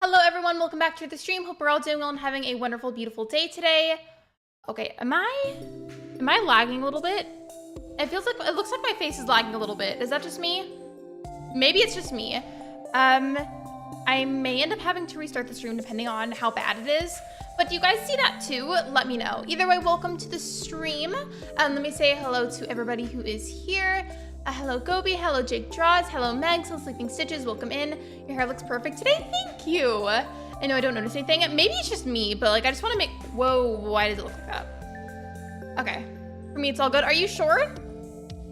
Hello everyone, welcome back to the stream. Hope we're all doing well and having a wonderful, beautiful day today. Okay, am I lagging a little bit? It looks like my face is lagging a little bit. Is that just me? Maybe it's just me. I may end up having to restart the stream depending on how bad it is. But do you guys see that too? Let me know. Either way, welcome to the stream. Let me say hello to everybody who is here. Hello Gobi, hello Jake Draws, hello Megs, hello Sleeping Stitches, welcome in. Your hair looks perfect today, thank you. I know I don't notice anything. Maybe it's just me, but like I just want to make, whoa, why does it look like that? Okay, for me it's all good. Are you sure?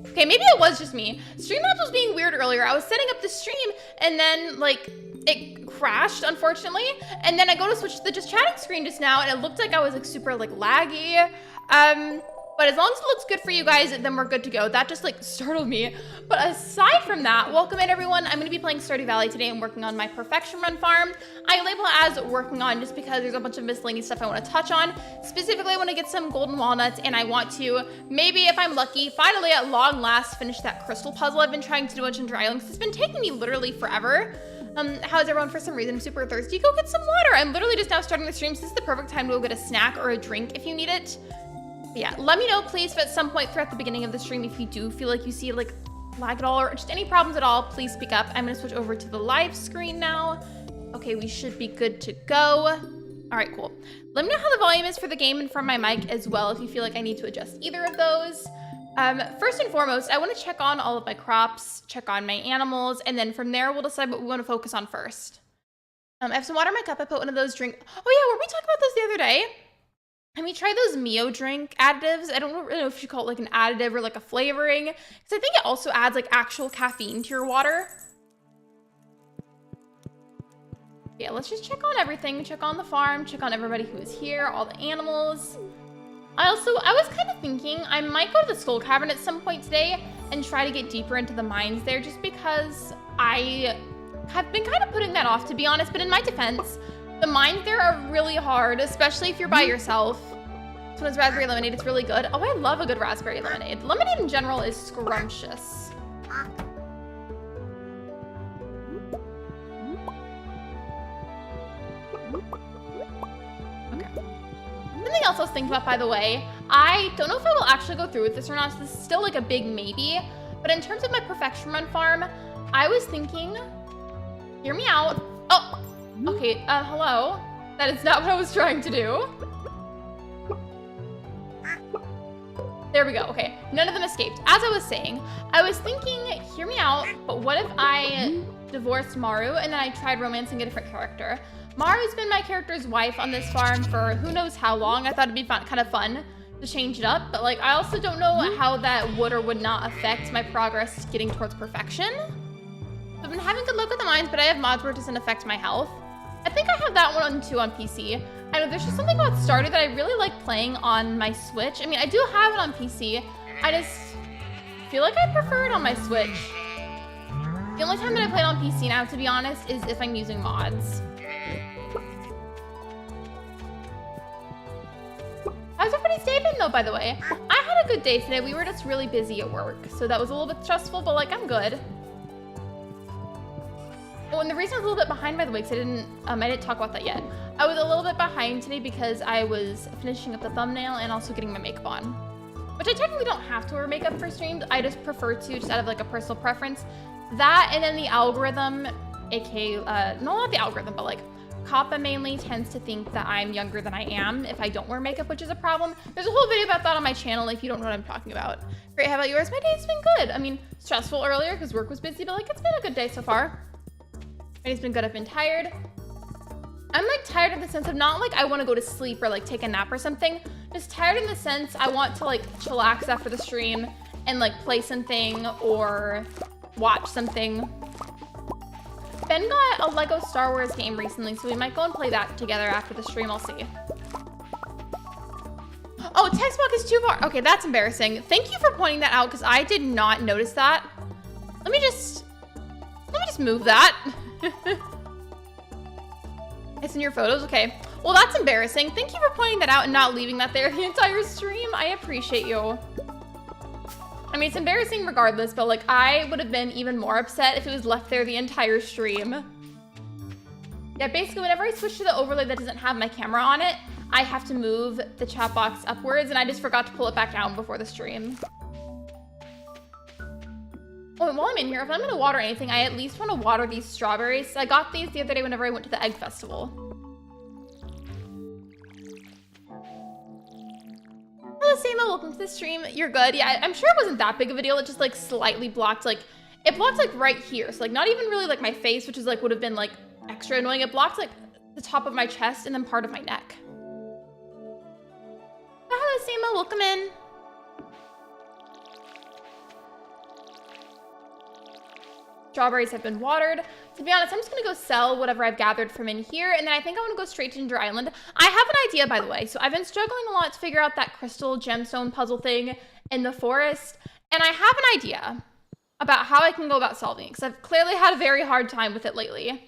Okay, maybe it was just me. Streamlabs was being weird earlier. I was setting up the stream and then like it crashed, unfortunately. And then I go to switch to the just chatting screen just now and it looked like I was like super like laggy. But as long as it looks good for you guys, then we're good to go. That just like startled me. But aside from that, welcome in everyone. I'm gonna be playing Stardew Valley today and working on my perfection run farm. I label it as working on just because there's a bunch of miscellaneous stuff I wanna touch on. Specifically, I wanna get some golden walnuts and I want to, maybe if I'm lucky, finally at long last finish that crystal puzzle I've been trying to do on Dry Island. It's been taking me literally forever. How's everyone? For some reason, I'm super thirsty. Go get some water. I'm literally just now starting the stream, so this is the perfect time to go get a snack or a drink if you need it. Yeah, let me know please if at some point throughout the beginning of the stream if you do feel like you see like lag at all or just any problems at all, please speak up. I'm gonna switch over to the live screen now. Okay, we should be good to go. All right, cool. Let me know how the volume is for the game and from my mic as well if you feel like I need to adjust either of those. First and foremost, I want to check on all of my crops, check on my animals, and then from there we'll decide what we want to focus on first. I have some water in my cup. I put one of those drink. Oh yeah, were we talking about this the other day? Can we try those Mio drink additives? I don't really know if you call it like an additive or like a flavoring, because I think it also adds like actual caffeine to your water. Yeah, let's just check on everything. Check on the farm, check on everybody who is here, all the animals. I was kind of thinking I might go to the Skull Cavern at some point today and try to get deeper into the mines there just because I have been kind of putting that off, to be honest, but in my defense, the mines there are really hard, especially if you're by yourself. This one is raspberry lemonade. It's really good. Oh, I love a good raspberry lemonade. Lemonade in general is scrumptious. Okay. Something else I was thinking about, by the way, I don't know if I will actually go through with this or not. So this is still like a big maybe. But in terms of my perfection run farm, I was thinking, hear me out. Oh. Okay, hello. That is not what I was trying to do. There we go, okay. None of them escaped. As I was saying, I was thinking, hear me out, but what if I divorced Maru and then I tried romancing a different character? Maru's been my character's wife on this farm for who knows how long. I thought it'd be kind of fun to change it up, but like I also don't know how that would or would not affect my progress getting towards perfection. I've been having good luck with the mines, but I have mods where it doesn't affect my health. I think I have that one too on PC. I know there's just something about Stardew that I really like playing on my Switch. I mean, I do have it on PC. I just feel like I prefer it on my Switch. The only time that I play it on PC now, to be honest, is if I'm using mods. How's everybody's day been though, by the way? I had a good day today. We were just really busy at work, so that was a little bit stressful, but like, I'm good. Oh, and the reason I was a little bit behind, by the way, because I didn't talk about that yet. I was a little bit behind today because I was finishing up the thumbnail and also getting my makeup on. Which I technically don't have to wear makeup for streams. I just prefer to, just out of like a personal preference. That and then the algorithm, aka, no, not the algorithm, but like Kappa mainly tends to think that I'm younger than I am if I don't wear makeup, which is a problem. There's a whole video about that on my channel if you don't know what I'm talking about. Great, how about yours? My day's been good. I mean, stressful earlier because work was busy, but like it's been a good day so far. My day's been good. I've been tired. I'm like tired in the sense of not like I want to go to sleep or like take a nap or something. Just tired in the sense I want to like chillax after the stream and like play something or watch something. Ben got a Lego Star Wars game recently, so we might go and play that together after the stream. I'll see. Oh, text block is too far. Okay, that's embarrassing. Thank you for pointing that out because I did not notice that. Let me just move that. It's in your photos? Okay. Well, that's embarrassing. Thank you for pointing that out and not leaving that there the entire stream. I appreciate you. I mean, it's embarrassing regardless, but like I would have been even more upset if it was left there the entire stream. Yeah, basically whenever I switch to the overlay that doesn't have my camera on it, I have to move the chat box upwards and I just forgot to pull it back down before the stream. Oh, and while I'm in here, if I'm gonna water anything, I at least want to water these strawberries. I got these the other day whenever I went to the egg festival. Hello, Samo, welcome to the stream. You're good. Yeah, I'm sure it wasn't that big of a deal. It just like slightly blocked, like, it blocked like right here. So like not even really like my face, which is like would have been like extra annoying. It blocked like the top of my chest and then part of my neck. Oh, hello, Samo, welcome in. Strawberries have been watered. To be honest, I'm just gonna go sell whatever I've gathered from in here, and then I think I wanna go straight to Ginger Island. I have an idea, by the way. So I've been struggling a lot to figure out that crystal gemstone puzzle thing in the forest, and I have an idea about how I can go about solving it, because I've clearly had a very hard time with it lately.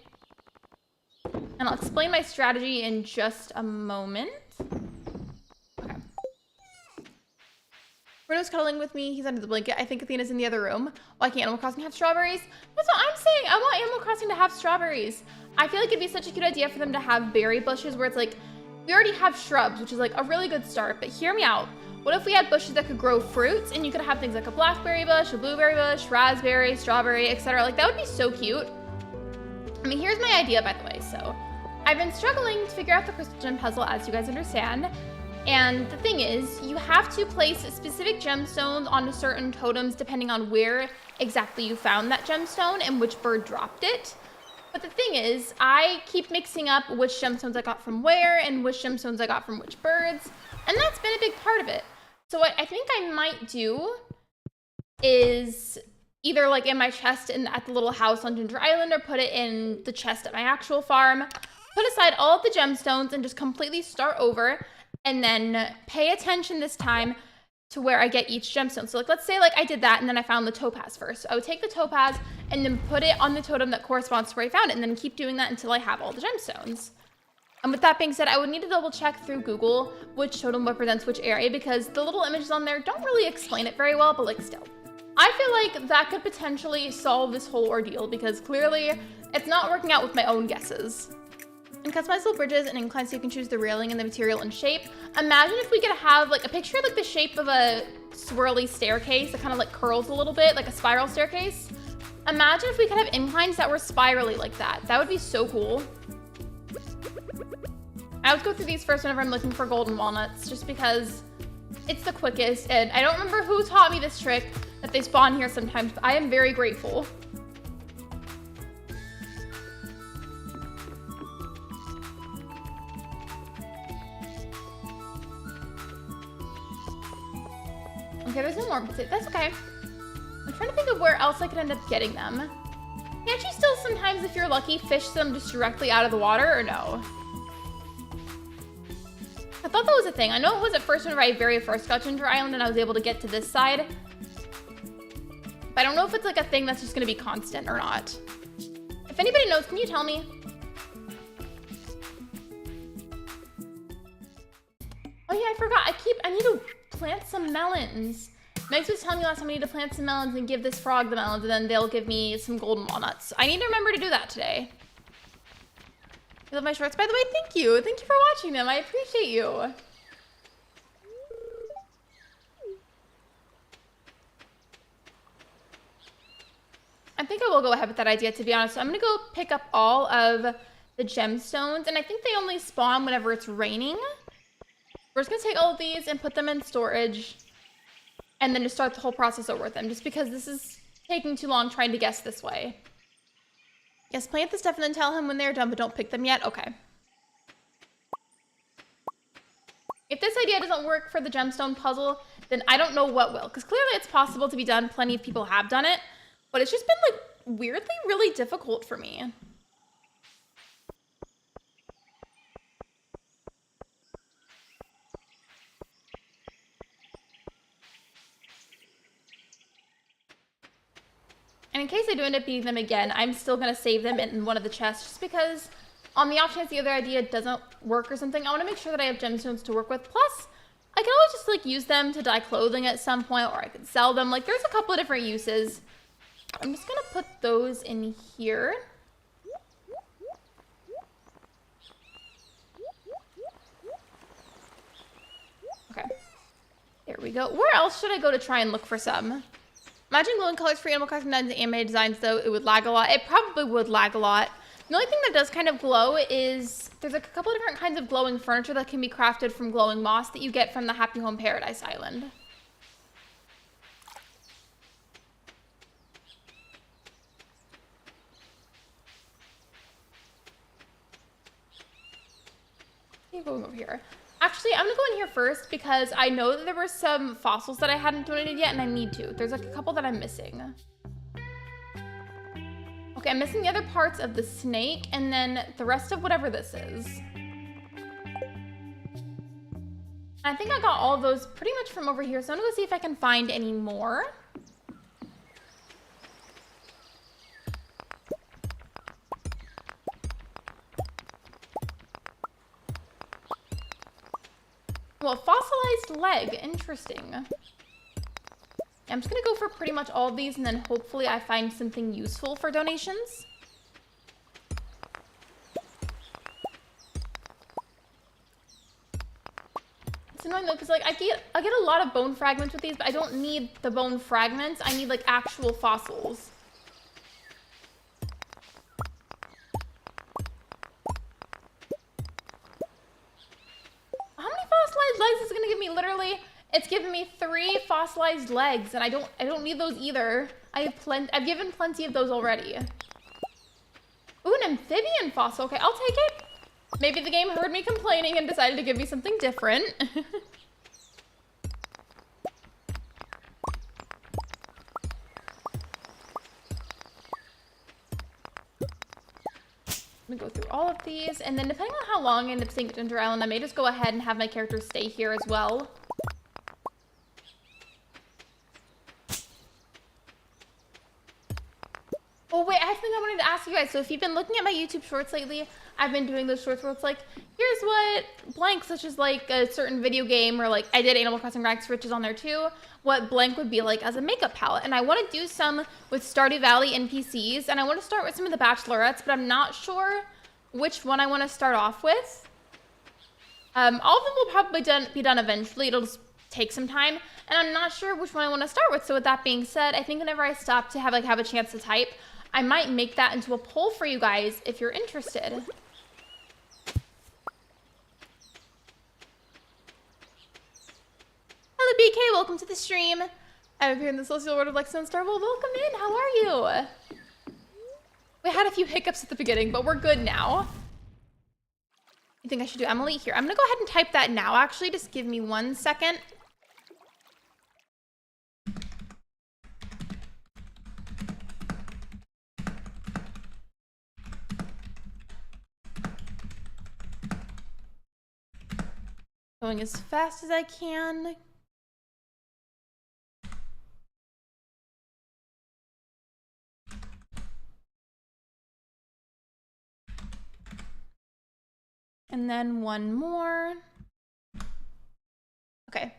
And I'll explain my strategy in just a moment. Okay. Bruno's cuddling with me. He's under the blanket. I think Athena's in the other room. Why can't Animal Crossing have strawberries? That's what I'm saying. I want Animal Crossing to have strawberries. I feel like it'd be such a cute idea for them to have berry bushes where it's like, we already have shrubs, which is like a really good start, but hear me out. What if we had bushes that could grow fruits and you could have things like a blackberry bush, a blueberry bush, raspberry, strawberry, etc. Like that would be so cute. I mean, here's my idea, by the way. So I've been struggling to figure out the crystal gem puzzle, as you guys understand. And the thing is, you have to place specific gemstones onto certain totems depending on where exactly you found that gemstone and which bird dropped it. But the thing is, I keep mixing up which gemstones I got from where and which gemstones I got from which birds. And that's been a big part of it. So what I think I might do is either like in my chest at the little house on Ginger Island or put it in the chest at my actual farm, put aside all of the gemstones and just completely start over. And then pay attention this time to where I get each gemstone. So like, let's say like I did that and then I found the topaz first. So I would take the topaz and then put it on the totem that corresponds to where I found it and then keep doing that until I have all the gemstones. And with that being said, I would need to double check through Google which totem represents which area because the little images on there don't really explain it very well, but like still. I feel like that could potentially solve this whole ordeal because clearly it's not working out with my own guesses. And customizable bridges and inclines so you can choose the railing and the material and shape. Imagine if we could have like a picture of like the shape of a swirly staircase that kind of like curls a little bit, like a spiral staircase. Imagine if we could have inclines that were spirally like that. That would be so cool. I always go through these first whenever I'm looking for golden walnuts just because it's the quickest. And I don't remember who taught me this trick that they spawn here sometimes, but I am very grateful. Okay, there's no more. That's okay. I'm trying to think of where else I could end up getting them. Can't you still sometimes, if you're lucky, fish them just directly out of the water, or no? I thought that was a thing. I know it was at first whenever I very first got Ginger Island and I was able to get to this side. But I don't know if it's like a thing that's just gonna be constant or not. If anybody knows, can you tell me? Oh yeah, I forgot. I need to plant some melons. Megs was telling me last time I need to plant some melons and give this frog the melons, and then they'll give me some golden walnuts. I need to remember to do that today. You love my shorts, by the way? Thank you. Thank you for watching them. I appreciate you. I think I will go ahead with that idea, to be honest. So I'm going to go pick up all of the gemstones, and I think they only spawn whenever it's raining. We're just going to take all of these and put them in storage, and then just start the whole process over with them, just because this is taking too long trying to guess this way. Yes, plant the stuff and then tell him when they're done, but don't pick them yet. Okay. If this idea doesn't work for the gemstone puzzle, then I don't know what will, because clearly it's possible to be done. Plenty of people have done it, but it's just been like weirdly really difficult for me. And in case I do end up beating them again, I'm still going to save them in one of the chests, just because on the off chance the other idea doesn't work or something, I want to make sure that I have gemstones to work with. Plus, I can always just like use them to dye clothing at some point, or I could sell them. Like, there's a couple of different uses. I'm just going to put those in here. Okay. There we go. Where else should I go to try and look for some? Imagine glowing colors for Animal Crossing and anime designs, though. It would lag a lot. It probably would lag a lot. The only thing that does kind of glow is there's like a couple of different kinds of glowing furniture that can be crafted from glowing moss that you get from the Happy Home Paradise Island. Going over here. Actually, I'm gonna go in here first because I know that there were some fossils that I hadn't donated yet and I need to. There's like a couple that I'm missing. Okay, I'm missing the other parts of the snake and then the rest of whatever this is. I think I got all of those pretty much from over here, so I'm gonna go see if I can find any more. Well, fossilized leg, interesting. I'm just gonna go for pretty much all of these and then hopefully I find something useful for donations. It's annoying though, because like I get a lot of bone fragments with these, but I don't need the bone fragments. I need like actual fossils. Legs is gonna give me literally, it's giving me 3 fossilized legs, and I don't need those either. I've given plenty of those already. Ooh, an amphibian fossil. Okay, I'll take it. Maybe the game heard me complaining and decided to give me something different. I'm gonna go through all of these, and then depending on how long I end up staying at Ginger Island, I may just go ahead and have my character stay here as well. Oh wait, I have something I wanted to ask you guys. So if you've been looking at my YouTube shorts lately, I've been doing those shorts where it's like, here's what blank, such as like a certain video game, or like I did Animal Crossing Rags Riches on there too, what blank would be like as a makeup palette. And I want to do some with Stardew Valley NPCs, and I want to start with some of the bachelorettes, but I'm not sure which one I want to start off with. All of them will probably be done eventually. It'll just take some time, and I'm not sure which one I want to start with. So with that being said, I think whenever I stop to have a chance to type, I might make that into a poll for you guys if you're interested. Hello BK, welcome to the stream. I'm here in the social world of Lexi and Star. Well, welcome in. How are you? We had a few hiccups at the beginning, but we're good now. You think I should do Emily? Here, I'm gonna go ahead and type that now, actually. Just give me 1 second. Going as fast as I can. And then one more. Okay.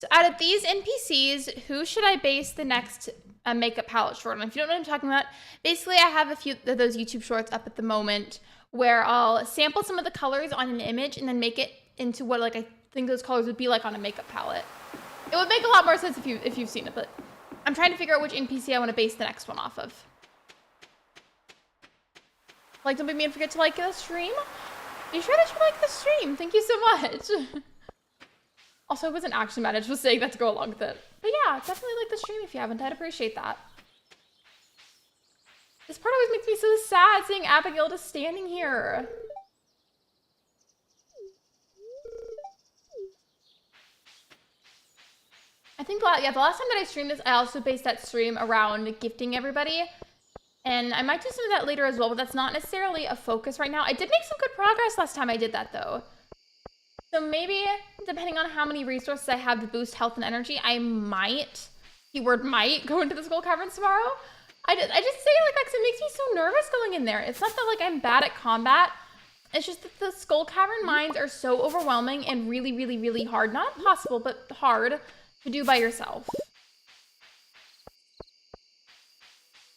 So out of these NPCs, who should I base the next makeup palette short on? If you don't know what I'm talking about, basically I have a few of those YouTube shorts up at the moment where I'll sample some of the colors on an image and then make it into what like I think those colors would be like on a makeup palette. It would make a lot more sense if you've seen it, but I'm trying to figure out which NPC I want to base the next one off of. Like, don't be forget to like the stream. Are you sure that you like the stream? Thank you so much. Also, I wasn't actually mad. I just was saying that to go along with it. But yeah, definitely like the stream if you haven't. I'd appreciate that. This part always makes me so sad seeing Abigail just standing here. I think, the last time that I streamed this, I also based that stream around gifting everybody. And I might do some of that later as well, but that's not necessarily a focus right now. I did make some good progress last time I did that, though. So maybe, depending on how many resources I have to boost health and energy, I might, keyword might, go into the Skull Caverns tomorrow. I just say it like that because it makes me so nervous going in there. It's not that, like, I'm bad at combat. It's just that the Skull Cavern mines are so overwhelming and really, really, really hard. Not impossible, but hard to do by yourself.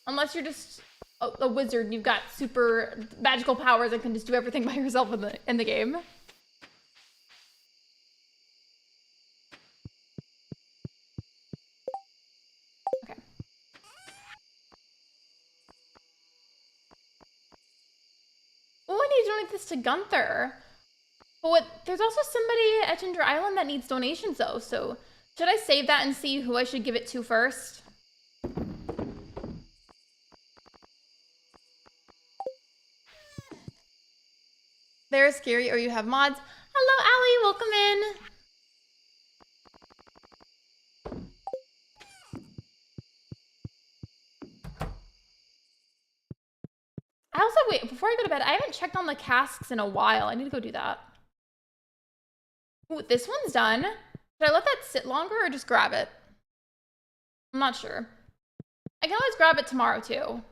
Unless you're just a wizard and you've got super magical powers and can just do everything by yourself in the game. Okay. Oh, I need to donate this to Gunther. But there's also somebody at Ginger Island that needs donations though, so should I save that and see who I should give it to first? They're scary or you have mods. Hello, Allie, welcome in. I also, wait, before I go to bed, I haven't checked on the casks in a while. I need to go do that. Ooh, this one's done. Should I let that sit longer or just grab it? I'm not sure. I can always grab it tomorrow too.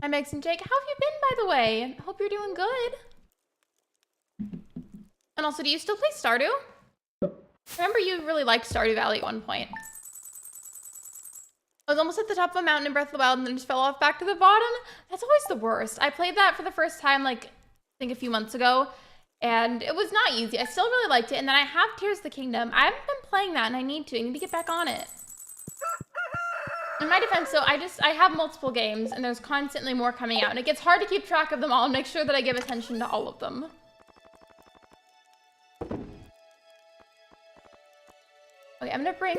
Hi, Megs and Jake. How have you been, by the way? I hope you're doing good. And also, do you still play Stardew? I remember you really liked Stardew Valley at one point. I was almost at the top of a mountain in Breath of the Wild and then just fell off back to the bottom. That's always the worst. I played that for the first time, like, I think a few months ago, and it was not easy. I still really liked it, and then I have Tears of the Kingdom. I haven't been playing that, and I need to get back on it. In my defense, so I have multiple games, and there's constantly more coming out, and it gets hard to keep track of them all and make sure that I give attention to all of them. Okay, I'm gonna bring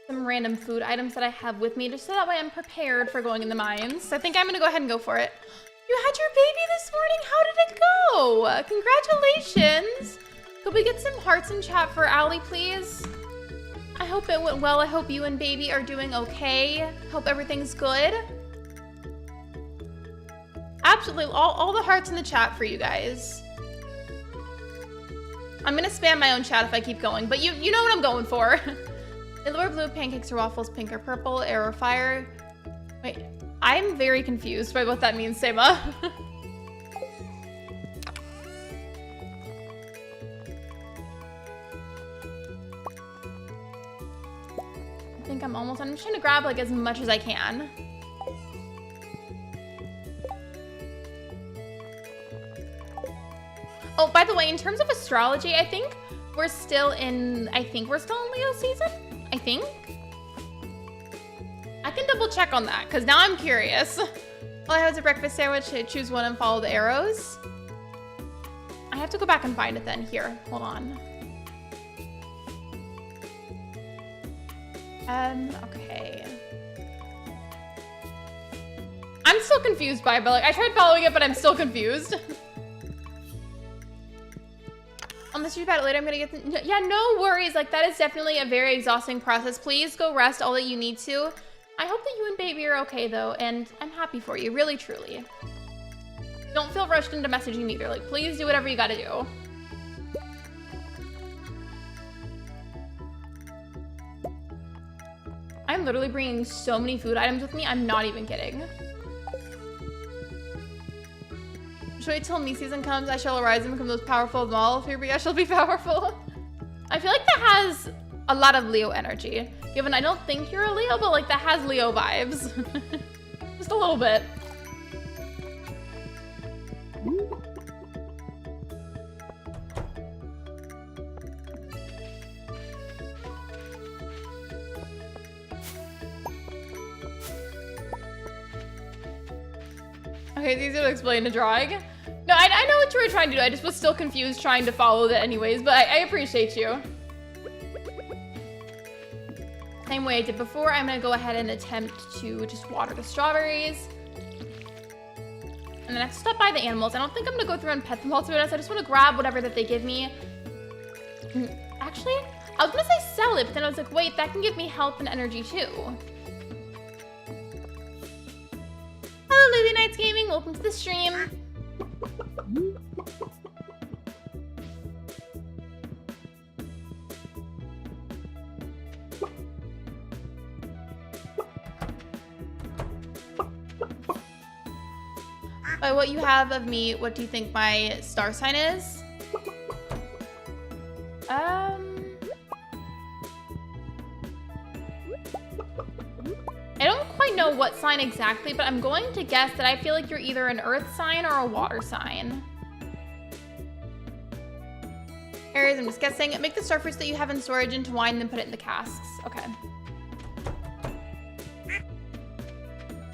some random food items that I have with me, just so that way I'm prepared for going in the mines. So I think I'm gonna go ahead and go for it. You had your baby this morning? How did it go? Congratulations! Could we get some hearts in chat for Allie, please? I hope it went well. I hope you and baby are doing okay. Hope everything's good. Absolutely, all the hearts in the chat for you guys. I'm gonna spam my own chat if I keep going, but you know what I'm going for. Yellow or blue, pancakes or waffles, pink or purple, air or fire. Wait, I'm very confused by what that means, Sema. I think I'm almost done. I'm just trying to grab like as much as I can. Oh, by the way, in terms of astrology, I think we're still in Leo season, I think. I can double check on that, because now I'm curious. All I have is a breakfast sandwich. I choose one and follow the arrows. I have to go back and find it then. Here, hold on. Okay. I'm still confused by it, but like, I tried following it, but I'm still confused. I'll message you about it later. I'm gonna get yeah, no worries. Like, that is definitely a very exhausting process. Please go rest all that you need to. I hope that you and baby are okay though, and I'm happy for you, really truly. Don't feel rushed into messaging either. Like, please do whatever you gotta do. I'm literally bringing so many food items with me. I'm not even kidding. Just wait till me season comes. I shall arise and become the most powerful of them all. If you're I shall be powerful. I feel like that has a lot of Leo energy. Given I don't think you're a Leo, but like that has Leo vibes. Just a little bit. Okay, it's easier to explain a drawing. No, I know what you were trying to do. I just was still confused trying to follow that anyways, but I appreciate you. Same way I did before, I'm gonna go ahead and attempt to just water the strawberries. And then I have to stop by the animals. I don't think I'm gonna go through and pet them all, to be honest. I just wanna grab whatever that they give me. Actually, I was gonna say sell it, but then I was like, wait, that can give me health and energy too. Hello, Lily Nights Gaming. Welcome to the stream. By what you have of me, what do you think my star sign is? I don't quite know what sign exactly, but I'm going to guess that I feel like you're either an earth sign or a water sign. Aries, I'm just guessing. Make the starfruits that you have in storage into wine, then put it in the casks. Okay.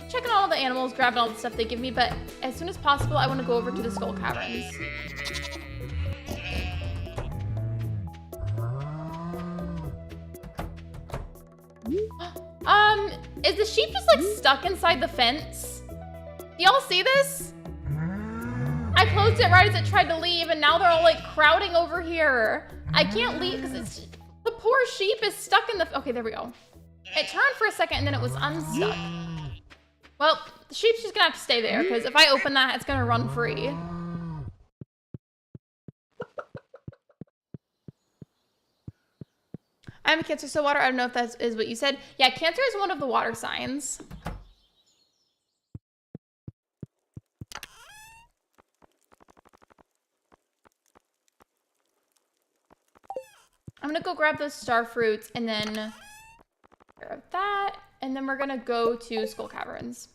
Checking all the animals, grabbing all the stuff they give me, but as soon as possible, I want to go over to the skull caverns. Is the sheep just like stuck inside the fence? Do y'all see this? I closed it right as it tried to leave, and now they're all like crowding over here. I can't leave because it's the poor sheep is stuck in the. Okay, there we go. It turned for a second and then it was unstuck. Well, the sheep's just gonna have to stay there because if I open that, it's gonna run free. I'm a Cancer, so water. I don't know if that is what you said. Yeah, Cancer is one of the water signs. I'm gonna go grab those star fruits and then grab that, and then we're gonna go to Skull Caverns.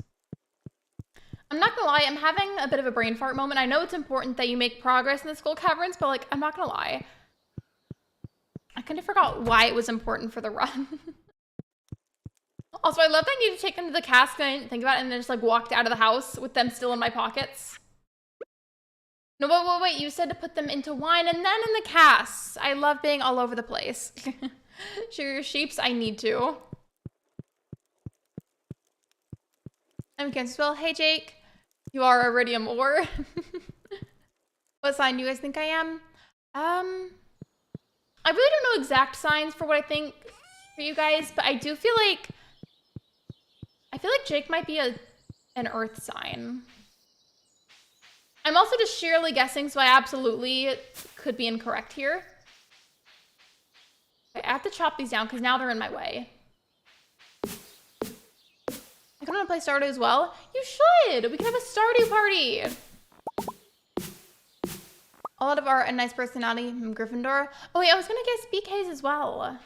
I'm not gonna lie, I'm having a bit of a brain fart moment. I know it's important that you make progress in the Skull Caverns, but like, I'm not gonna lie. I kind of forgot why it was important for the run. Also, I love that I need to take them to the cask and I didn't think about it and then just like walked out of the house with them still in my pockets. No, wait, you said to put them into wine and then in the casks. I love being all over the place. Sure, your sheeps, I need to. I'm Cancer as well. Hey, Jake. You are iridium ore. What sign do you guys think I am? I really don't know exact signs for what I think for you guys, but I do feel like Jake might be an earth sign. I'm also just sheerly guessing, so I absolutely could be incorrect here. Okay, I have to chop these down because now they're in my way. I want to play Stardew as well. You should. We can have a Stardew party. A lot of art and nice personality from Gryffindor. Oh wait, I was gonna guess BK's as well.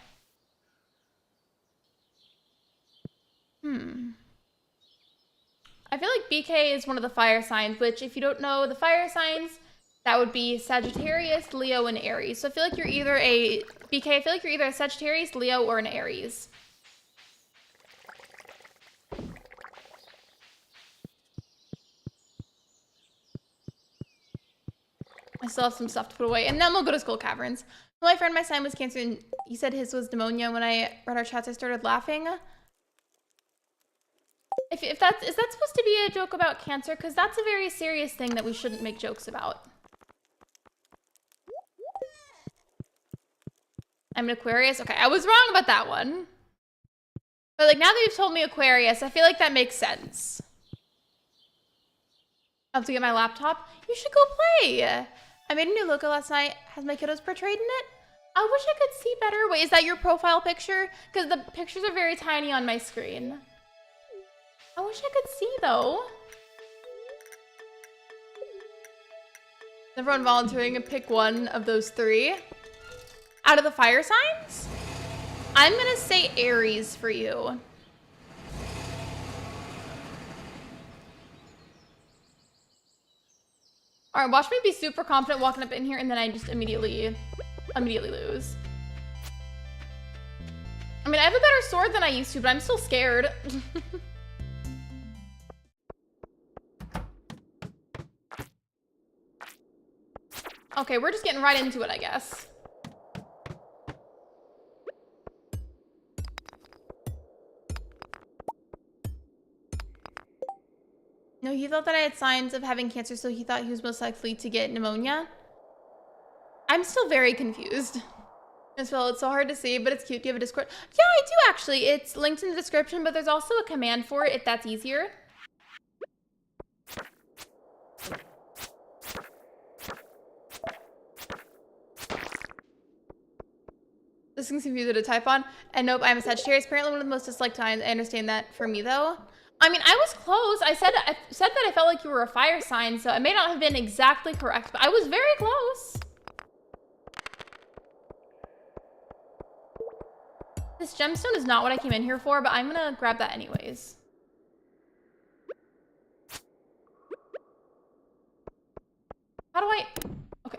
I feel like BK is one of the fire signs, which if you don't know the fire signs, that would be Sagittarius, Leo, and Aries. So I feel like you're either a BK, I feel like you're either a Sagittarius, Leo, or an Aries. I still have some stuff to put away, and then we'll go to Skull Caverns. My friend, my sign was Cancer, and he said his was pneumonia. When I read our chats, I started laughing. Is that supposed to be a joke about Cancer? Because that's a very serious thing that we shouldn't make jokes about. I'm an Aquarius. Okay, I was wrong about that one. But like now that you've told me Aquarius, I feel like that makes sense. I have to get my laptop. You should go play. I made a new logo last night. Has my kiddos portrayed in it? I wish I could see better. Wait, is that your profile picture? Because the pictures are very tiny on my screen. I wish I could see though. Everyone volunteering to pick one of those 3. Out of the fire signs? I'm gonna say Aries for you. All right, watch me be super confident walking up in here and then I just immediately lose. I mean, I have a better sword than I used to, but I'm still scared. Okay, we're just getting right into it, I guess. No, he thought that I had signs of having cancer, so he thought he was most likely to get pneumonia. I'm still very confused. As well, it's so hard to see, but it's cute. Do you have a Discord? Yeah, I do actually. It's linked in the description, but there's also a command for it if that's easier. This is confusing to type on. And nope, I'm a Sagittarius. Apparently one of the most disliked signs. I understand that for me though. I mean, I was close. I said that I felt like you were a fire sign, so I may not have been exactly correct, but I was very close. This gemstone is not what I came in here for, but I'm gonna grab that anyways. How do I... Okay.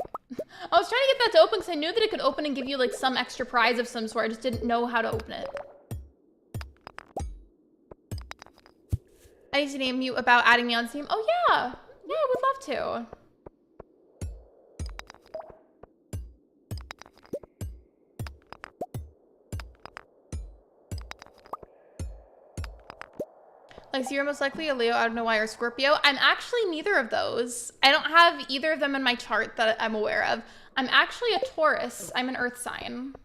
I was trying to get that to open because I knew that it could open and give you like some extra prize of some sort. I just didn't know how to open it. I need to name you about adding me on Steam. Oh yeah. Yeah, I would love to. Lexi, you're most likely a Leo, I don't know why, or Scorpio. I'm actually neither of those. I don't have either of them in my chart that I'm aware of. I'm actually a Taurus. I'm an earth sign.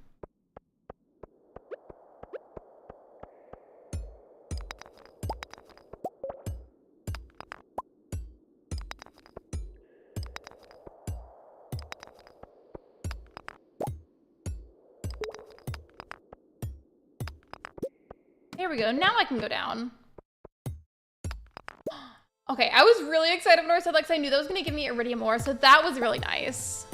Here we go. Now I can go down. Okay, I was really excited when I said Lex. I knew that was going to give me Iridium ore, so that was really nice.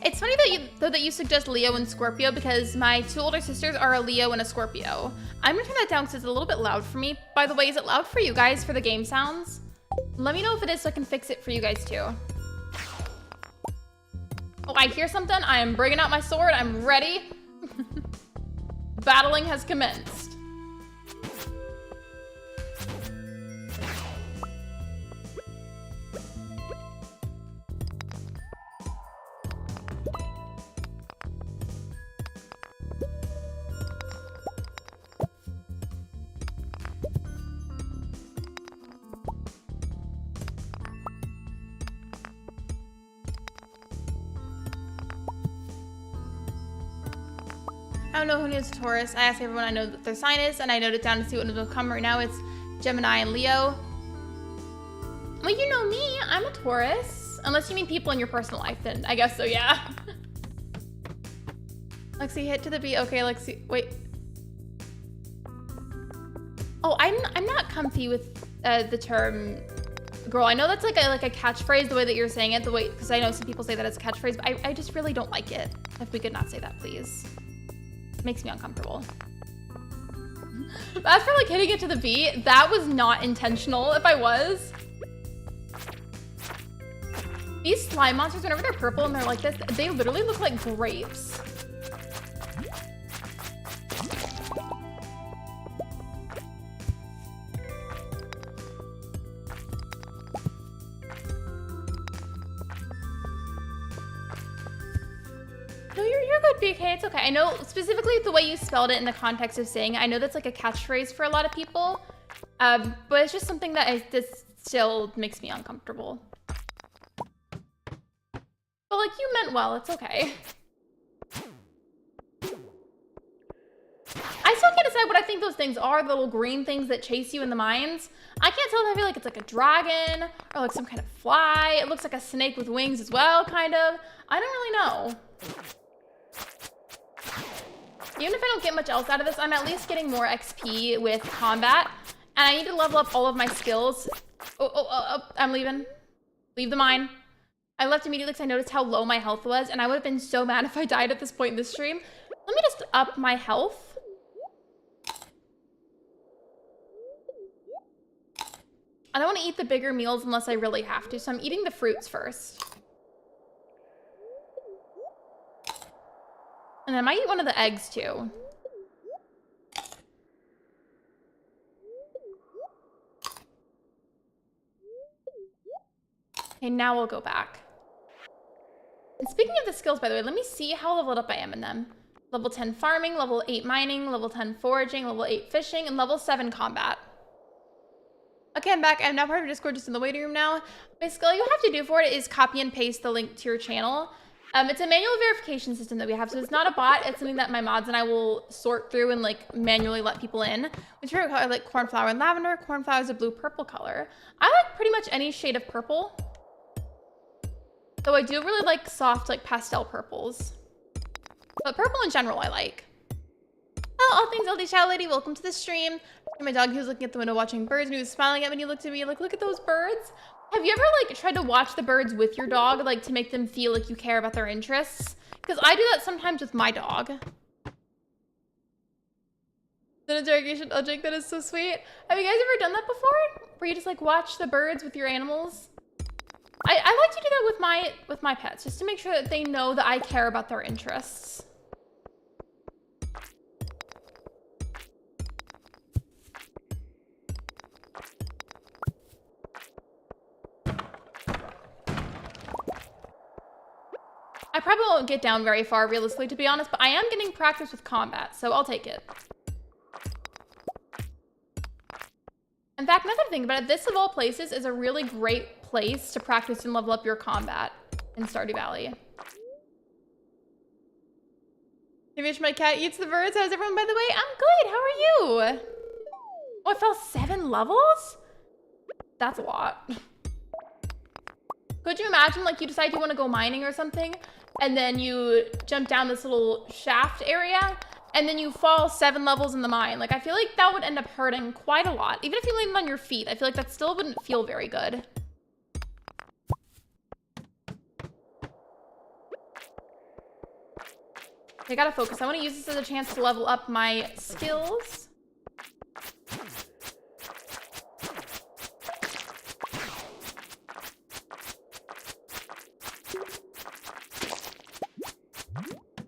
It's funny that you suggest Leo and Scorpio because my 2 older sisters are a Leo and a Scorpio. I'm gonna turn that down because it's a little bit loud for me. By the way, is it loud for you guys for the game sounds? Let me know if it is so I can fix it for you guys too. Oh, I hear something. I am bringing out my sword. I'm ready. Battling has commenced. I don't know who knows Taurus. I ask everyone I know what their sign is, and I note it down to see what will come. Right now it's Gemini and Leo. Well, you know me. I'm a Taurus. Unless you mean people in your personal life, then I guess so, yeah. Lexi, hit to the beat. Okay, Lexi, wait. Oh, I'm not comfy with the term girl. I know that's like a catchphrase, the way that you're saying it, the way, because I know some people say that as a catchphrase, but I just really don't like it. If we could not say that, please. Makes me uncomfortable. As for like hitting it to the beat, that was not intentional. If I was. These slime monsters, whenever they're purple and they're like this, they literally look like grapes. No, you're good, BK. It's okay. I know specifically the way you spelled it in the context of saying it. I know that's like a catchphrase for a lot of people, but it's just something that this still makes me uncomfortable. But like, you meant well. It's okay. think those things are, the little green things that chase you in the mines. I can't tell if I feel like it's like a dragon or like some kind of fly. It looks like a snake with wings as well, kind of. I don't really know. Even if I don't get much else out of this, I'm at least getting more XP with combat. And I need to level up all of my skills. Oh, I'm leaving. Leave the mine. I left immediately because I noticed how low my health was, and I would have been so mad if I died at this point in the stream. Let me just up my health. I don't want to eat the bigger meals unless I really have to, so I'm eating the fruits first. And I might eat one of the eggs too. Okay, now we'll go back. And speaking of the skills, by the way, let me see how leveled up I am in them. Level 10 farming, level 8 mining, level 10 foraging, level 8 fishing, and level 7 combat. Okay, I'm back. I'm now part of Discord, just in the waiting room now. Basically, all you have to do for it is copy and paste the link to your channel. It's a manual verification system that we have, so it's not a bot. It's something that my mods and I will sort through and like manually let people in. Which favorite color? I like cornflower and lavender. Cornflower is a blue-purple color. I like pretty much any shade of purple. Though I do really like soft, like pastel purples. But purple in general, I like. Hello, all things LD Shadow Lady. Welcome to the stream. My dog, he was looking at the window watching birds, and he was smiling at me, and he looked at me like, look at those birds. Have you ever like tried to watch the birds with your dog, like to make them feel like you care about their interests? Because I do that sometimes with my dog. The interrogation, oh Jake, that is so sweet. Have you guys ever done that before? Where you just like watch the birds with your animals? I like to do that with my pets, just to make sure that they know that I care about their interests. I probably won't get down very far, realistically, to be honest, but I am getting practice with combat, so I'll take it. In fact, now that I think about it, this of all places is a really great place to practice and level up your combat in Stardew Valley. Maybe my cat eats the birds. How's everyone, by the way? I'm good. How are you? Oh, I fell 7 levels? That's a lot. Could you imagine, like, you decide you want to go mining or something, and then you jump down this little shaft area, and then you fall 7 levels in the mine? Like, I feel like that would end up hurting quite a lot. Even if you landed on your feet, I feel like that still wouldn't feel very good. I gotta focus. I want to use this as a chance to level up my skills.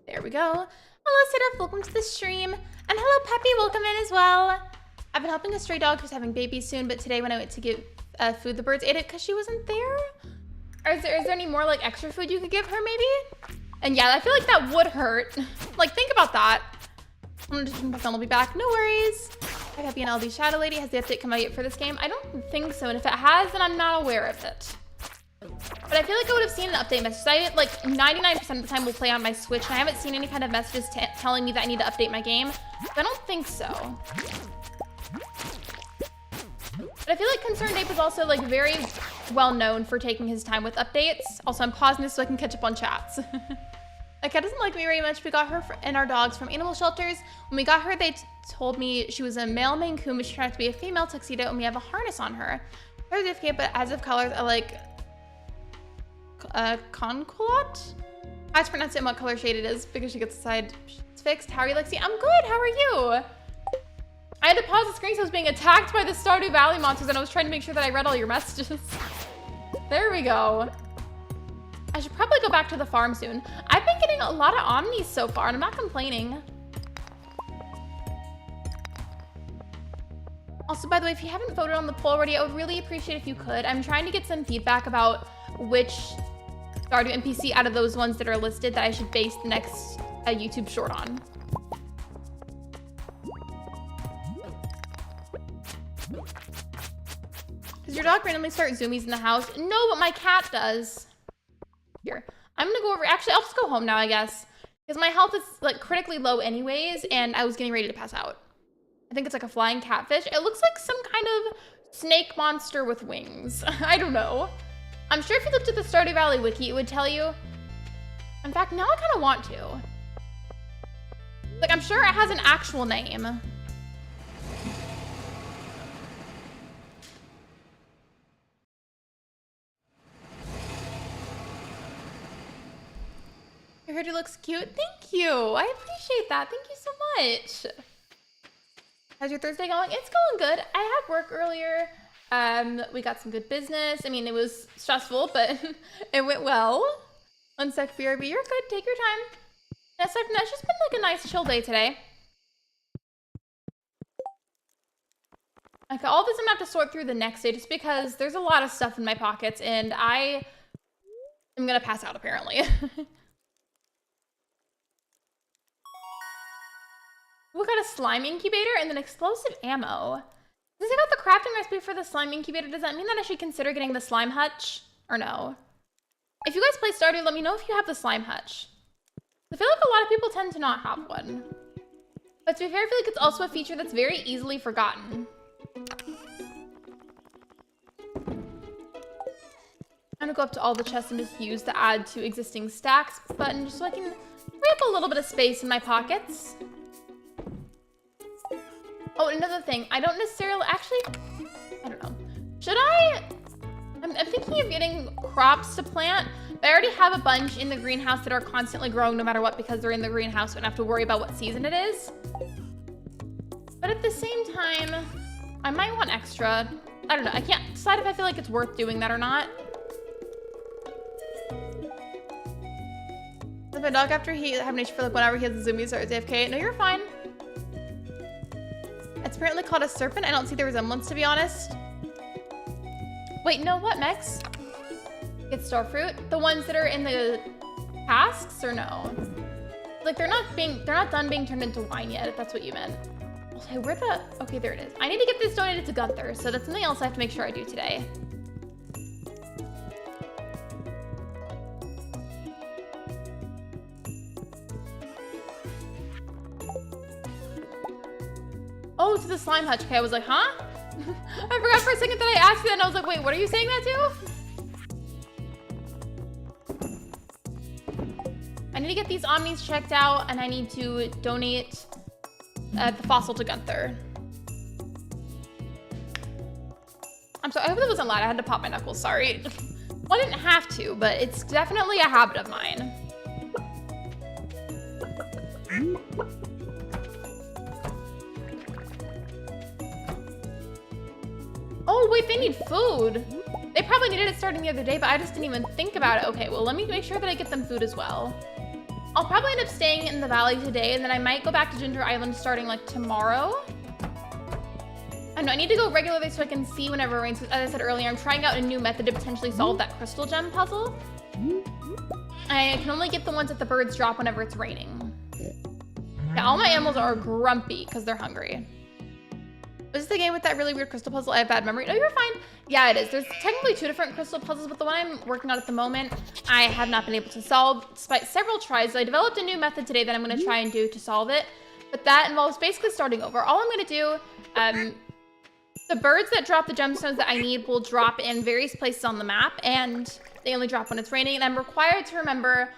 There we go. Hello, Siddup. Welcome to the stream. And hello, Peppy. Welcome in as well. I've been helping a stray dog who's having babies soon, but today when I went to give food, the birds ate it because she wasn't there. Or is there any more like extra food you could give her maybe? And yeah, I feel like that would hurt. Like, think about that. I'm just thinking my phone will be back. No worries. Hi, Peppy and LD Shadow Lady. Has the update come out yet for this game? I don't think so. And if it has, then I'm not aware of it. But I feel like I would have seen an update message. I, like, 99% of the time will play on my Switch, and I haven't seen any kind of messages telling me that I need to update my game. So I don't think so. But I feel like Concerned Ape is also, like, very well known for taking his time with updates. Also, I'm pausing this so I can catch up on chats. My cat doesn't like me very much. We got her and our dogs from animal shelters. When we got her, they told me she was a male Maine Coon, but she turned out to be a female tuxedo, and we have a harness on her. Her certificate, but as of colors, I like concolot? I have to pronounce it in what color shade it is because she gets the side fixed. How are you, Lexi? I'm good. How are you? I had to pause the screen because I was being attacked by the Stardew Valley monsters, and I was trying to make sure that I read all your messages. There we go. I should probably go back to the farm soon. I've been getting a lot of omnis so far, and I'm not complaining. Also, by the way, if you haven't voted on the poll already, I would really appreciate if you could. I'm trying to get some feedback about which Stardew NPC out of those ones that are listed that I should base the next YouTube short on. Does your dog randomly start zoomies in the house? No, but my cat does. Here, I'm gonna go over. Actually, I'll just go home now, I guess, because my health is like critically low anyways, and I was getting ready to pass out. I think it's like a flying catfish. It looks like some kind of snake monster with wings. I don't know. I'm sure if you looked at the Stardew Valley wiki, it would tell you. In fact, now I kind of want to. Like, I'm sure it has an actual name. Your hoodie looks cute. Thank you. I appreciate that. Thank you so much. How's your Thursday going? It's going good. I had work earlier. We got some good business. I mean, it was stressful, but it went well. One sec, BRB. You're good. Take your time. It's just been like a nice chill day today. Okay, all this I'm gonna have to sort through the next day just because there's a lot of stuff in my pockets and I am gonna pass out apparently. We got a slime incubator and then explosive ammo. Since I got the crafting recipe for the slime incubator, does that mean that I should consider getting the slime hutch or no? If you guys play Stardew, let me know if you have the slime hutch. I feel like a lot of people tend to not have one. But to be fair, I feel like it's also a feature that's very easily forgotten. I'm gonna go up to all the chests and just use the add to existing stacks button just so I can free up a little bit of space in my pockets. Oh, another thing, I don't necessarily, actually, I don't know. Should I'm thinking of getting crops to plant, but I already have a bunch in the greenhouse that are constantly growing no matter what because they're in the greenhouse, so I don't have to worry about what season it is. But at the same time, I might want extra. I don't know, I can't decide if I feel like it's worth doing that or not. Does my dog after he hibernation for like whenever he has the zoomies or AFK? No, you're fine. It's apparently called a serpent. I don't see the resemblance, to be honest. Wait, no, what, Mex? It's starfruit? The ones that are in the casks, or no? Like, they're not done being turned into wine yet, if that's what you meant. Okay, okay, there it is. I need to get this donated to Gunther, so that's something else I have to make sure I do today. Oh, to the slime hutch. Okay, I was like, huh? I forgot for a second that I asked you that, and I was like, wait, what are you saying that to? I need to get these omnis checked out, and I need to donate the fossil to Gunther. I'm sorry, I hope that wasn't loud. I had to pop my knuckles, sorry. Well, I didn't have to, but it's definitely a habit of mine. Oh, wait, they need food. They probably needed it starting the other day, but I just didn't even think about it. Okay, well, let me make sure that I get them food as well. I'll probably end up staying in the valley today, and then I might go back to Ginger Island starting like tomorrow. I know, I need to go regularly so I can see whenever it rains. As I said earlier, I'm trying out a new method to potentially solve that crystal gem puzzle. I can only get the ones that the birds drop whenever it's raining. Yeah, all my animals are grumpy because they're hungry. Was this the game with that really weird crystal puzzle? I have bad memory. No, you're fine. Yeah, it is. There's technically 2 different crystal puzzles, but the one I'm working on at the moment, I have not been able to solve despite several tries. So I developed a new method today that I'm going to try and do to solve it. But that involves basically starting over. All I'm going to do, the birds that drop the gemstones that I need will drop in various places on the map, and they only drop when it's raining. And I'm required to remember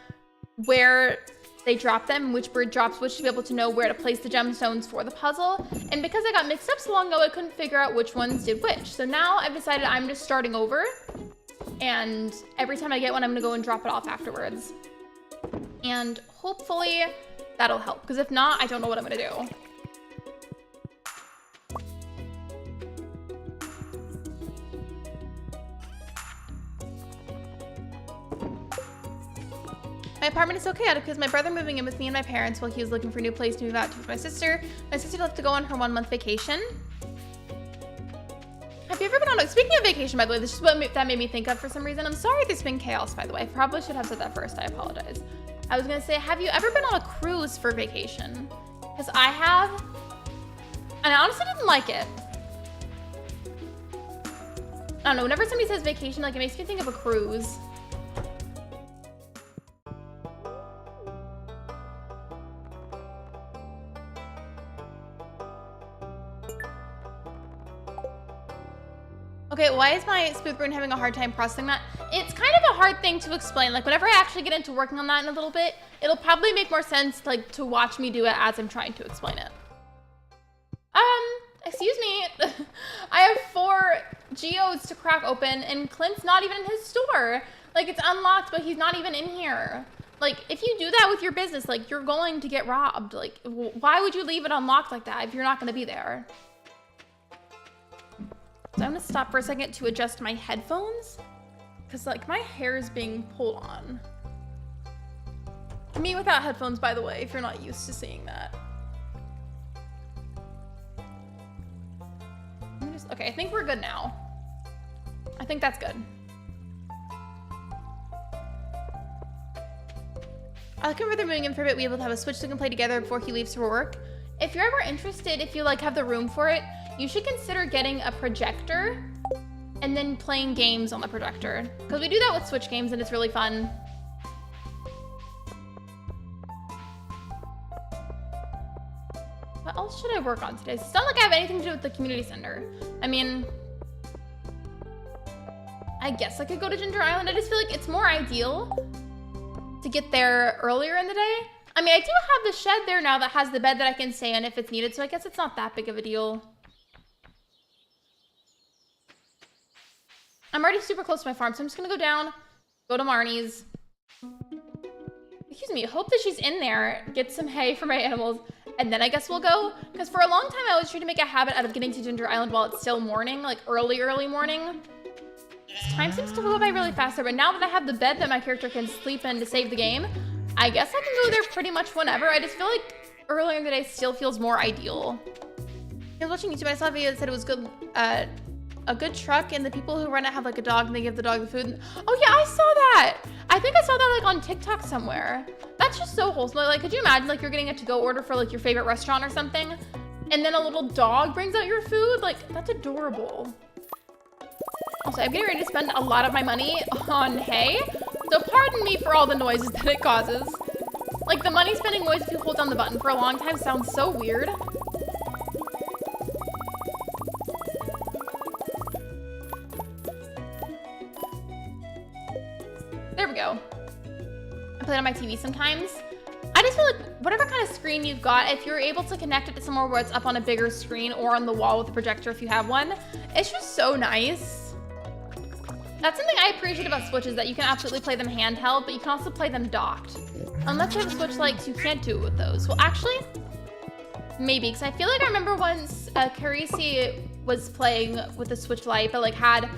where they drop them, which bird drops which, to be able to know where to place the gemstones for the puzzle. And because I got mixed up so long ago, I couldn't figure out which ones did which. So now I've decided I'm just starting over, and every time I get one, I'm gonna go and drop it off afterwards. And hopefully that'll help, because if not, I don't know what I'm gonna do. My apartment is so chaotic because my brother moving in with me and my parents while he was looking for a new place to move out to with my sister. My sister left to go on her 1-month vacation. Have you ever been on speaking of vacation, by the way, this is what that made me think of for some reason. I'm sorry there's been chaos, by the way. I probably should have said that first. I apologize. I was gonna say, have you ever been on a cruise for vacation? Because I have, and I honestly didn't like it. I don't know, whenever somebody says vacation, like, it makes me think of a cruise. Wait, why is my smooth brain having a hard time processing that? It's kind of a hard thing to explain. Like whenever I actually get into working on that in a little bit, it'll probably make more sense like to watch me do it as I'm trying to explain it. Excuse me. I have 4 geodes to crack open and Clint's not even in his store. Like it's unlocked, but he's not even in here. Like if you do that with your business, like you're going to get robbed. Like why would you leave it unlocked like that if you're not going to be there? So I'm gonna stop for a second to adjust my headphones because like my hair is being pulled on. Me without headphones, by the way, if you're not used to seeing that. Okay, I think we're good now. I think that's good. I can further moving in for a bit, we able to have a Switch that can play together before he leaves for work. If you're ever interested, if you like have the room for it, you should consider getting a projector and then playing games on the projector. Because we do that with Switch games and it's really fun. What else should I work on today? It's not like I have anything to do with the community center. I mean, I guess I could go to Ginger Island. I just feel like it's more ideal to get there earlier in the day. I mean, I do have the shed there now that has the bed that I can stay in if it's needed, so I guess it's not that big of a deal. I'm already super close to my farm, so I'm just gonna go down, go to Marnie's. Excuse me, hope that she's in there, get some hay for my animals, and then I guess we'll go. Because for a long time, I was trying to make a habit out of getting to Ginger Island while it's still morning, like early morning. Time seems to go by really fast there, but now that I have the bed that my character can sleep in to save the game, I guess I can go there pretty much whenever. I just feel like earlier in the day still feels more ideal. I was watching YouTube, I saw a video that said it was good, a good truck, and the people who run it have like a dog and they give the dog the food. And, oh yeah, I saw that. I think I saw that like on TikTok somewhere. That's just so wholesome. Like, could you imagine like you're getting a to-go order for like your favorite restaurant or something, and then a little dog brings out your food? Like, that's adorable. Also, I'm getting ready to spend a lot of my money on hay, so pardon me for all the noises that it causes. Like, the money spending noise if you hold down the button for a long time sounds so weird. There we go. I play it on my TV sometimes. I just feel like whatever kind of screen you've got, if you're able to connect it to somewhere where it's up on a bigger screen or on the wall with a projector if you have one, it's just so nice. That's something I appreciate about Switch is that you can absolutely play them handheld, but you can also play them docked. Unless you have a Switch Lite, you can't do it with those. Well, actually, maybe, because I feel like I remember once Carisi was playing with a Switch Lite, but like had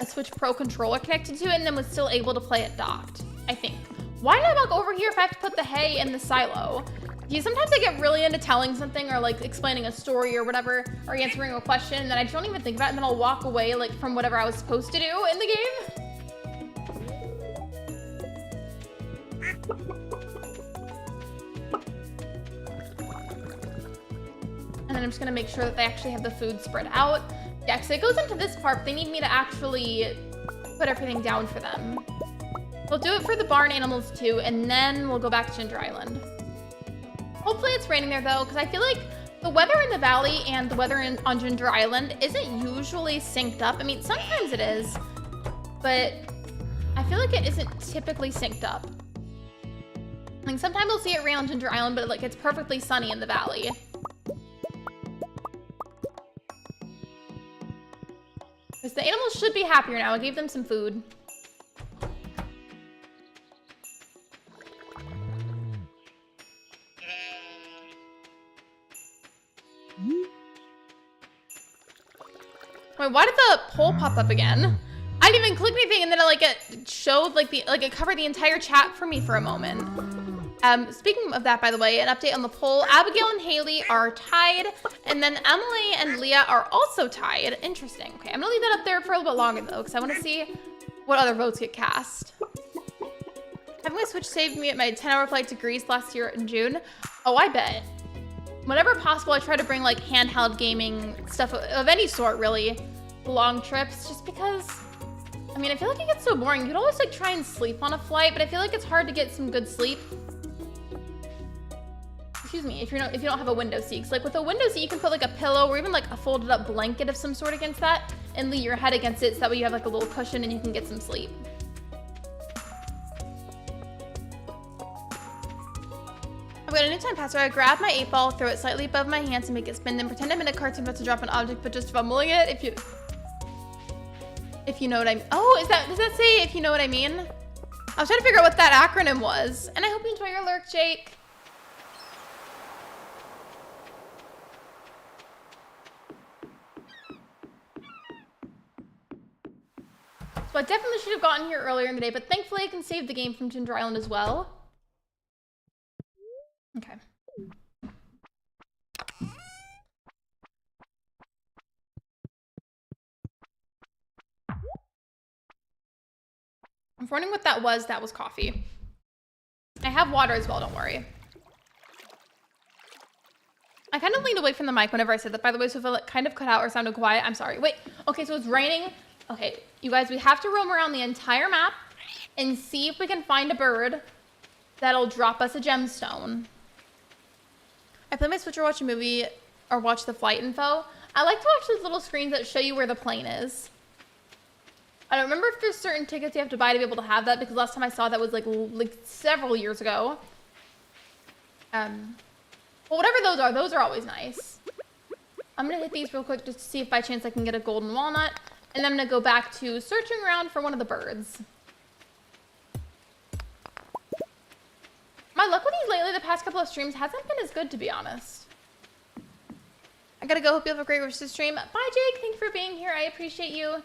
a Switch Pro controller connected to it and then was still able to play it docked, I think. Why did I walk over here if I have to put the hay in the silo? Sometimes I get really into telling something or like explaining a story or whatever, or answering a question, and then I don't even think about it, and then I'll walk away like from whatever I was supposed to do in the game. And then I'm just gonna make sure that they actually have the food spread out. Yeah, because it goes into this part, but they need me to actually put everything down for them. We'll do it for the barn animals too, and then we'll go back to Ginger Island. Hopefully it's raining there though, because I feel like the weather in the valley and the weather on Ginger Island isn't usually synced up. I mean, sometimes it is, but I feel like it isn't typically synced up. Like sometimes we'll see it rain on Ginger Island, but like it's perfectly sunny in the valley. Because the animals should be happier now. I gave them some food. Wait, why did the poll pop up again? I didn't even click anything, and then it showed it covered the entire chat for me for a moment. Speaking of that, by the way, an update on the poll: Abigail and Haley are tied, and then Emily and Leah are also tied. Interesting. Okay, I'm gonna leave that up there for a little bit longer though, because I want to see what other votes get cast. Having my Switch saved me at my 10-hour flight to Greece last year in June. Oh, I bet. Whenever possible, I try to bring like handheld gaming stuff of any sort, really, long trips, just because, I mean, I feel like it gets so boring. You could always like try and sleep on a flight, but I feel like it's hard to get some good sleep. excuse me, if you don't have a window seat. 'Cause like with a window seat, you can put like a pillow or even like a folded up blanket of some sort against that and lay your head against it so that way you have like a little cushion and you can get some sleep. I've got a new time password. I grab my 8-ball, throw it slightly above my hands and make it spin, then pretend I'm in a cartoon about to drop an object, but just fumbling it. If you know what I mean. Oh, does that say if you know what I mean? I was trying to figure out what that acronym was. And I hope you enjoy your lurk, Jake. So I definitely should have gotten here earlier in the day, but thankfully I can save the game from Ginger Island as well. Okay. I'm wondering what that was. That was coffee. I have water as well, don't worry. I kind of leaned away from the mic whenever I said that, by the way, so if it kind of cut out or sounded quiet, I'm sorry. Wait, okay, so it's raining. Okay, you guys, we have to roam around the entire map and see if we can find a bird that'll drop us a gemstone. I play my Switch or watch a movie or watch the flight info. I like to watch those little screens that show you where the plane is. I don't remember if there's certain tickets you have to buy to be able to have that, because last time I saw that was like several years ago. But whatever those are always nice. I'm gonna hit these real quick just to see if by chance I can get a golden walnut, and then I'm gonna go back to searching around for one of the birds. My luck with these lately, the past couple of streams, hasn't been as good, to be honest. I gotta go. Hope you have a great rest of the stream. Bye, Jake. Thank you for being here. I appreciate you.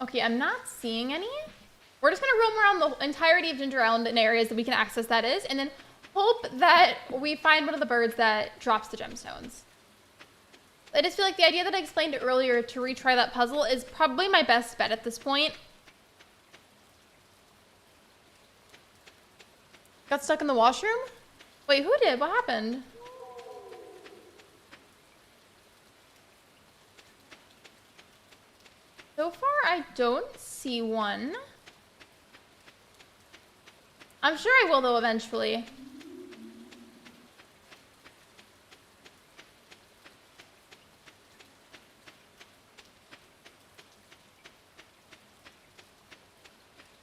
Okay, I'm not seeing any. We're just gonna roam around the entirety of Ginger Island in areas that we can access, that is, and then hope that we find one of the birds that drops the gemstones. I just feel like the idea that I explained earlier to retry that puzzle is probably my best bet at this point. Got stuck in the washroom? Wait, who did? What happened? So far, I don't see one. I'm sure I will, though, eventually.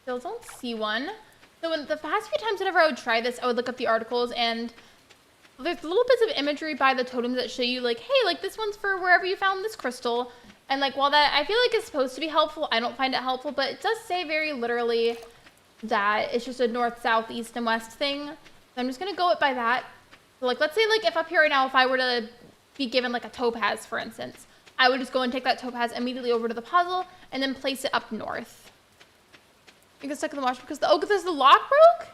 Still don't see one. So in the past few times whenever I would try this, I would look up the articles, and there's little bits of imagery by the totems that show you, like, hey, like, this one's for wherever you found this crystal. And, like, while that I feel like it's supposed to be helpful, I don't find it helpful, but it does say very literally that it's just a north, south, east, and west thing. So I'm just gonna go it by that. So, like, let's say, like, if up here right now, if I were to be given, like, a topaz, for instance, I would just go and take that topaz immediately over to the puzzle and then place it up north. You get stuck in the wash because because the lock broke?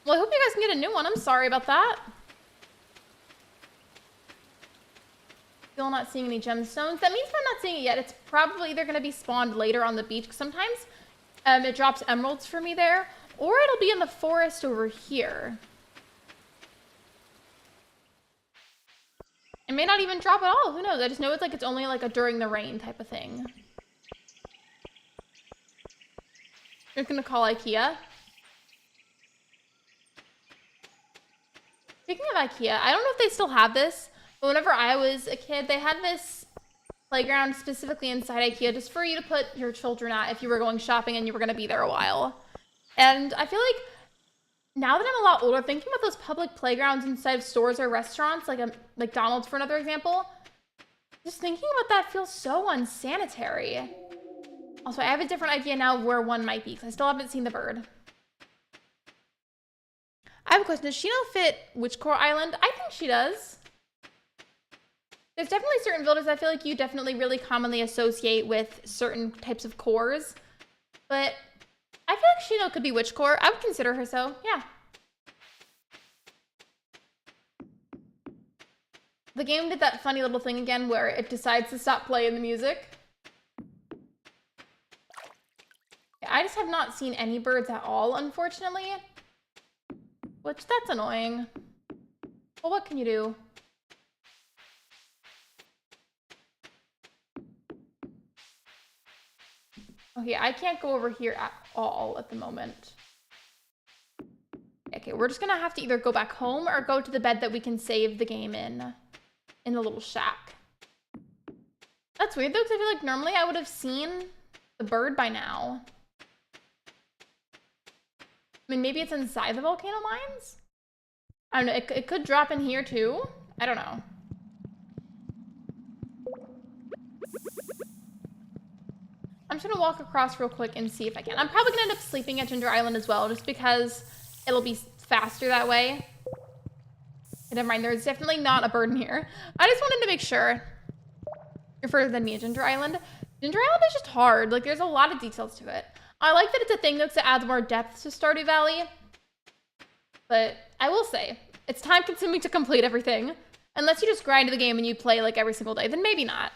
Well, I hope you guys can get a new one. I'm sorry about that. Still not seeing any gemstones. That means I'm not seeing it yet. It's probably either going to be spawned later on the beach. Sometimes it drops emeralds for me there, or it'll be in the forest over here. It may not even drop at all. Who knows? I just know it's only like a during the rain type of thing. You're going to call IKEA. Speaking of IKEA, I don't know if they still have this. But whenever I was a kid, they had this playground specifically inside IKEA just for you to put your children at if you were going shopping and you were going to be there a while. And I feel like now that I'm a lot older, thinking about those public playgrounds inside of stores or restaurants, like a McDonald's for another example, just thinking about that feels so unsanitary. Also, I have a different idea now of where one might be because I still haven't seen the bird. I have a question. Does Shino fit Witchcore Island? I think she does. There's definitely certain villages I feel like you definitely really commonly associate with certain types of cores. But I feel like Shino could be Witchcore. I would consider her so, yeah. The game did that funny little thing again where it decides to stop playing the music. I just have not seen any birds at all, unfortunately. Which, that's annoying. Well, what can you do? Okay, I can't go over here at all at the moment. Okay, we're just gonna have to either go back home or go to the bed that we can save the game in the little shack. That's weird though, because I feel like normally I would have seen the bird by now. I mean, maybe it's inside the volcano mines? I don't know, it could drop in here too. I don't know. I'm just gonna walk across real quick and see if I can. I'm probably gonna end up sleeping at Ginger Island as well, just because it'll be faster that way. Never mind, there's definitely not a bird in here. I just wanted to make sure. You're further than me at Ginger Island. Ginger Island is just hard. Like, there's a lot of details to it. I like that it's a thing though, because it adds more depth to Stardew Valley. But I will say, it's time consuming to complete everything. Unless you just grind the game and you play like every single day, then maybe not.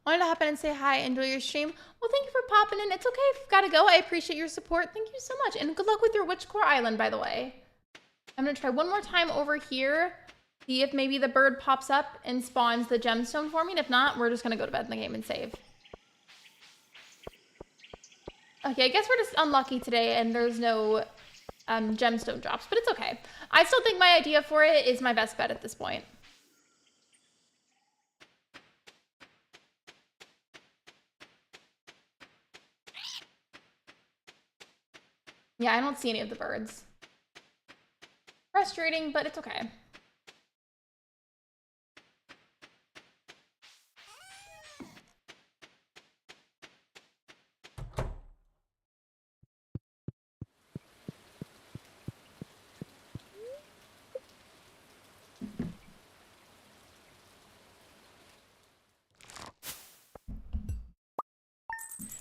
Wanted to hop in and say hi, enjoy your stream. Well, thank you for popping in. It's okay if you've got to go. I appreciate your support. Thank you so much. And good luck with your Witch Core Island, by the way. I'm going to try one more time over here. See if maybe the bird pops up and spawns the gemstone for me. And if not, we're just going to go to bed in the game and save. Okay, I guess we're just unlucky today and there's no gemstone drops, but it's okay. I still think my idea for it is my best bet at this point. Yeah, I don't see any of the birds. Frustrating, but it's okay.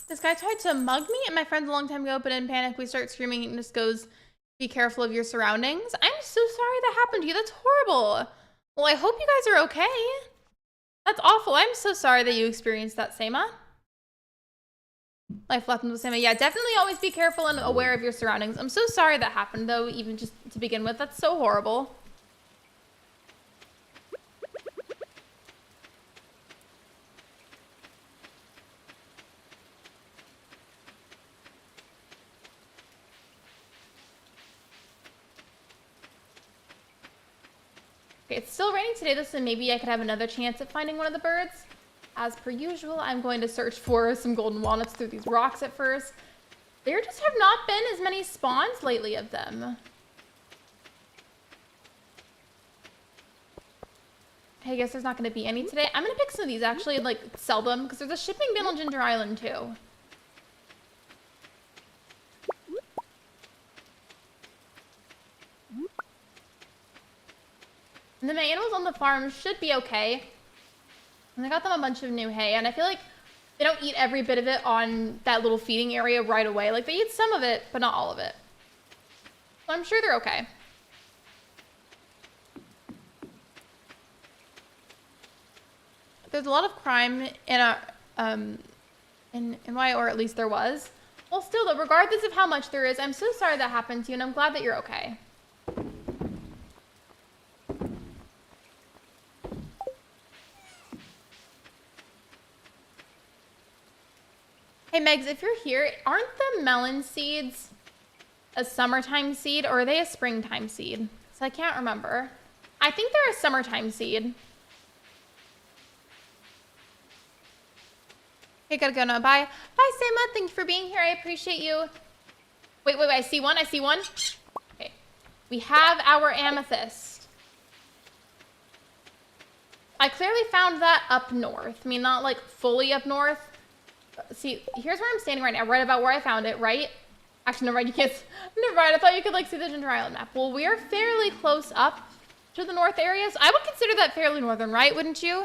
This guy tried to mug me and my friends a long time ago, but in panic, we start screaming and just goes, be careful of your surroundings. I'm so sorry that happened to you. That's horrible. Well, I hope you guys are okay. That's awful. I'm so sorry that you experienced that, Seema. Life lessons with Seema. Yeah, definitely always be careful and aware of your surroundings. I'm so sorry that happened, though, even just to begin with. That's so horrible. Okay, it's still raining today, so maybe I could have another chance at finding one of the birds. As per usual, I'm going to search for some golden walnuts through these rocks at first. There just have not been as many spawns lately of them. Hey, I guess there's not going to be any today. I'm going to pick some of these actually and like sell them because there's a shipping bin on Ginger Island too. And then my animals on the farm should be okay. And I got them a bunch of new hay, and I feel like they don't eat every bit of it on that little feeding area right away. Like, they eat some of it, but not all of it. So I'm sure they're okay. There's a lot of crime in our, in NY, or at least there was. Well, still though, regardless of how much there is, I'm so sorry that happened to you, and I'm glad that you're okay. Hey Megs, if you're here, aren't the melon seeds a summertime seed or are they a springtime seed? So I can't remember. I think they're a summertime seed. Okay, gotta go now. Bye. Bye, Seema. Thank you for being here. I appreciate you. Wait. I see one. Okay. We have our amethyst. I clearly found that up north. I mean, not like fully up north. See, here's where I'm standing right now, right about where I found it, right? Actually, never mind, you can't, never mind, I thought you could like see the Ginger Island map. Well, we are fairly close up to the north areas. I would consider that fairly northern, right? Wouldn't you?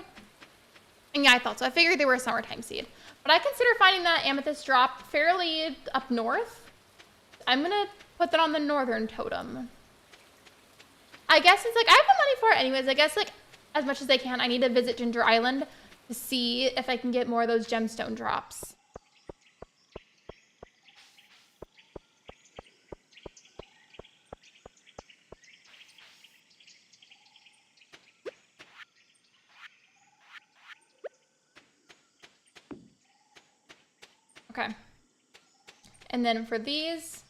And yeah, I thought so. I figured they were a summertime seed. But I consider finding that amethyst drop fairly up north. I'm gonna put that on the northern totem. I guess it's like, I have the money for it anyways. I guess like, as much as I can, I need to visit Ginger Island to see if I can get more of those gemstone drops. Okay. And then for these,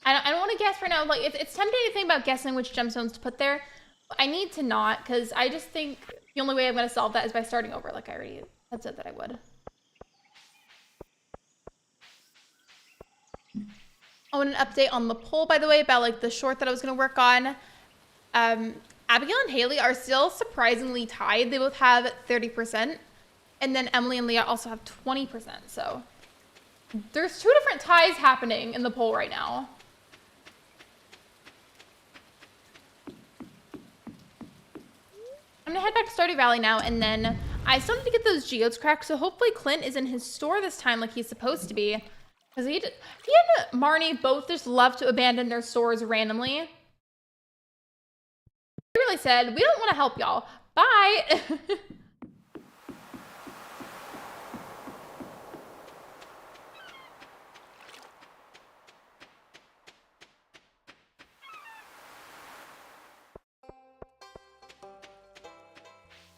I don't want to guess right now. Like, it's tempting to think about guessing which gemstones to put there. But I need to not, because I just think the only way I'm going to solve that is by starting over, like I already had said that I would. I want an update on the poll, by the way, about like the short that I was going to work on. Abigail and Haley are still surprisingly tied. They both have 30%. And then Emily and Leah also have 20%. So there's 2 different ties happening in the poll right now. I'm gonna head back to Stardew Valley now, and then I still need to get those geodes cracked, so hopefully Clint is in his store this time like he's supposed to be. Because he and Marnie both just love to abandon their stores randomly. He really said, we don't want to help y'all. Bye!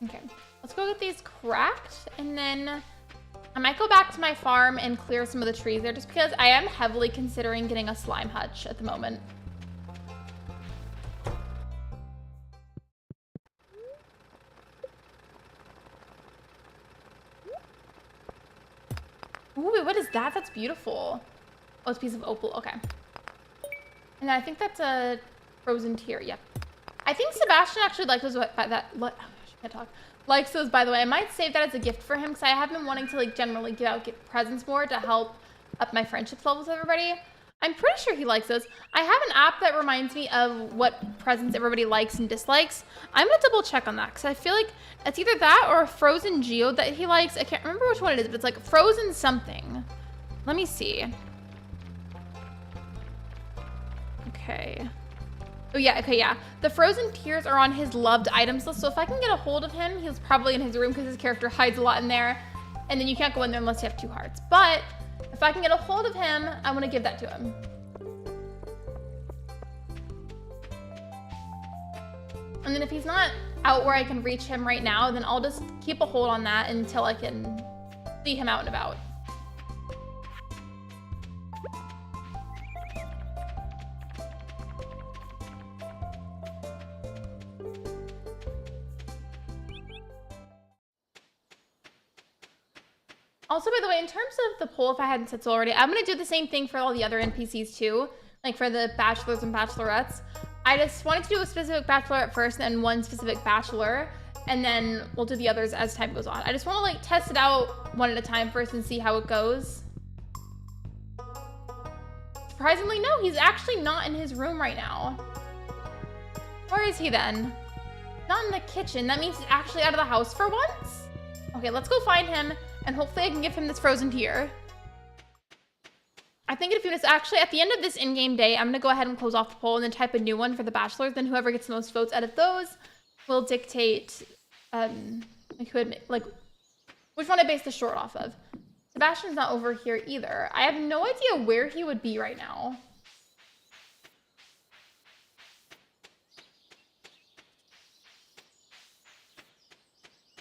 Okay, let's go get these cracked, and then I might go back to my farm and clear some of the trees there, just because I am heavily considering getting a slime hutch at the moment. Ooh, wait, what is that? That's beautiful. Oh, it's a piece of opal. Okay. And I think that's a frozen tear. Yep. I think Sebastian actually likes those. Likes those, by the way. I might save that as a gift for him, because I have been wanting to like generally get presents more to help up my friendship levels with everybody. I'm pretty sure he likes those. I have an app that reminds me of what presents everybody likes and dislikes. I'm gonna double check on that, because I feel like it's either that or a frozen geode that he likes. I can't remember which one it is, but it's like frozen something. Let me see. Okay. Oh yeah, okay, yeah. The frozen tears are on his loved items list, so if I can get a hold of him, he's probably in his room because his character hides a lot in there, and then you can't go in there unless you have 2 hearts. But if I can get a hold of him, I want to give that to him. And then if he's not out where I can reach him right now, then I'll just keep a hold on that until I can see him out and about. Also, by the way, in terms of the poll, if I hadn't said so already, I'm going to do the same thing for all the other NPCs too, like for the bachelors and bachelorettes. I just wanted to do a specific bachelorette first and one specific bachelor, and then we'll do the others as time goes on. I just want to like test it out one at a time first and see how it goes. Surprisingly, no, he's actually not in his room right now. Where is he then? Not in the kitchen. That means he's actually out of the house for once. Okay, let's go find him. And hopefully I can give him this frozen tear. I think if it's actually at the end of this in-game day, I'm going to go ahead and close off the poll and then type a new one for the bachelors. Then whoever gets the most votes out of those will dictate which one I base the short off of. Sebastian's not over here either. I have no idea where he would be right now.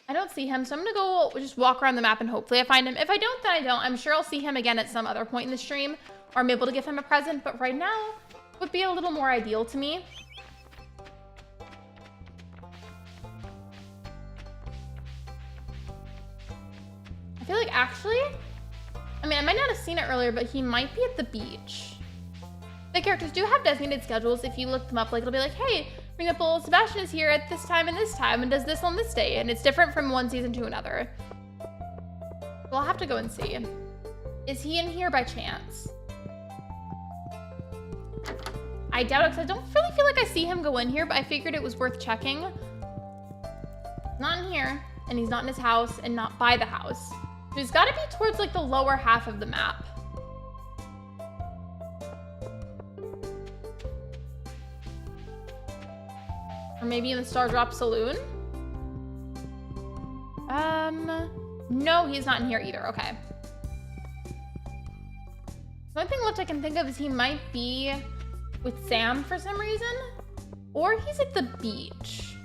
I don't see him, so I'm gonna go just walk around the map and hopefully I find him. If I don't, then I don't. I'm sure I'll see him again at some other point in the stream, or I'm able to give him a present, but right now would be a little more ideal to me. I feel like actually, I mean, I might not have seen it earlier, but he might be at the beach. The characters do have designated schedules. If you look them up, like it'll be like, hey, for example, Sebastian is here at this time and does this on this day, and it's different from one season to another. We'll have to go and see. Is he in here by chance? I doubt it, because I don't really feel like I see him go in here, but I figured it was worth checking. Not in here, and he's not in his house, and not by the house. So he's got to be towards like the lower half of the map. Or maybe in the Star Drop Saloon? No, he's not in here either. Okay. The only thing left I can think of is he might be with Sam for some reason. Or he's at the beach.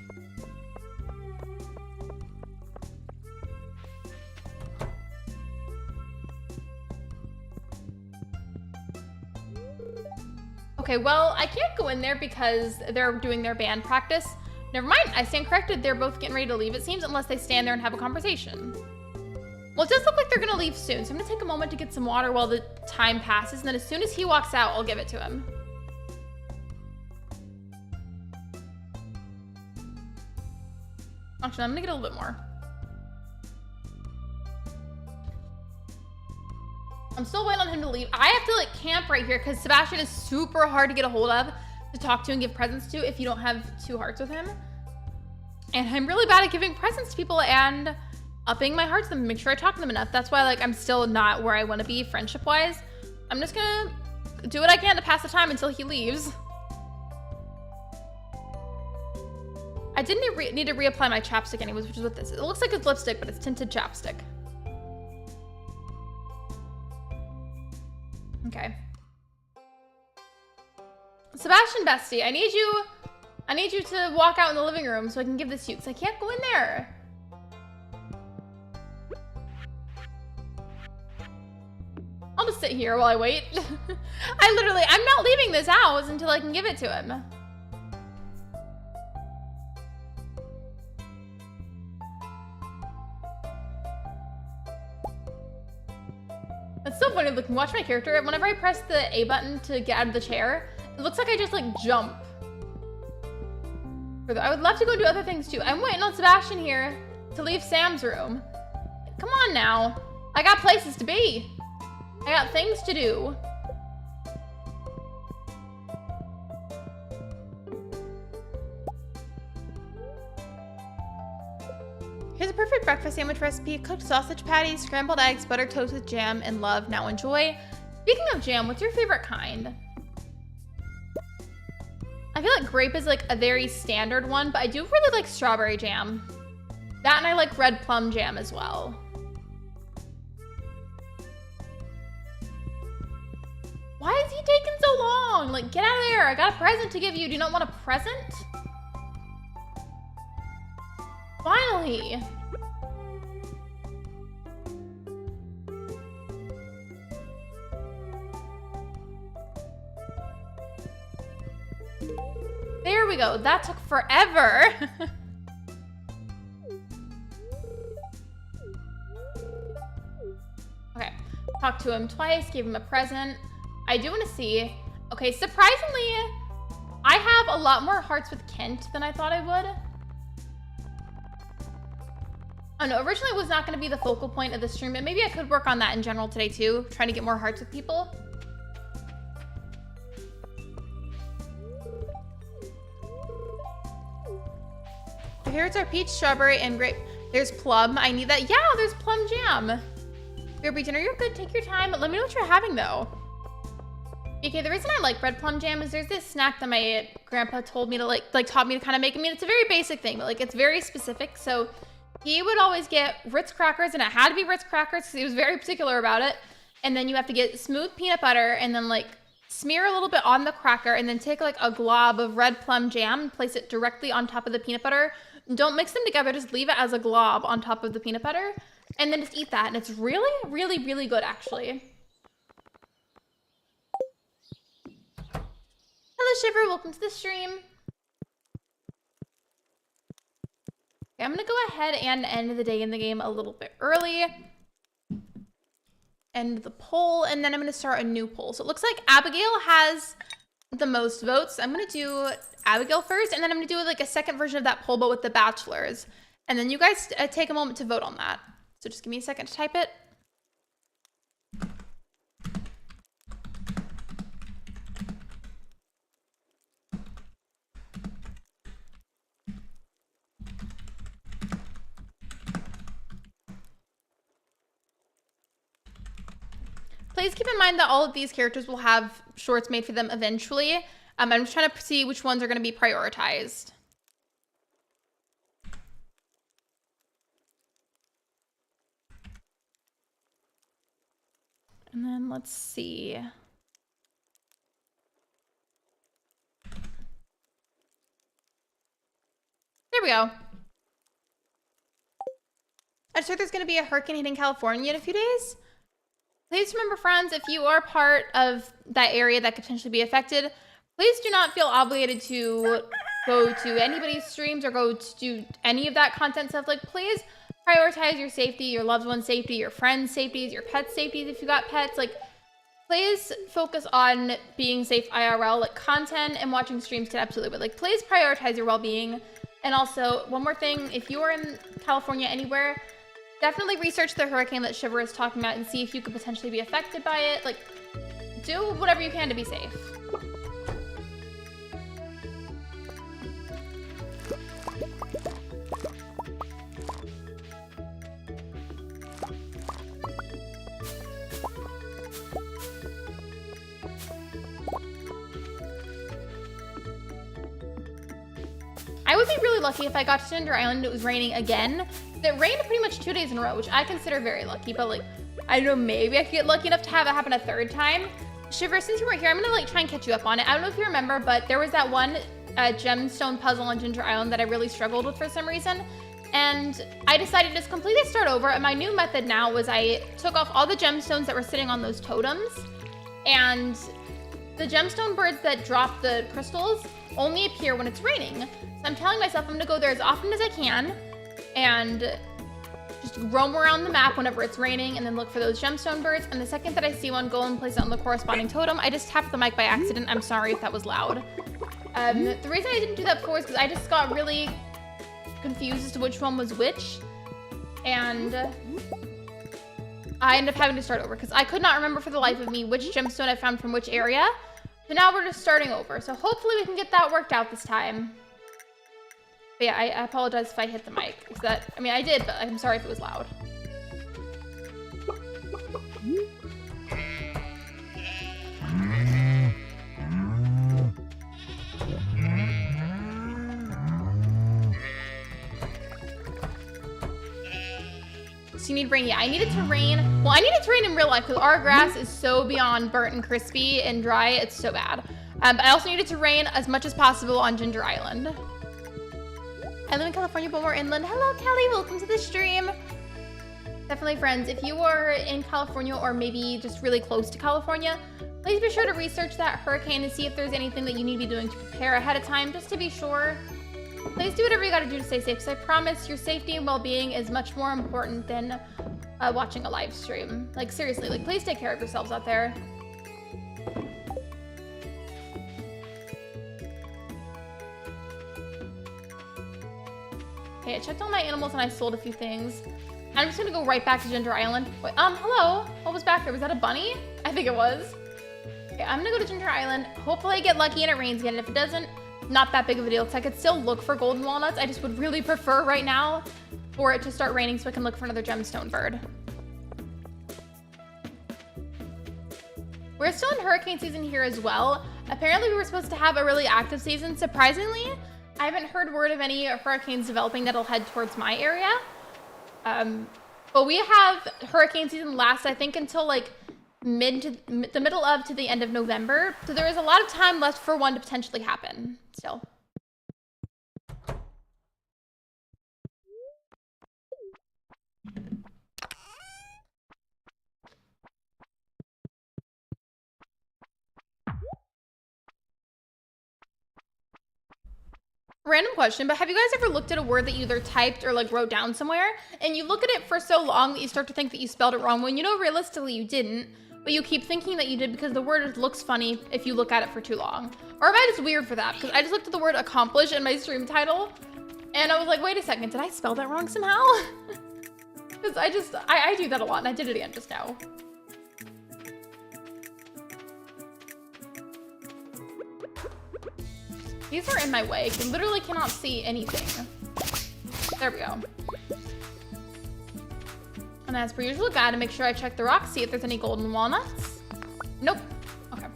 Okay, well, I can't go in there because they're doing their band practice. Never mind, I stand corrected. They're both getting ready to leave, it seems, unless they stand there and have a conversation. Well, it does look like they're gonna leave soon, so I'm gonna take a moment to get some water while the time passes, and then as soon as he walks out, I'll give it to him. Actually, I'm gonna get a little bit more. I'm still waiting on him to leave. I have to like camp right here because Sebastian is super hard to get a hold of, to talk to and give presents to if you don't have 2 hearts with him. And I'm really bad at giving presents to people and upping my hearts to them, make sure I talk to them enough. That's why like I'm still not where I want to be friendship wise. I'm just gonna do what I can to pass the time until he leaves. I didn't need to reapply my chapstick anyways, which is what this is. It looks like it's lipstick, but it's tinted chapstick. Okay. Sebastian bestie, I need you to walk out in the living room so I can give this to you, because I can't go in there. I'll just sit here while I wait. I'm not leaving this house until I can give it to him. It's so funny looking. Watch my character. Whenever I press the A button to get out of the chair, it looks like I just like jump. I would love to go do other things too. I'm waiting on Sebastian here to leave Sam's room. Come on now. I got places to be. I got things to do. Here's a perfect breakfast sandwich recipe: cooked sausage patties, scrambled eggs, buttered toast with jam, and love. Now enjoy. Speaking of jam, what's your favorite kind? I feel like grape is like a very standard one, but I do really like strawberry jam. That, and I like red plum jam as well. Why is he taking so long? Like, get out of there. I got a present to give you. Do you not want a present? Finally. There we go. That took forever. Okay. Talked to him twice, gave him a present. I do want to see. Okay, surprisingly, I have a lot more hearts with Kent than I thought I would. Oh no, originally it was not going to be the focal point of the stream, but maybe I could work on that in general today too, trying to get more hearts with people. The favorites are peach, strawberry, and grape. There's plum. I need that. Yeah, there's plum jam. Your dinner, you're good. Take your time. Let me know what you're having though. Okay, the reason I like red plum jam is there's this snack that my grandpa told me to like taught me to kind of make. I mean, it's a very basic thing, but like it's very specific. So he would always get Ritz crackers, and it had to be Ritz crackers because he was very particular about it. And then you have to get smooth peanut butter and then like smear a little bit on the cracker and then take like a glob of red plum jam and place it directly on top of the peanut butter. Don't mix them together, just leave it as a glob on top of the peanut butter and then just eat that. And it's really, really, really good actually. Hello Shiver, welcome to the stream. Okay, I'm gonna go ahead and end the day in the game a little bit early. End the poll, and then I'm gonna start a new poll. So it looks like Abigail has the most votes. I'm gonna do Abigail first, and then I'm gonna do like a second version of that poll, but with the bachelors. And then you guys take a moment to vote on that. So just give me a second to type it. Please keep in mind that all of these characters will have shorts made for them eventually. I'm just trying to see which ones are going to be prioritized. And then let's see. There we go. I just heard there's going to be a hurricane hitting California in a few days. Please remember, friends, if you are part of that area that could potentially be affected, Please do not feel obligated to go to anybody's streams or go to do any of that content stuff. Like, please prioritize your safety, your loved one's safety, your friends' safeties, your pets' safeties if you got pets. Like, please focus on being safe IRL. Like, content and watching streams can absolutely, but like, please prioritize your well-being. And also, one more thing, if you are in California anywhere, definitely research the hurricane that Shiver is talking about and see if you could potentially be affected by it. Like, do whatever you can to be safe. I would be really lucky if I got to Ginger Island and it was raining again. It rained pretty much 2 days in a row, which I consider very lucky, but like, I don't know, maybe I could get lucky enough to have it happen a third time. Shiver, since you weren't here, I'm gonna like try and catch you up on it. I don't know if you remember, but there was that one gemstone puzzle on Ginger Island that I really struggled with for some reason. And I decided to just completely start over. And my new method now was I took off all the gemstones that were sitting on those totems, and the gemstone birds that drop the crystals only appear when it's raining. So I'm telling myself I'm gonna go there as often as I can and just roam around the map whenever it's raining and then look for those gemstone birds. And the second that I see one, go and place it on the corresponding totem. I just tapped the mic by accident. I'm sorry if that was loud. The reason I didn't do that before is because I just got really confused as to which one was which. And I ended up having to start over because I could not remember for the life of me which gemstone I found from which area. So now we're just starting over. So hopefully we can get that worked out this time. But yeah, I apologize if I hit the mic. I mean, I did, but I'm sorry if it was loud. So you need rain. Yeah, I need it to rain. Well, I need it to rain in real life because our grass is so beyond burnt and crispy and dry. It's so bad. But I also need it to rain as much as possible on Ginger Island. I live in California, but more inland. Hello, Kelly. Welcome to the stream. Definitely, friends, if you are in California or maybe just really close to California, please be sure to research that hurricane and see if there's anything that you need to be doing to prepare ahead of time, just to be sure. Please do whatever you got to do to stay safe, because I promise your safety and well-being is much more important than watching a live stream. Like, seriously, like, please take care of yourselves out there. Okay, I checked all my animals and I sold a few things. I'm just gonna go right back to Ginger Island. Wait, hello? What was back there? Was that a bunny? I think it was. Okay, I'm gonna go to Ginger Island. Hopefully I get lucky and it rains again. And if it doesn't, not that big of a deal, because I could still look for golden walnuts. I just would really prefer right now for it to start raining so I can look for another gemstone bird. We're still in hurricane season here as well. Apparently we were supposed to have a really active season. Surprisingly, I haven't heard word of any hurricanes developing that'll head towards my area. But we have hurricane season last, I think, until like the middle of to the end of November. So there is a lot of time left for one to potentially happen still. Random question, but have you guys ever looked at a word that you either typed or like wrote down somewhere and you look at it for so long that you start to think that you spelled it wrong when you know realistically you didn't, but you keep thinking that you did because the word looks funny if you look at it for too long? Or am I just weird for that? Because I just looked at the word accomplish in my stream title and I was like, wait a second, did I spell that wrong somehow? Because I do that a lot and I did it again just now. These are in my way. I literally cannot see anything. There we go. And as per usual, gotta make sure I check the rocks, see if there's any golden walnuts. Nope. Okay.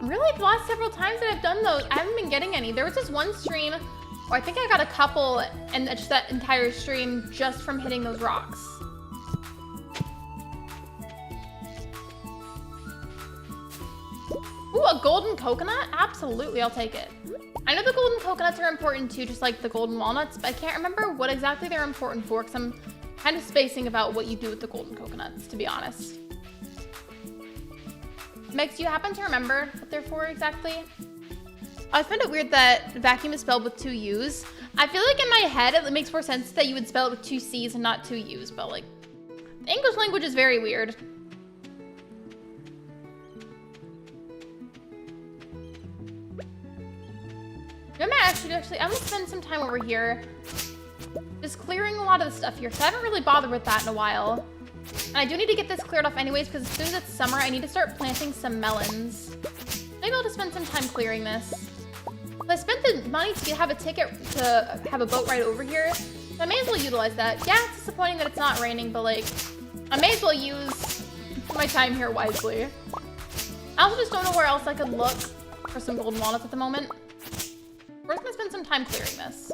Really, the last several times that I've done those, I haven't been getting any. There was this one stream where I think I got a couple and just that entire stream just from hitting those rocks. Ooh, a golden coconut? Absolutely, I'll take it. I know the golden coconuts are important too, just like the golden walnuts, but I can't remember what exactly they're important for because I'm kind of spacing about what you do with the golden coconuts, to be honest. Mex, do you happen to remember what they're for exactly? I find it weird that vacuum is spelled with 2 U's. I feel like in my head, it makes more sense that you would spell it with 2 C's and not 2 U's, but like, the English language is very weird. I might actually, I'm gonna spend some time over here just clearing a lot of the stuff here, because I haven't really bothered with that in a while. And I do need to get this cleared off anyways, because as soon as it's summer, I need to start planting some melons. Maybe I'll just spend some time clearing this. I spent the money to have a ticket to have a boat ride over here, so I may as well utilize that. Yeah, it's disappointing that it's not raining, but like, I may as well use my time here wisely. I also just don't know where else I could look for some golden walnuts at the moment. We're just gonna spend some time clearing this.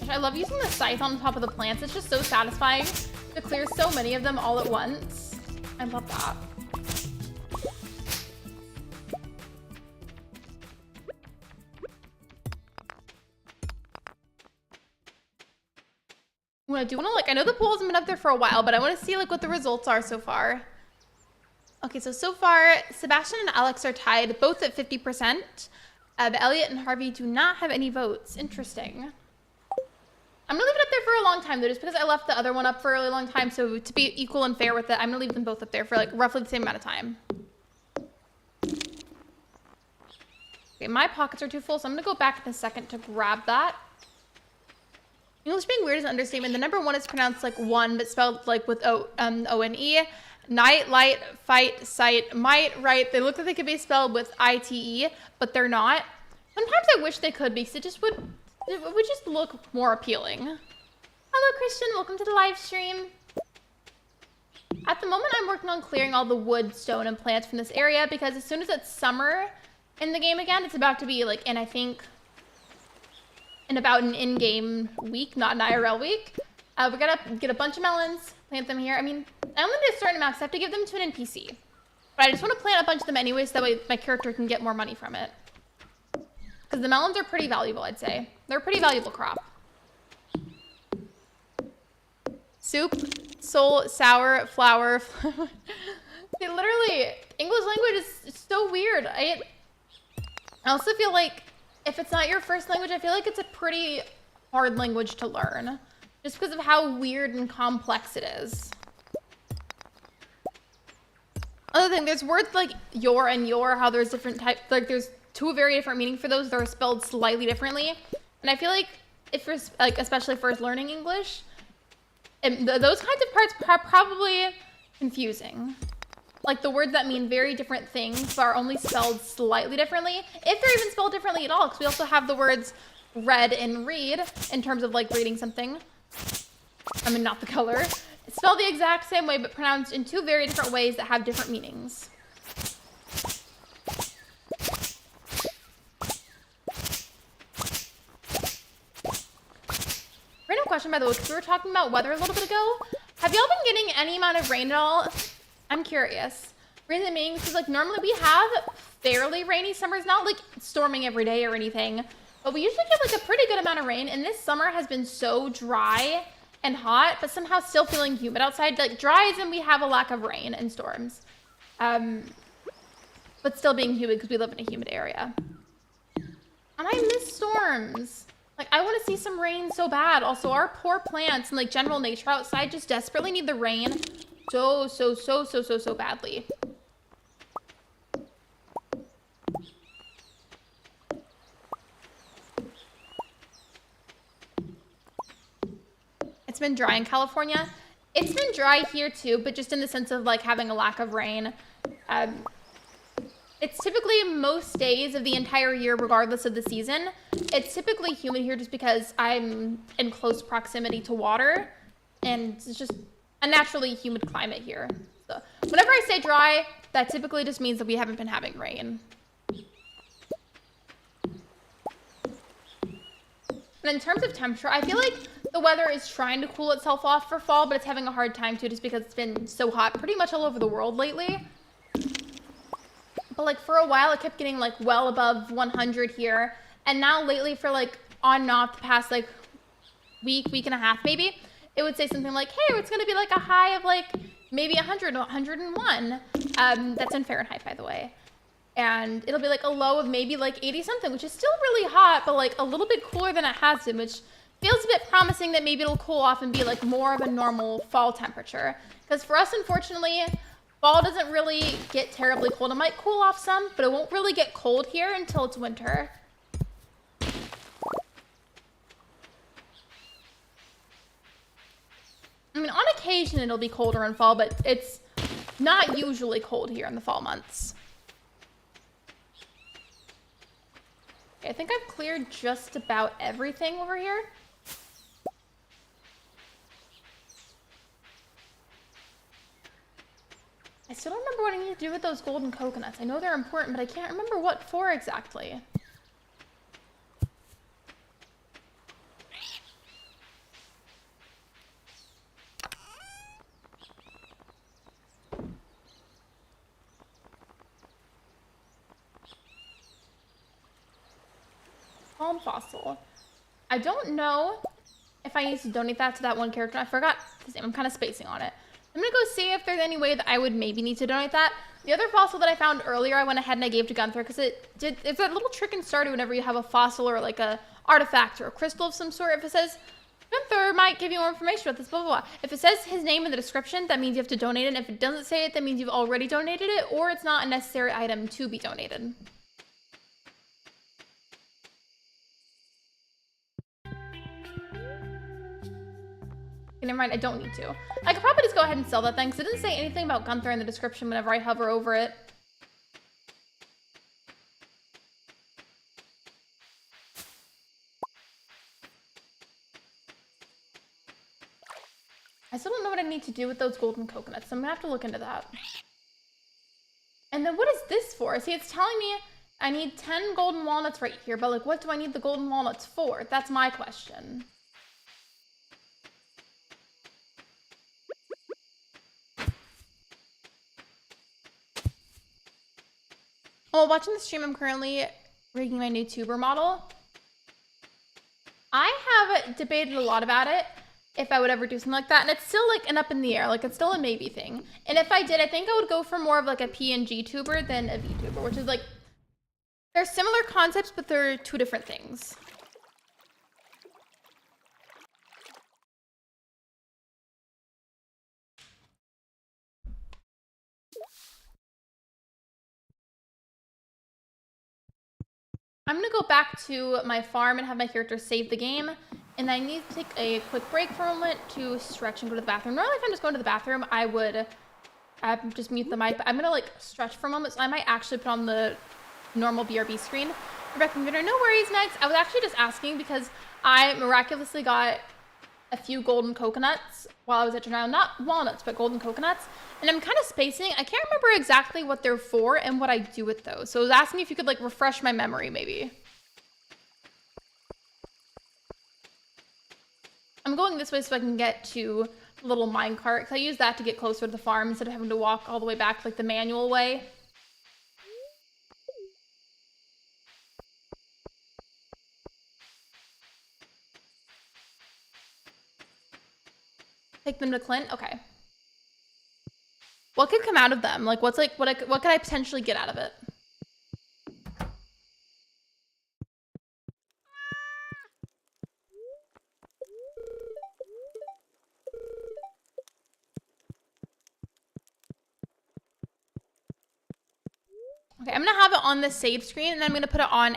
I love using the scythe on top of the plants. It's just so satisfying to clear so many of them all at once. I love that. I do want to, like, I know the poll hasn't been up there for a while, but I want to see, like, what the results are so far. Okay, so far, Sebastian and Alex are tied, both at 50%. But Elliot and Harvey do not have any votes. Interesting. I'm gonna leave it up there for a long time, though, just because I left the other one up for a really long time, so to be equal and fair with it, I'm gonna leave them both up there for, like, roughly the same amount of time. Okay, my pockets are too full, so I'm gonna go back in a second to grab that. English being weird is an understatement. The number 1 is pronounced like 1, but spelled like with O-N-E. Night, light, fight, sight, might, right. They look like they could be spelled with I-T-E, but they're not. Sometimes I wish they could, because it would just look more appealing. Hello, Christian. Welcome to the live stream. At the moment, I'm working on clearing all the wood, stone, and plants from this area, because as soon as it's summer in the game again, it's about to be like, and I think in about an in-game week, not an IRL week. We gotta get a bunch of melons, plant them here. I mean, I only need a certain amount, so I have to give them to an NPC. But I just want to plant a bunch of them anyway, so that way my character can get more money from it. Because the melons are pretty valuable, I'd say. They're a pretty valuable crop. Soup, soul, sour, flour. See, literally, English language is so weird. I also feel like if it's not your first language, I feel like it's a pretty hard language to learn. Just because of how weird and complex it is. Other thing, there's words like your and your, how there's different types, like there's 2 very different meanings for those that are spelled slightly differently. And I feel like if you're, like, especially first learning English, those kinds of parts are probably confusing. Like the words that mean very different things but are only spelled slightly differently, if they're even spelled differently at all, because we also have the words read and read in terms of like reading something. I mean, not the color. It's spelled the exact same way but pronounced in 2 very different ways that have different meanings. Random question, by the way, because we were talking about weather a little bit ago. Have y'all been getting any amount of rain at all? I'm curious. Reason being, because like normally we have fairly rainy summers, not like storming every day or anything, but we usually get like a pretty good amount of rain, and this summer has been so dry and hot, but somehow still feeling humid outside. Like dry as in we have a lack of rain and storms, but still being humid because we live in a humid area. And I miss storms. Like I want to see some rain so bad. Also, our poor plants and like general nature outside just desperately need the rain so badly. It's been dry in California. It's been dry here too, but just in the sense of like having a lack of rain. It's typically most days of the entire year, regardless of the season. It's typically humid here just because I'm in close proximity to water, and it's just a naturally humid climate here. So whenever I say dry, that typically just means that we haven't been having rain. And in terms of temperature, I feel like the weather is trying to cool itself off for fall, but it's having a hard time too, just because it's been so hot pretty much all over the world lately. But like for a while, it kept getting like well above 100 here. And now lately for like on and off the past like week and a half maybe, it would say something like, hey, it's gonna be like a high of like maybe 100, 101. That's in Fahrenheit, by the way. And it'll be like a low of maybe like 80 something, which is still really hot, but like a little bit cooler than it has been, which feels a bit promising that maybe it'll cool off and be like more of a normal fall temperature. Because for us, unfortunately, fall doesn't really get terribly cold. It might cool off some, but it won't really get cold here until it's winter. I mean, on occasion it'll be colder in fall, but it's not usually cold here in the fall months. Okay, I think I've cleared just about everything over here. I still don't remember what I need to do with those golden coconuts. I know they're important, but I can't remember what for exactly. Palm fossil. I don't know if I need to donate that to that one character. I forgot his name. I'm kind of spacing on it. I'm gonna go see if there's any way that I would maybe need to donate that. The other fossil that I found earlier, I went ahead and I gave to Gunther because it's that little trick in Stardew whenever you have a fossil or like a artifact or a crystal of some sort. If it says Gunther might give you more information about this, blah, blah, blah. If it says his name in the description, that means you have to donate it. And if it doesn't say it, that means you've already donated it, or it's not a necessary item to be donated. Never mind, I don't need to. I could probably just go ahead and sell that thing, because it didn't say anything about Gunther in the description whenever I hover over it. I still don't know what I need to do with those golden coconuts, so I'm gonna have to look into that. And then what is this for? See, it's telling me I need 10 golden walnuts right here, but like, what do I need the golden walnuts for? That's my question. While watching the stream, I'm currently rigging my new tuber model. I have debated a lot about it, if I would ever do something like that, and it's still like an up in the air, like it's still a maybe thing. And if I did, I think I would go for more of like a PNG tuber than a VTuber, which is like, they're similar concepts, but they're two different things. I'm gonna go back to my farm and have my character save the game, and I need to take a quick break for a moment to stretch and go to the bathroom. Normally if I'm just going to the bathroom, I would just mute the mic, but I'm gonna like stretch for a moment, so I might actually put on the normal BRB screen. Rebecca Computer, no worries, Max. I was actually just asking because I miraculously got a few golden coconuts while I was at Denial. Not walnuts, but golden coconuts. And I'm kind of spacing. I can't remember exactly what they're for and what I do with those. So I was asking if you could like refresh my memory maybe. I'm going this way so I can get to the little minecart, because I use that to get closer to the farm instead of having to walk all the way back like the manual way. Take them to Clint? Okay. What could come out of them? Like, what could I potentially get out of it? Okay, I'm gonna have it on the save screen, and then I'm gonna put it on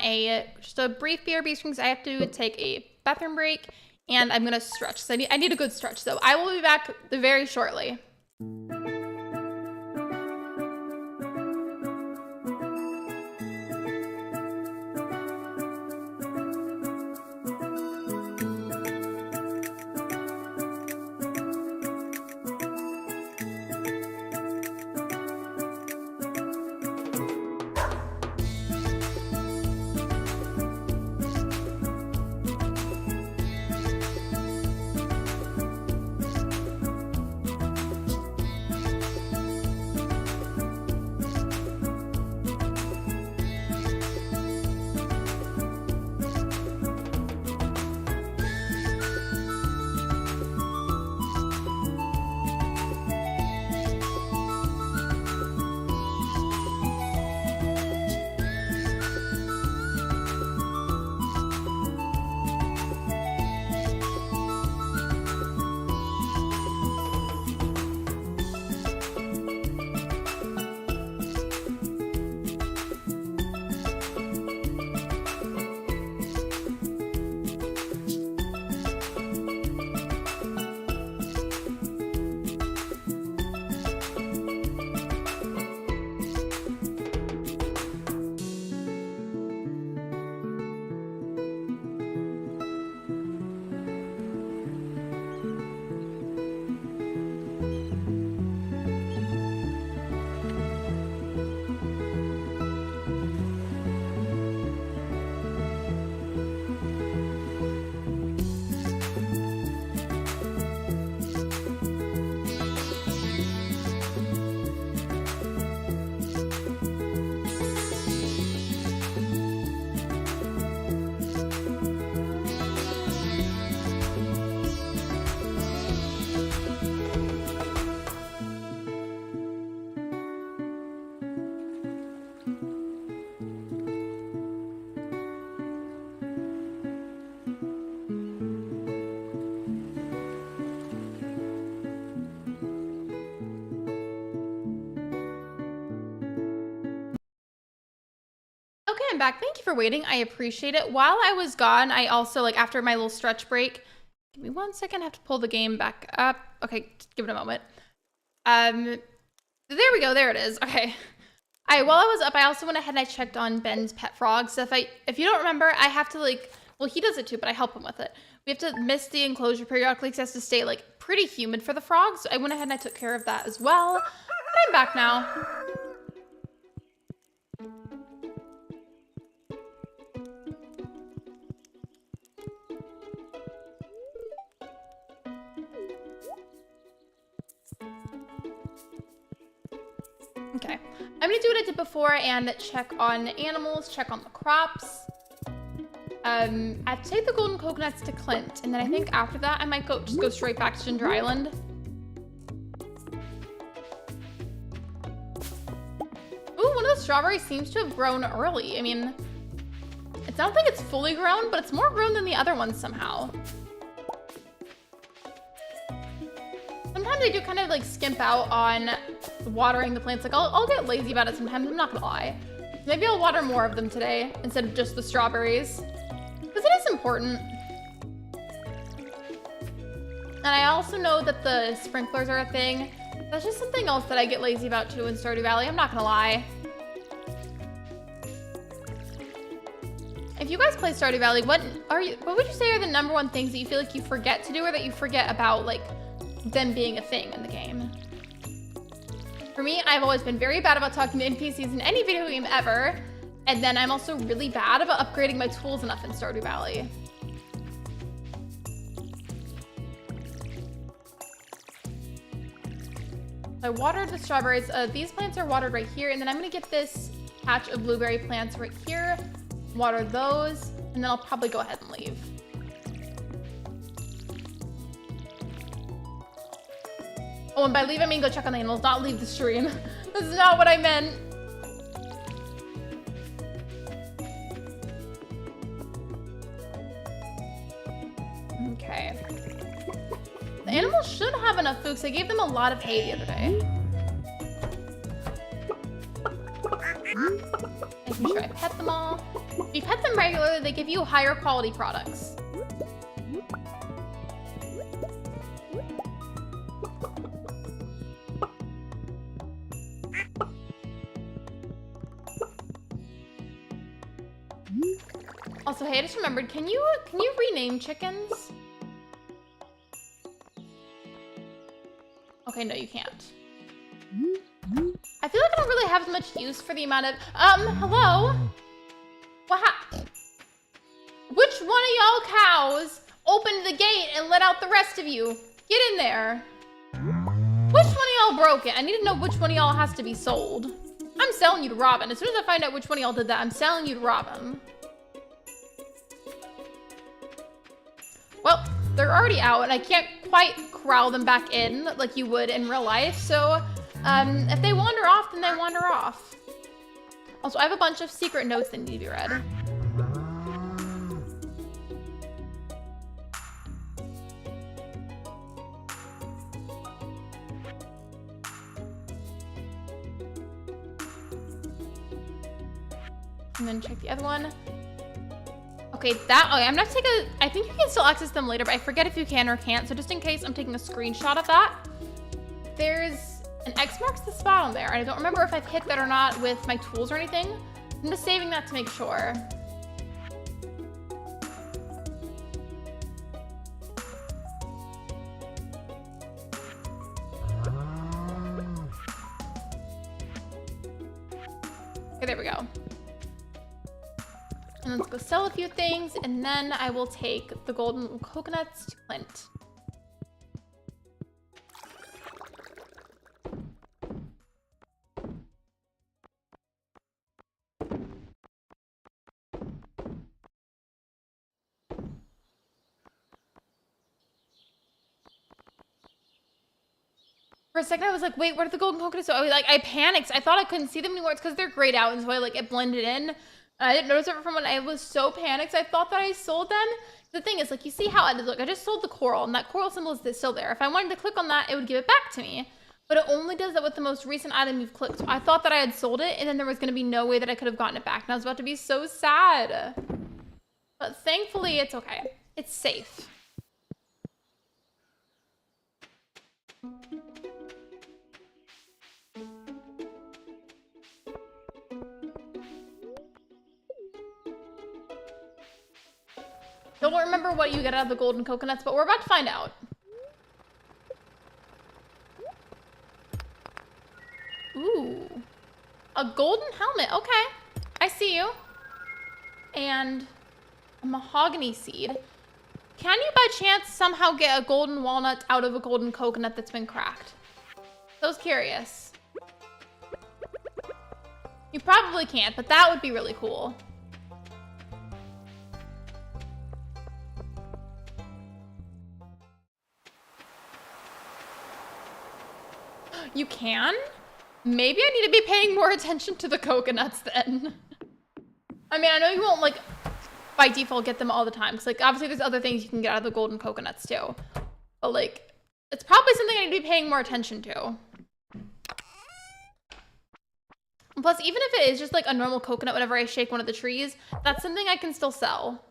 just a brief BRB screen, because I have to take a bathroom break, and I'm gonna stretch. So I need a good stretch. So I will be back very shortly. Okay, I'm back. Thank you for waiting. I appreciate it. While I was gone, I also, like, after my little stretch break, give me 1 second. I have to pull the game back up. Okay, just give it a moment. There we go. There it is. Okay. All right, while I was up, I also went ahead and I checked on Ben's pet frog. So if you don't remember, I have to, like, well, he does it too, but I help him with it. We have to mist the enclosure periodically because it has to stay, like, pretty humid for the frogs. So I went ahead and I took care of that as well. But I'm back now. Okay, I'm gonna do what I did before and check on animals, check on the crops. I have to take the golden coconuts to Clint, and then I think after that I might just go straight back to Ginger Island. Ooh, one of the strawberries seems to have grown early. I mean, I don't think it's fully grown, but it's more grown than the other ones somehow. Sometimes I do kind of like skimp out on watering the plants. Like I'll get lazy about it sometimes, I'm not gonna lie. Maybe I'll water more of them today instead of just the strawberries. Because it is important. And I also know that the sprinklers are a thing. That's just something else that I get lazy about too in Stardew Valley, I'm not gonna lie. If you guys play Stardew Valley, what would you say are the #1 things that you feel like you forget to do or that you forget about, like, them being a thing in the game? For me, I've always been very bad about talking to NPCs in any video game ever, and then I'm also really bad about upgrading my tools enough in Stardew Valley. I watered the strawberries. These plants are watered right here, and then I'm gonna get this patch of blueberry plants right here, water those, and then I'll probably go ahead and leave. Oh, and by leave, I mean go check on the animals, not leave the stream. This is not what I meant. Okay. The animals should have enough food, because I gave them a lot of hay the other day. Making sure I pet them all. If you pet them regularly, they give you higher quality products. Also, hey, I just remembered, can you rename chickens? Okay, no, you can't. I feel like I don't really have as much use for the amount of, hello? What happened? Which one of y'all cows opened the gate and let out the rest of you? Get in there. Which one of y'all broke it? I need to know which one of y'all has to be sold. I'm selling you to Robin. As soon as I find out which one of y'all did that, I'm selling you to Robin. Well, they're already out, and I can't quite corral them back in like you would in real life, so if they wander off, then they wander off. Also, I have a bunch of secret notes that need to be read. And then check the other one. Okay, I'm gonna take I think you can still access them later, but I forget if you can or can't. So just in case, I'm taking a screenshot of that. There's an X marks the spot on there, and I don't remember if I've hit that or not with my tools or anything. I'm just saving that to make sure. Okay, there we go. And let's go sell a few things, and then I will take the golden coconuts to Clint. For a second, I was like, wait, where did the golden coconuts go? I panicked. I thought I couldn't see them anymore. It's because they're grayed out, and so it blended in. I didn't notice it from when I was so panicked. I thought that I sold them. The thing is, you see how look, I just sold the coral, and that coral symbol is still there. If I wanted to click on that, it would give it back to me. But it only does that with the most recent item you've clicked. So I thought that I had sold it, and then there was going to be no way that I could have gotten it back. And I was about to be so sad. But thankfully, it's okay. It's safe. Don't remember what you get out of the golden coconuts, but we're about to find out. Ooh. A golden helmet. Okay. I see you. And a mahogany seed. Can you by chance somehow get a golden walnut out of a golden coconut that's been cracked? I was curious. You probably can't, but that would be really cool. You can? Maybe I need to be paying more attention to the coconuts then. I mean, I know you won't, like, by default get them all the time. Because, like, obviously there's other things you can get out of the golden coconuts, too. But, like, it's probably something I need to be paying more attention to. Plus, even if it is just, like, a normal coconut whenever I shake one of the trees, that's something I can still sell.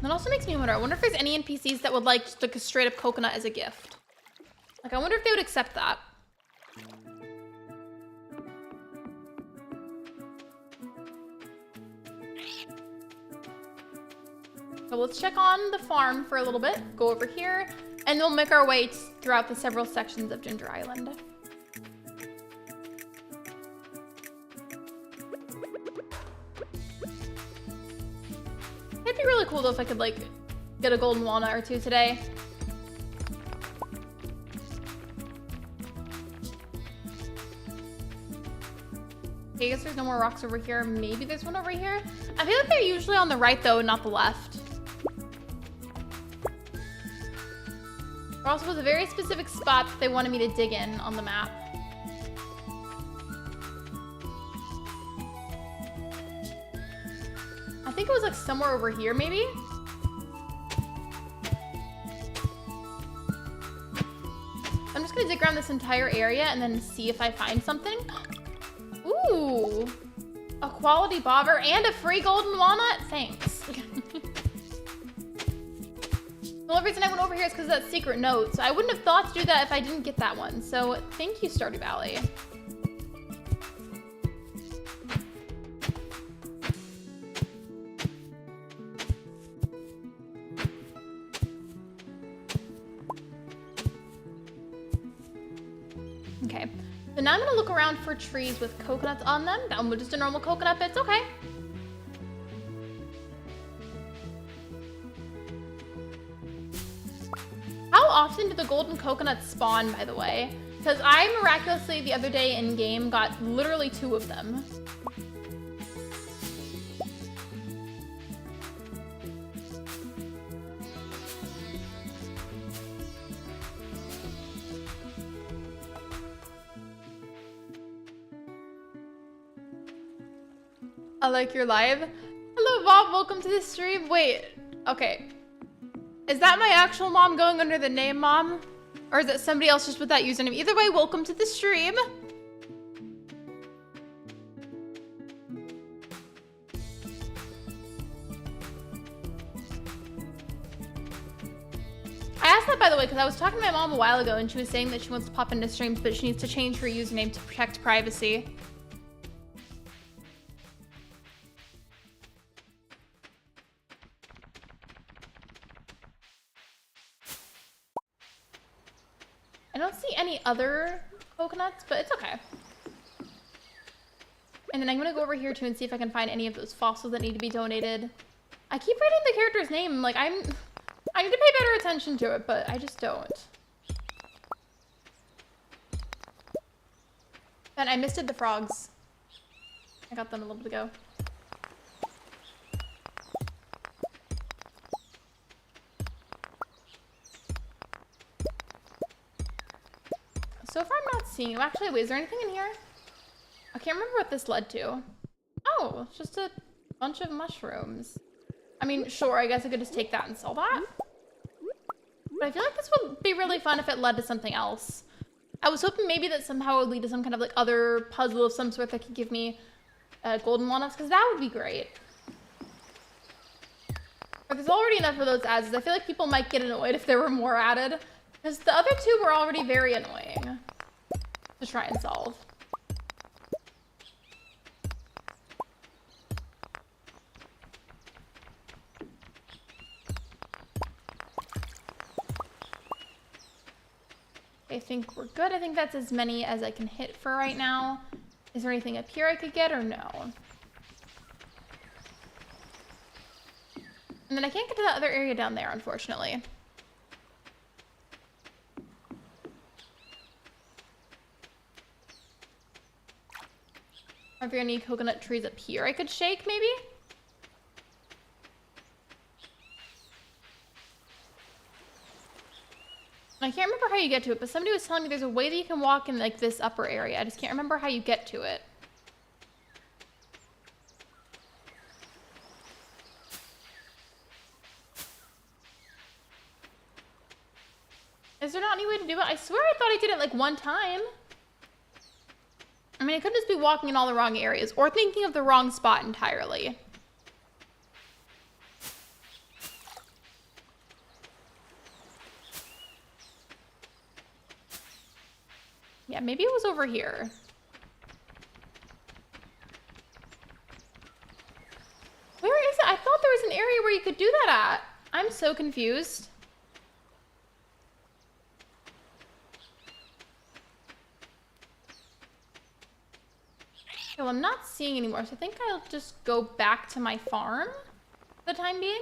That also makes me wonder, I wonder if there's any NPCs that would like just like a straight up coconut as a gift. Like, I wonder if they would accept that. So let's check on the farm for a little bit, go over here, and we'll make our way throughout the several sections of Ginger Island. It'd be really cool though if I could like get a golden walnut or two today. Okay, I guess there's no more rocks over here. Maybe there's one over here. I feel like they're usually on the right though, not the left. There also was a very specific spot that they wanted me to dig in on the map. I think it was like somewhere over here, maybe? I'm just gonna dig around this entire area and then see if I find something. Ooh, a quality bobber and a free golden walnut? Thanks. The only reason I went over here is because of that secret note. So I wouldn't have thought to do that if I didn't get that one. So thank you, Stardew Valley. Okay, so now I'm gonna look around for trees with coconuts on them. That one was just a normal coconut, but it's okay. How often do the golden coconuts spawn, by the way? Because I miraculously, the other day in game, got literally 2 of them. I like your live. Hello, Bob. Welcome to the stream. Wait. Okay. Is that my actual mom going under the name Mom? Or is it somebody else just with that username? Either way, welcome to the stream. I asked that, by the way, because I was talking to my mom a while ago and she was saying that she wants to pop into streams, but she needs to change her username to protect privacy. I don't see any other coconuts, but it's okay. And then I'm gonna go over here too and see if I can find any of those fossils that need to be donated. I keep reading the character's name, like I need to pay better attention to it, but I just don't. And I misted the frogs. I got them a little bit ago. So far I'm not seeing you. Actually, wait, is there anything in here? I can't remember what this led to. Oh, it's just a bunch of mushrooms. I mean, sure, I guess I could just take that and sell that. But But I feel like this would be really fun if it led to something else. I was hoping maybe that somehow it would lead to some kind of like other puzzle of some sort that could give me golden walnuts, because that would be great. But there's already enough of those ads. I feel like people might get annoyed if there were more added, because the other two were already very annoying to try and solve. I think we're good. I think that's as many as I can hit for right now. Is there anything up here I could get or no? And then I can't get to that other area down there, unfortunately. Are there any coconut trees up here I could shake, maybe? I can't remember how you get to it, but somebody was telling me there's a way that you can walk in like this upper area. I just can't remember how you get to it. Is there not any way to do it? I swear I thought I did it like one time. I mean, I could just be walking in all the wrong areas or thinking of the wrong spot entirely. Yeah, maybe it was over here. Where is it? I thought there was an area where you could do that at. I'm so confused. Well, I'm not seeing anymore, so I think I'll just go back to my farm for the time being.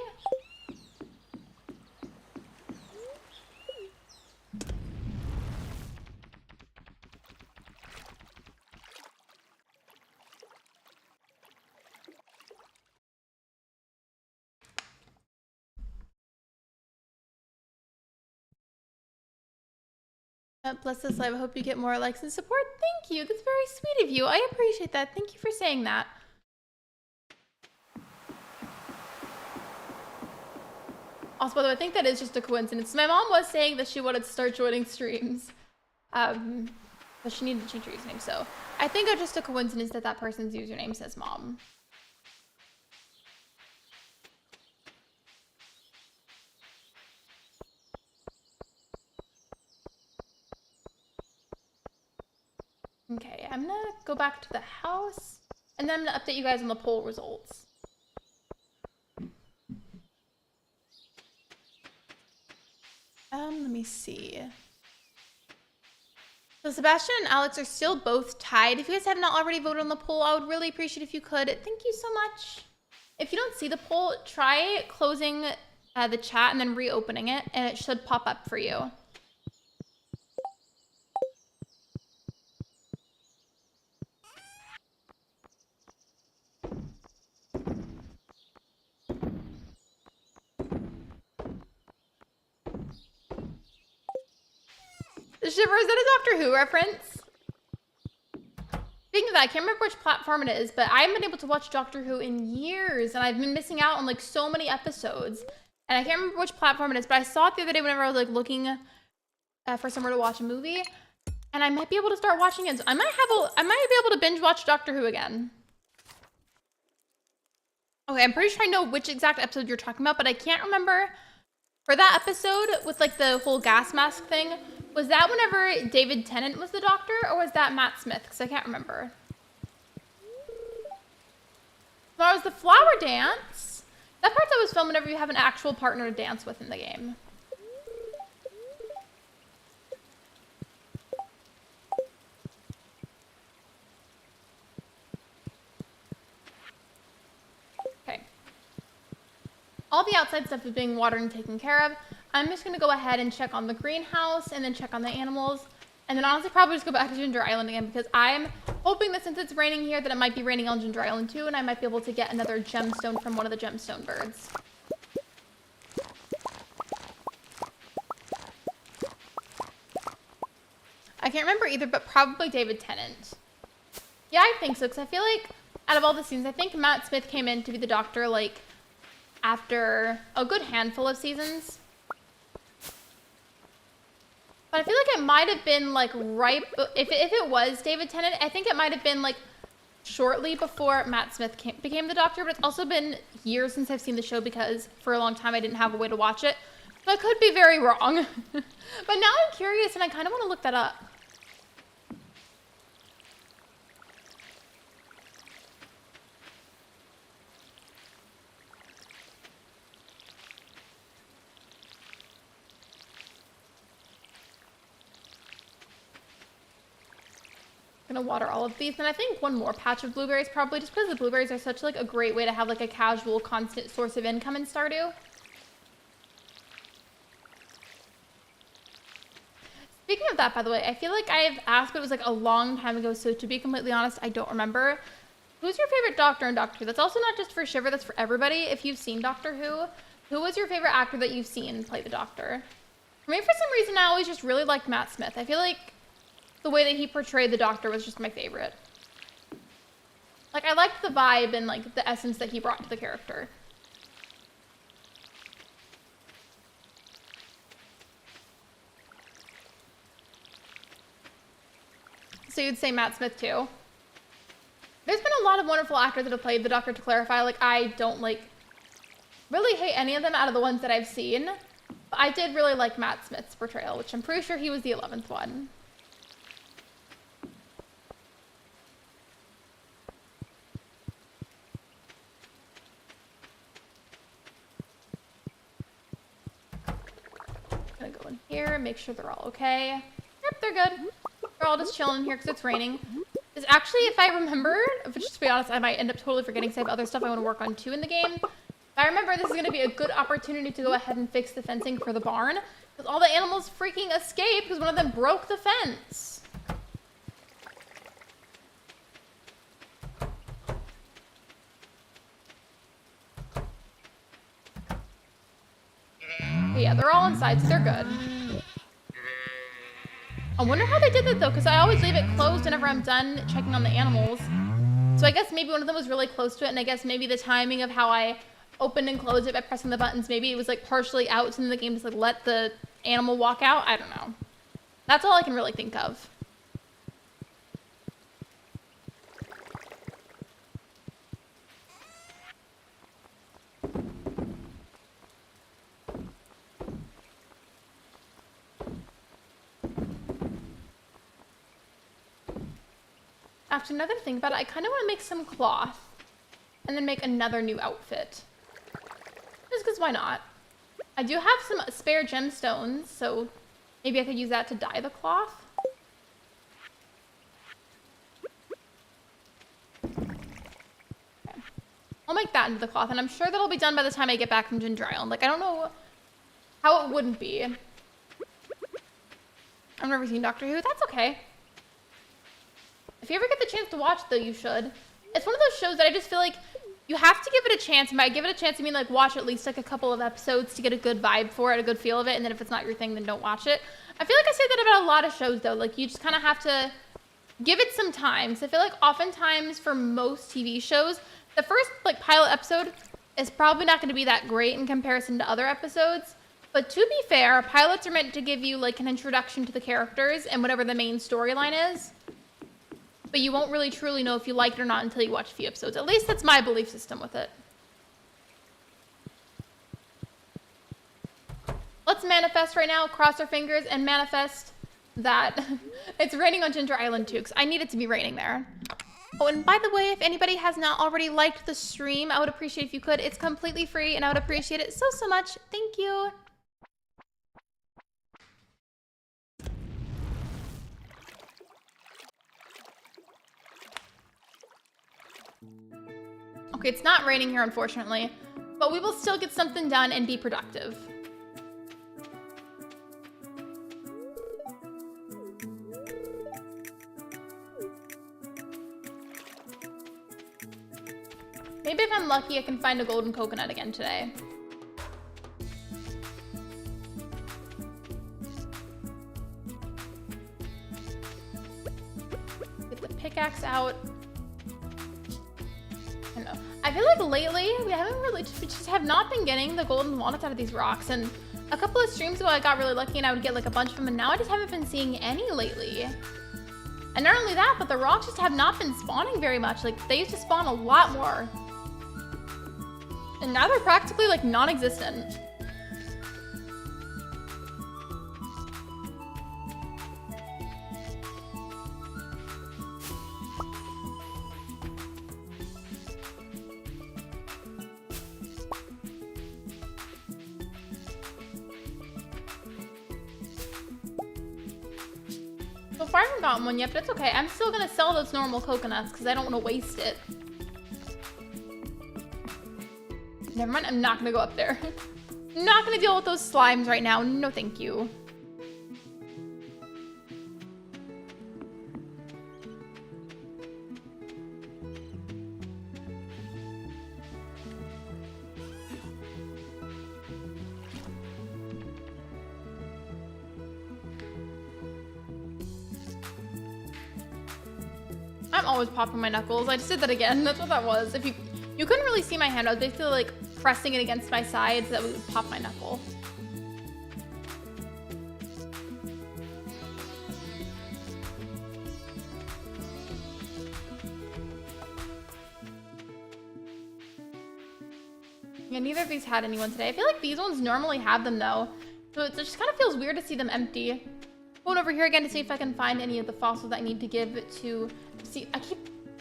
Bless this life. I hope you get more likes and support. Thank you. That's very sweet of you. I appreciate that. Thank you for saying that. Also, by the way, I think that is just a coincidence. My mom was saying that she wanted to start joining streams. But she needed to change her username. So I think it's just a coincidence that that person's username says mom. Okay, I'm gonna go back to the house, and then I'm gonna update you guys on the poll results. Let me see. So Sebastian and Alex are still both tied. If you guys have not already voted on the poll, I would really appreciate if you could. Thank you so much. If you don't see the poll, try closing the chat and then reopening it, and it should pop up for you. Shiver, is that a Doctor Who reference? Speaking of that, I can't remember which platform it is, but I haven't been able to watch Doctor Who in years, and I've been missing out on like so many episodes. And I can't remember which platform it is, but I saw it the other day whenever I was like looking for somewhere to watch a movie, and I might be able to start watching it. So I might be able to binge watch Doctor Who again. Okay, I'm pretty sure I know which exact episode you're talking about, but I can't remember. For that episode with like the whole gas mask thing, was that whenever David Tennant was the Doctor, or was that Matt Smith? Because I can't remember. So it was the flower dance. That part's always fun whenever you have an actual partner to dance with in the game. Okay. All the outside stuff is being watered and taken care of. I'm just going to go ahead and check on the greenhouse and then check on the animals. And then honestly probably just go back to Ginger Island again, because I'm hoping that since it's raining here that it might be raining on Ginger Island too, and I might be able to get another gemstone from one of the gemstone birds. I can't remember either, but probably David Tennant. Yeah, I think so, because I feel like out of all the seasons, I think Matt Smith came in to be the Doctor like after a good handful of seasons. But I feel like it might have been like right, if it was David Tennant, I think it might have been like shortly before Matt Smith became the Doctor, but it's also been years since I've seen the show because for a long time I didn't have a way to watch it. So I could be very wrong. But now I'm curious and I kind of want to look that up. Gonna water all of these, and I think one more patch of blueberries probably, just because the blueberries are such like a great way to have like a casual, constant source of income in Stardew. Speaking of that, by the way, I feel like I've asked, but it was like a long time ago, so to be completely honest, I don't remember. Who's your favorite Doctor in Doctor Who? That's also not just for Shiver, that's for everybody. If you've seen Doctor who was your favorite actor that you've seen play the Doctor? For me, for some reason, I always just really liked Matt Smith. I feel like the way that he portrayed the Doctor was just my favorite. Like, I liked the vibe and, like, the essence that he brought to the character. So you'd say Matt Smith, too? There's been a lot of wonderful actors that have played the Doctor, to clarify. Like, I don't, like, really hate any of them out of the ones that I've seen. But I did really like Matt Smith's portrayal, which I'm pretty sure he was the 11th one. Go in here, make sure they're all okay. Yep, they're good. They're all just chilling in here because it's raining. This actually, if I remember, but just to be honest, I might end up totally forgetting because I have other stuff I want to work on too in the game. If I remember, this is going to be a good opportunity to go ahead and fix the fencing for the barn because all the animals freaking escaped because one of them broke the fence. But yeah, they're all inside, so they're good. I wonder how they did that though, because I always leave it closed whenever I'm done checking on the animals. So I guess maybe one of them was really close to it, and I guess maybe the timing of how I opened and closed it by pressing the buttons, maybe it was like partially out, so then the game just like let the animal walk out. I don't know. That's all I can really think of. After another thing about it, I kind of want to make some cloth and then make another new outfit. Just because why not? I do have some spare gemstones, so maybe I could use that to dye the cloth. Okay. I'll make that into the cloth, and I'm sure that'll be done by the time I get back from Ginger Island. Like, I don't know how it wouldn't be. I've never seen Doctor Who. That's okay. If you ever get the chance to watch, though, you should. It's one of those shows that I just feel like you have to give it a chance. And by give it a chance, I mean, like, watch at least, like, a couple of episodes to get a good vibe for it, a good feel of it. And then if it's not your thing, then don't watch it. I feel like I say that about a lot of shows, though. Like, you just kind of have to give it some time. So I feel like oftentimes for most TV shows, the first, like, pilot episode is probably not going to be that great in comparison to other episodes. But to be fair, pilots are meant to give you, like, an introduction to the characters and whatever the main storyline is. But you won't really truly know if you like it or not until you watch a few episodes. At least that's my belief system with it. Let's manifest right now, cross our fingers, and manifest that it's raining on Ginger Island too, because I need it to be raining there. Oh, and by the way, if anybody has not already liked the stream, I would appreciate if you could. It's completely free, and I would appreciate it so, so much. Thank you. Okay, it's not raining here, unfortunately, but we will still get something done and be productive. Maybe if I'm lucky, I can find a golden coconut again today. Get the pickaxe out. I don't know. I feel like lately we just have not been getting the golden walnuts out of these rocks, and A couple of streams ago, I got really lucky and I would get like a bunch of them, and now I just haven't been seeing any lately. And not only that, but the rocks just have not been spawning very much. Like, they used to spawn a lot more. And now they're practically like non-existent. So far I haven't gotten one yet, but it's okay. I'm still gonna sell those normal coconuts because I don't want to waste it. Never mind, I'm not gonna go up there. Not gonna deal with those slimes right now. No, thank you. I'm always popping my knuckles. I just did that again. That's what that was. If you couldn't really see my hand, I was basically like pressing it against my side so that would pop my knuckle. Yeah, neither of these had anyone today. I feel like these ones normally have them though. So it just kind of feels weird to see them empty. Going over here again to see if I can find any of the fossils that I need to give to... See, I keep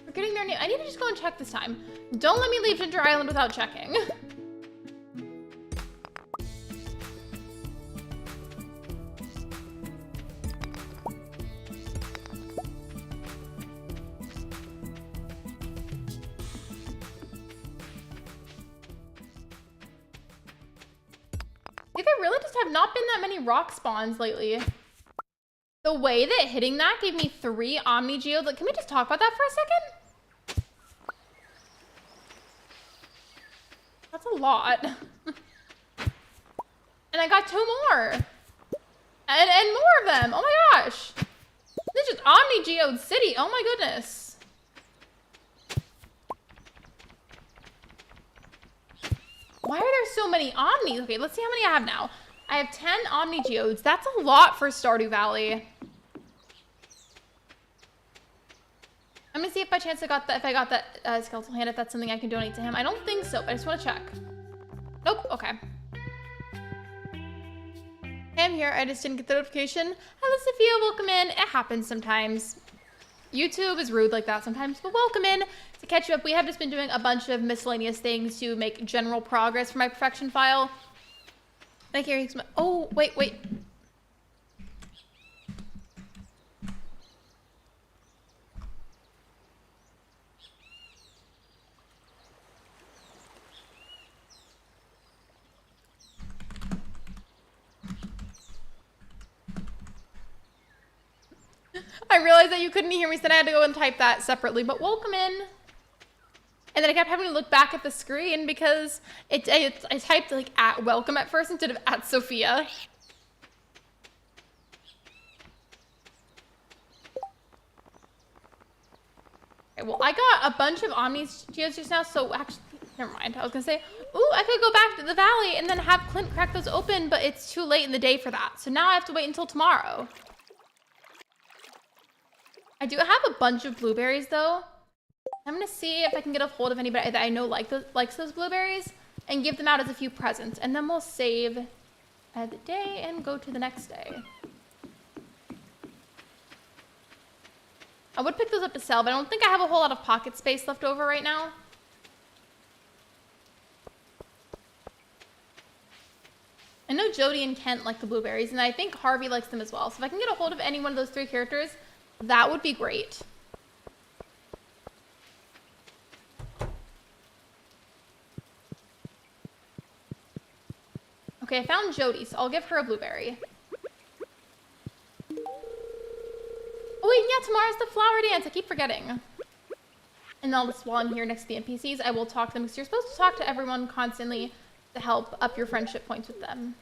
forgetting their name. I need to just go and check this time. Don't let me leave Ginger Island without checking. There really just have not been that many rock spawns lately. The way that hitting that gave me 3 Omni Geodes. Like, can we just talk about that for a second? That's a lot. And I got 2 more. And more of them. Oh my gosh. This is just Omni Geode City. Oh my goodness. Why are there so many Omnis? Okay, let's see how many I have now. I have 10 Omni Geodes. That's a lot for Stardew Valley. I'm gonna see if by chance I got that, if I got that skeletal hand, if that's something I can donate to him. I don't think so, but I just want to check. Nope, okay. Hey, I'm here. I just didn't get the notification. Hello, Sophia. Welcome in. It happens sometimes. YouTube is rude like that sometimes, but welcome in. To catch you up, we have just been doing a bunch of miscellaneous things to make general progress for my perfection file. I hear you. Oh, wait. I realized that you couldn't hear me, so I had to go and type that separately, but welcome in. And then I kept having to look back at the screen because I typed like at welcome at first instead of at Sophia. Okay, well, I got a bunch of Omni Geodes just now, so actually, never mind. I was gonna say, ooh, I could go back to the valley and then have Clint crack those open, but it's too late in the day for that. So now I have to wait until tomorrow. I do have a bunch of blueberries though. I'm gonna see if I can get a hold of anybody that I know likes those blueberries and give them out as a few presents, and then we'll save the day and go to the next day. I would pick those up to sell, but I don't think I have a whole lot of pocket space left over right now. I know Jody and Kent like the blueberries, and I think Harvey likes them as well. So if I can get a hold of any one of those 3 characters, that would be great. Okay, I found Jody, so I'll give her a blueberry. Oh wait, yeah, tomorrow's the flower dance. I keep forgetting. And I'll just, while I'm here next to the NPCs, I will talk to them because you're supposed to talk to everyone constantly to help up your friendship points with them.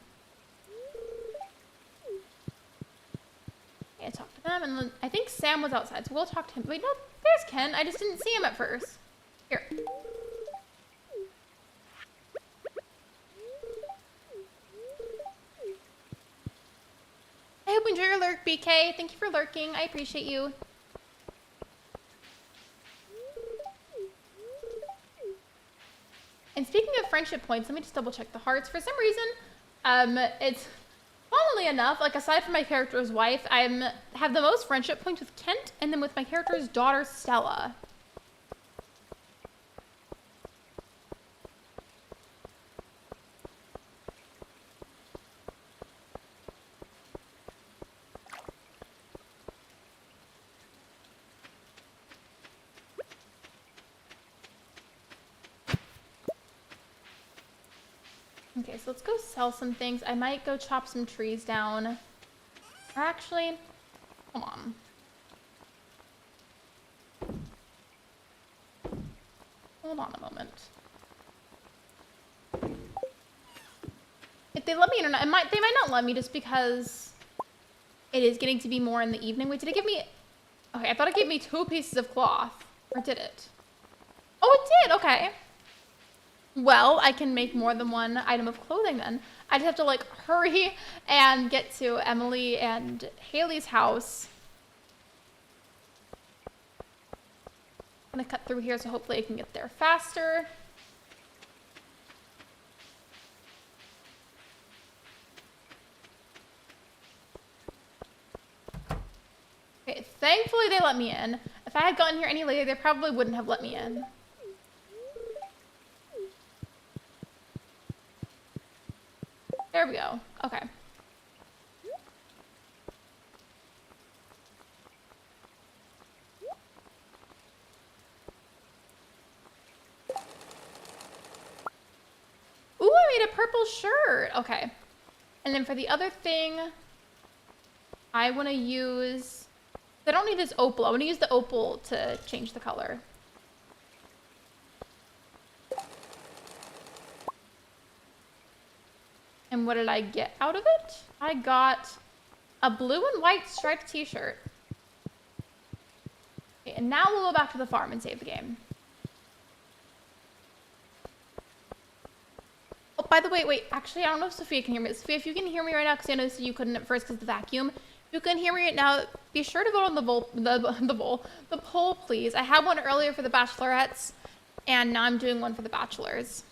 Okay, I talked to them, and then I think Sam was outside, so we'll talk to him. Wait, no, there's Ken. I just didn't see him at first. Here. enjoy your lurk, BK. Thank you for lurking. I appreciate you. And speaking of friendship points, let me just double check the hearts. For some reason, it's funnily enough, like aside from my character's wife, I have the most friendship points with Kent, and then with my character's daughter, Stella. Okay, so let's go sell some things. I might go chop some trees down. Or actually, hold on. Hold on a moment. If they let me in or not, they might not let me just because it is getting to be more in the evening. Wait, did it give me... Okay, I thought it gave me 2 pieces of cloth. Or did it? Oh, it did! Okay. Well, I can make more than one item of clothing then. I just have to like hurry and get to Emily and Haley's house. I'm gonna cut through here so hopefully I can get there faster. Okay, thankfully they let me in. If I had gotten here any later, they probably wouldn't have let me in. There we go. Okay. Ooh, I made a purple shirt. Okay. And then for the other thing, I want to use... I don't need this opal. I want to use the opal to change the color. And what did I get out of it? I got a blue and white striped t-shirt. Okay, and now we'll go back to the farm and save the game. Oh, by the way, wait, actually, I don't know if Sophia can hear me. Sophia, if you can hear me right now, because I noticed you couldn't at first because of the vacuum. If you can hear me right now, be sure to vote on the poll, please. I had one earlier for the bachelorettes, and now I'm doing one for the bachelors.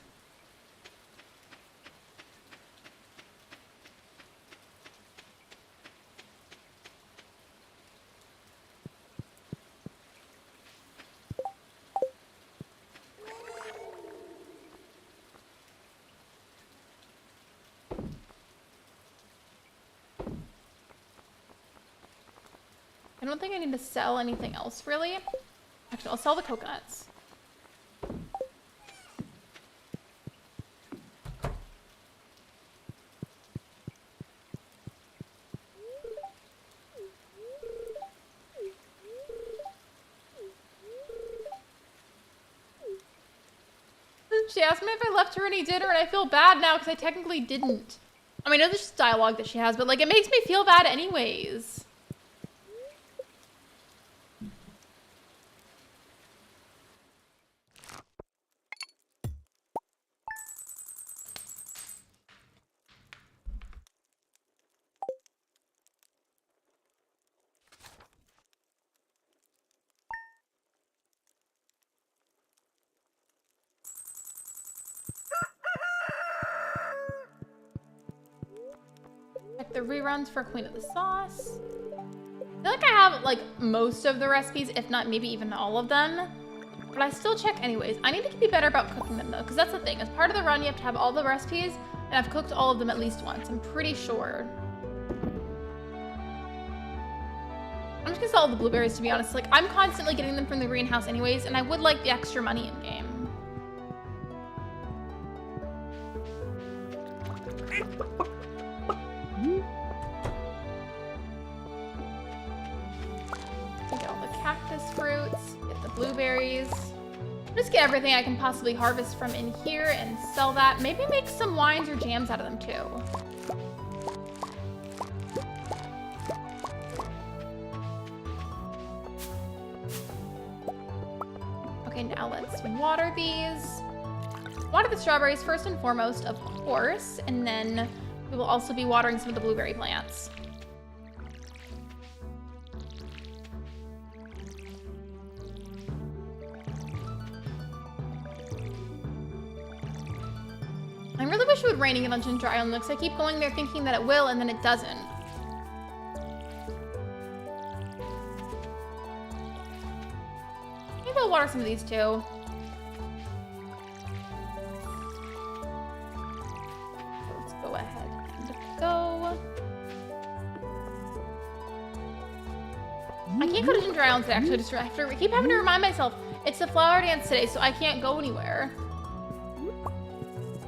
I don't think I need to sell anything else, really. Actually, I'll sell the coconuts. She asked me if I left her any dinner, and I feel bad now because I technically didn't. I mean, I know there's just dialogue that she has, but like, it makes me feel bad anyways. Check the reruns for Queen of the Sauce. I feel like I have like most of the recipes, if not maybe even all of them. But I still check anyways. I need to be better about cooking them though, because that's the thing. As part of the run, you have to have all the recipes, and I've cooked all of them at least once. I'm pretty sure. I'm just gonna sell all the blueberries, to be honest. Like, I'm constantly getting them from the greenhouse anyways, and I would like the extra money in game. Get all the cactus fruits, get the blueberries. Just get everything I can possibly harvest from in here and sell that. Maybe make some wines or jams out of them too. Okay, now let's water these. Water the strawberries first and foremost, of course, and then we will also be watering some of the blueberry plants. really wish it would rain in Dungeon Dry Island because I keep going there thinking that it will and then it doesn't. Maybe I'll water some of these too. Let's go ahead and go. I can't go to Ginger Island today, actually. I have to keep having to remind myself it's the flower dance today, so I can't go anywhere.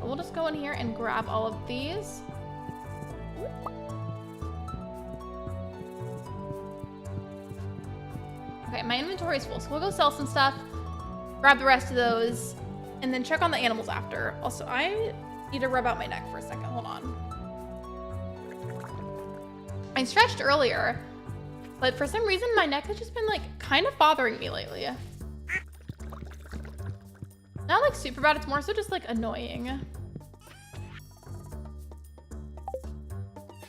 We'll just go in here and grab all of these. Okay, my inventory is full, so we'll go sell some stuff, grab the rest of those, and then check on the animals after. Also, I need to rub out my neck for a second. Hold on. I stretched earlier, but for some reason, my neck has just been, like, kind of bothering me lately. Not, like, super bad. It's more so just, like, annoying.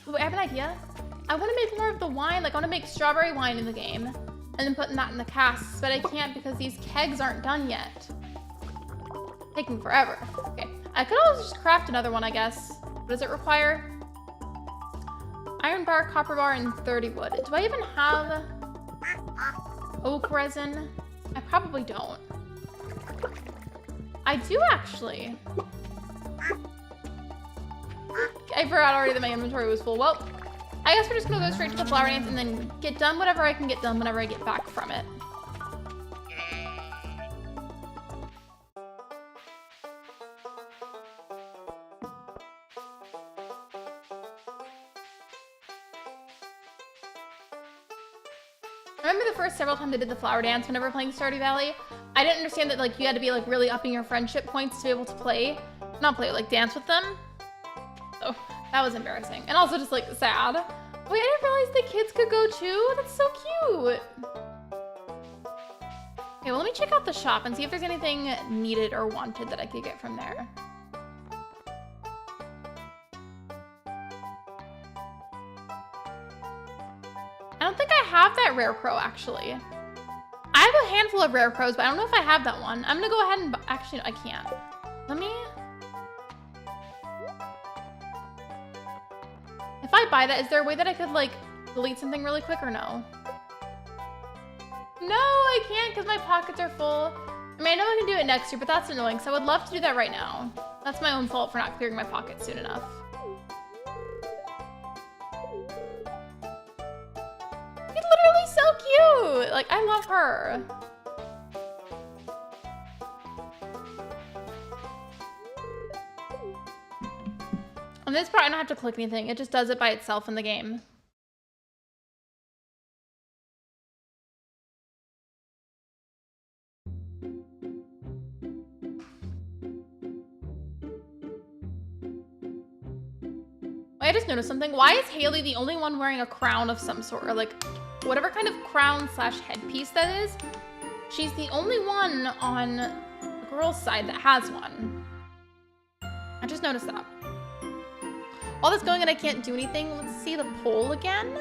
Ooh, I have an idea. I want to make more of the wine. Like, I want to make strawberry wine in the game. And then putting that in the casks. But I can't because these kegs aren't done yet. Taking forever. Okay. I could always just craft another one, I guess. What does it require? Iron bar, copper bar, and 30 wood. Do I even have oak resin? I probably don't. I do actually. I forgot already that my inventory was full. Well, I guess we're just gonna go straight to the flower dance and then get done whatever I can get done whenever I get back from it. I remember the first several times I did the flower dance whenever playing Stardew Valley. I didn't understand that like you had to be like really upping your friendship points to be able to play, not play, like dance with them. So that was embarrassing and also just like sad. Wait, I didn't realize the kids could go too. That's so cute. Okay, well let me check out the shop and see if there's anything needed or wanted that I could get from there. I don't think I have that rare crow, actually. I have a handful of rare crows, but I don't know if I have that one. I'm gonna go ahead and... Actually, no, I can't. Let me... If I buy that, is there a way that I could, like, delete something really quick or no? No, I can't because my pockets are full. I mean, I know I can do it next year, but that's annoying, so I would love to do that right now. That's my own fault for not clearing my pockets soon enough. Literally so cute. Like, I love her. On this part, I don't have to click anything. It just does it by itself in the game. I just noticed something. Why is Haley the only one wearing a crown of some sort, or like whatever kind of crown slash headpiece that is? She's the only one on the girl's side that has one. I just noticed that. All this going and I can't do anything. Let's see the poll again.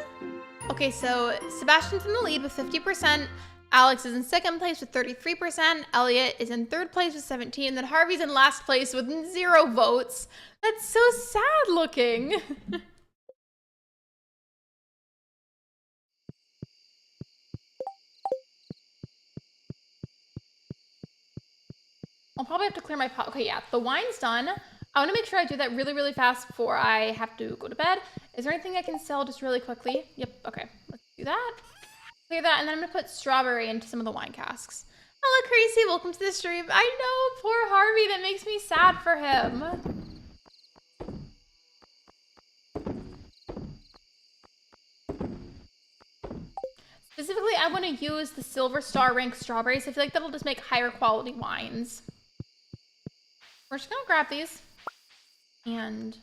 Okay, so Sebastian's in the lead with 50%. Alex is in second place with 33%. Elliot is in third place with 17%. And then Harvey's in last place with 0 votes. That's so sad looking. I'll probably have to clear my pot. Okay, yeah, the wine's done. I want to make sure I do that really, really fast before I have to go to bed. Is there anything I can sell just really quickly? Yep, okay, let's do that. Clear that, and then I'm gonna put strawberry into some of the wine casks. Hello, Crazy, welcome to the stream. I know, poor Harvey, that makes me sad for him. Specifically, I want to use the Silver Star rank strawberries. I feel like that'll just make higher quality wines. We're just gonna grab these and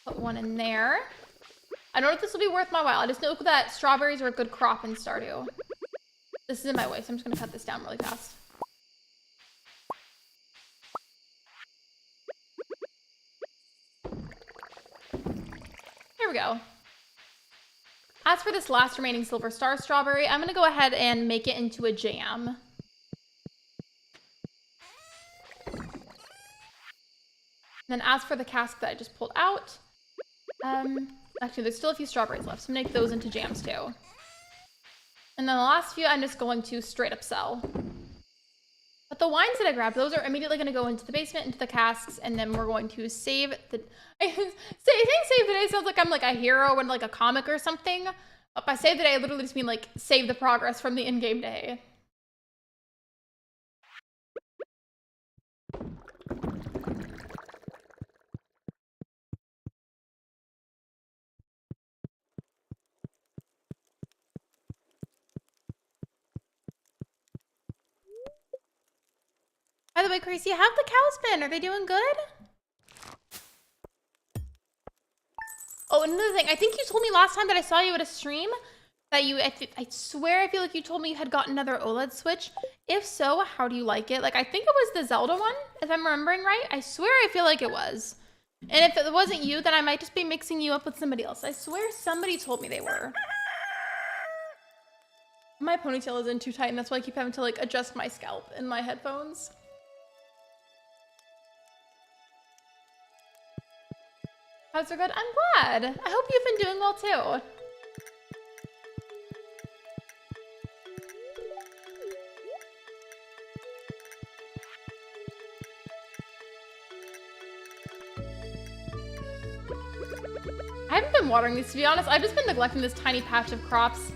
put one in there. I don't know if this will be worth my while. I just know that strawberries are a good crop in Stardew. This is in my way, so I'm just gonna cut this down really fast. Here we go. As for this last remaining Silver Star strawberry, I'm gonna go ahead and make it into a jam. And then as for the cask that I just pulled out, actually there's still a few strawberries left, so I'm gonna make those into jams too. And then the last few I'm just going to straight up sell. But the wines that I grabbed, those are immediately gonna go into the basement, into the casks, and then we're going to save the, I think save the day sounds like I'm like a hero in like a comic or something. But by save the day, I literally just mean like save the progress from the in-game day. By the way, Gracie, how have the cows been? Are they doing good? Oh, another thing. I think you told me last time that I saw you at a stream that you, I swear I feel like you told me you had gotten another OLED Switch. If so, how do you like it? Like, I think it was the Zelda one, if I'm remembering right. I swear I feel like it was. And if it wasn't you, then I might just be mixing you up with somebody else. I swear somebody told me they were. My ponytail is in too tight, and that's why I keep having to, like, adjust my scalp in my headphones. How's it good? I'm glad. I hope you've been doing well too. I haven't been watering these, to be honest. I've just been neglecting this tiny patch of crops.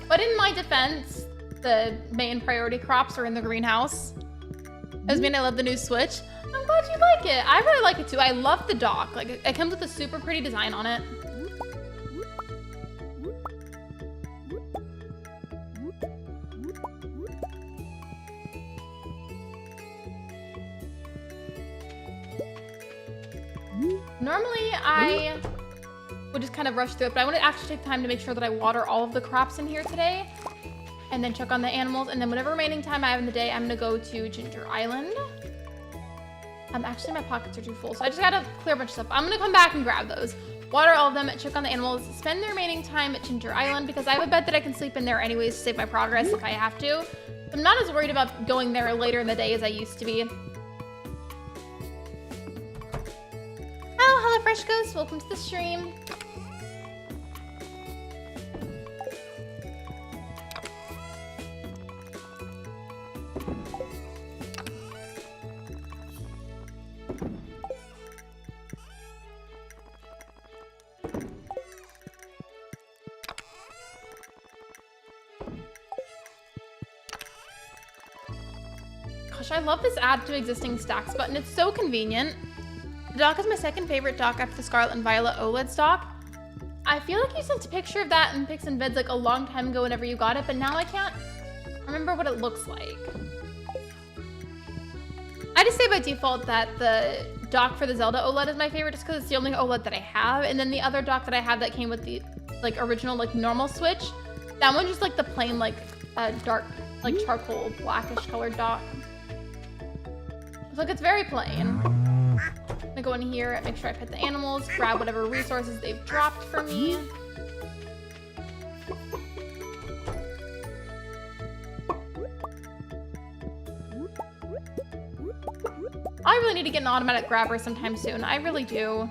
But in my defense, the main priority crops are in the greenhouse. Does mean I love the new Switch. I'm glad you like it. I really like it too. I love the dock. Like, it comes with a super pretty design on it. Normally, I would just kind of rush through it, but I want to actually take time to make sure that I water all of the crops in here today, and then check on the animals, and then whatever remaining time I have in the day, I'm gonna go to Ginger Island. Actually, my pockets are too full, so I just gotta clear a bunch of stuff. I'm gonna come back and grab those, water all of them, check on the animals, spend the remaining time at Ginger Island, because I have a bed that I can sleep in there anyways to save my progress if I have to. I'm not as worried about going there later in the day as I used to be. Hello, Fresh Ghost. Welcome to the stream. Gosh, I love this add to existing stacks button. It's so convenient. The dock is my second favorite dock after the Scarlet and Violet OLED dock. I feel like you sent a picture of that in Pics and Vids like a long time ago whenever you got it, but now I can't remember what it looks like. I just say by default that the dock for the Zelda OLED is my favorite just because it's the only OLED that I have, and then the other dock that I have that came with the like original like normal Switch, that one just like the plain like dark like charcoal blackish colored dock. Look, it's very plain. I'm gonna go in here, make sure I pet the animals, grab whatever resources they've dropped for me. I really need to get an automatic grabber sometime soon. I really do.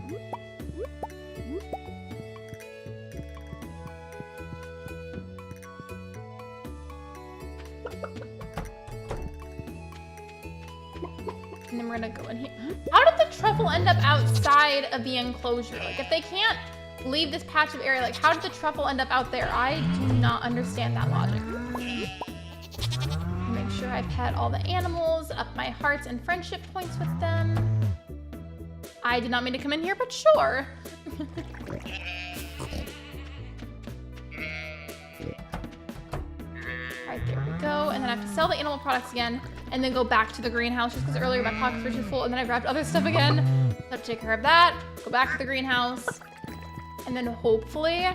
And then we're gonna go in here. How did the truffle end up outside of the enclosure? Like, if they can't leave this patch of area, like, how did the truffle end up out there? I do not understand that logic. Make sure I pet all the animals, up my hearts and friendship points with them. I did not mean to come in here, but sure. Alright, there we go. And then I have to sell the animal products again, and then go back to the greenhouse just because earlier my pockets were too full, and then I grabbed other stuff again. So I have to take care of that, go back to the greenhouse, and then hopefully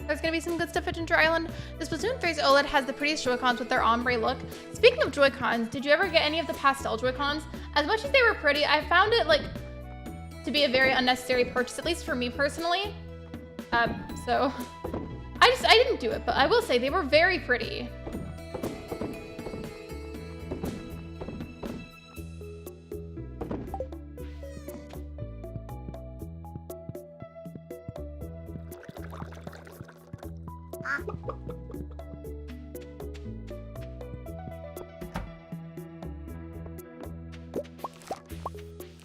there's gonna be some good stuff at Ginger Island. The Splatoon 3's OLED has the prettiest Joy-Cons with their ombre look. Speaking of Joy-Cons, did you ever get any of the pastel Joy-Cons? As much as they were pretty, I found it like to be a very unnecessary purchase, at least for me personally. So I didn't do it, but I will say they were very pretty.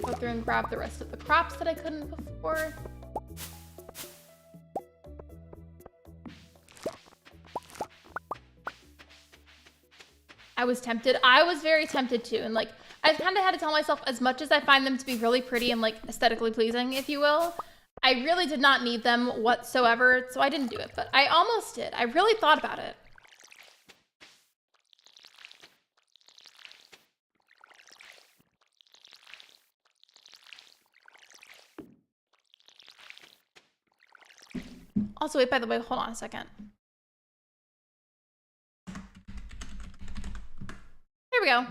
Go through and grab the rest of the crops that I couldn't before. I was tempted. I was very tempted too. And like, I kind of had to tell myself, as much as I find them to be really pretty and like aesthetically pleasing, if you will, I really did not need them whatsoever. So I didn't do it, but I almost did. I really thought about it. Also, wait, by the way, hold on a second. Here we go.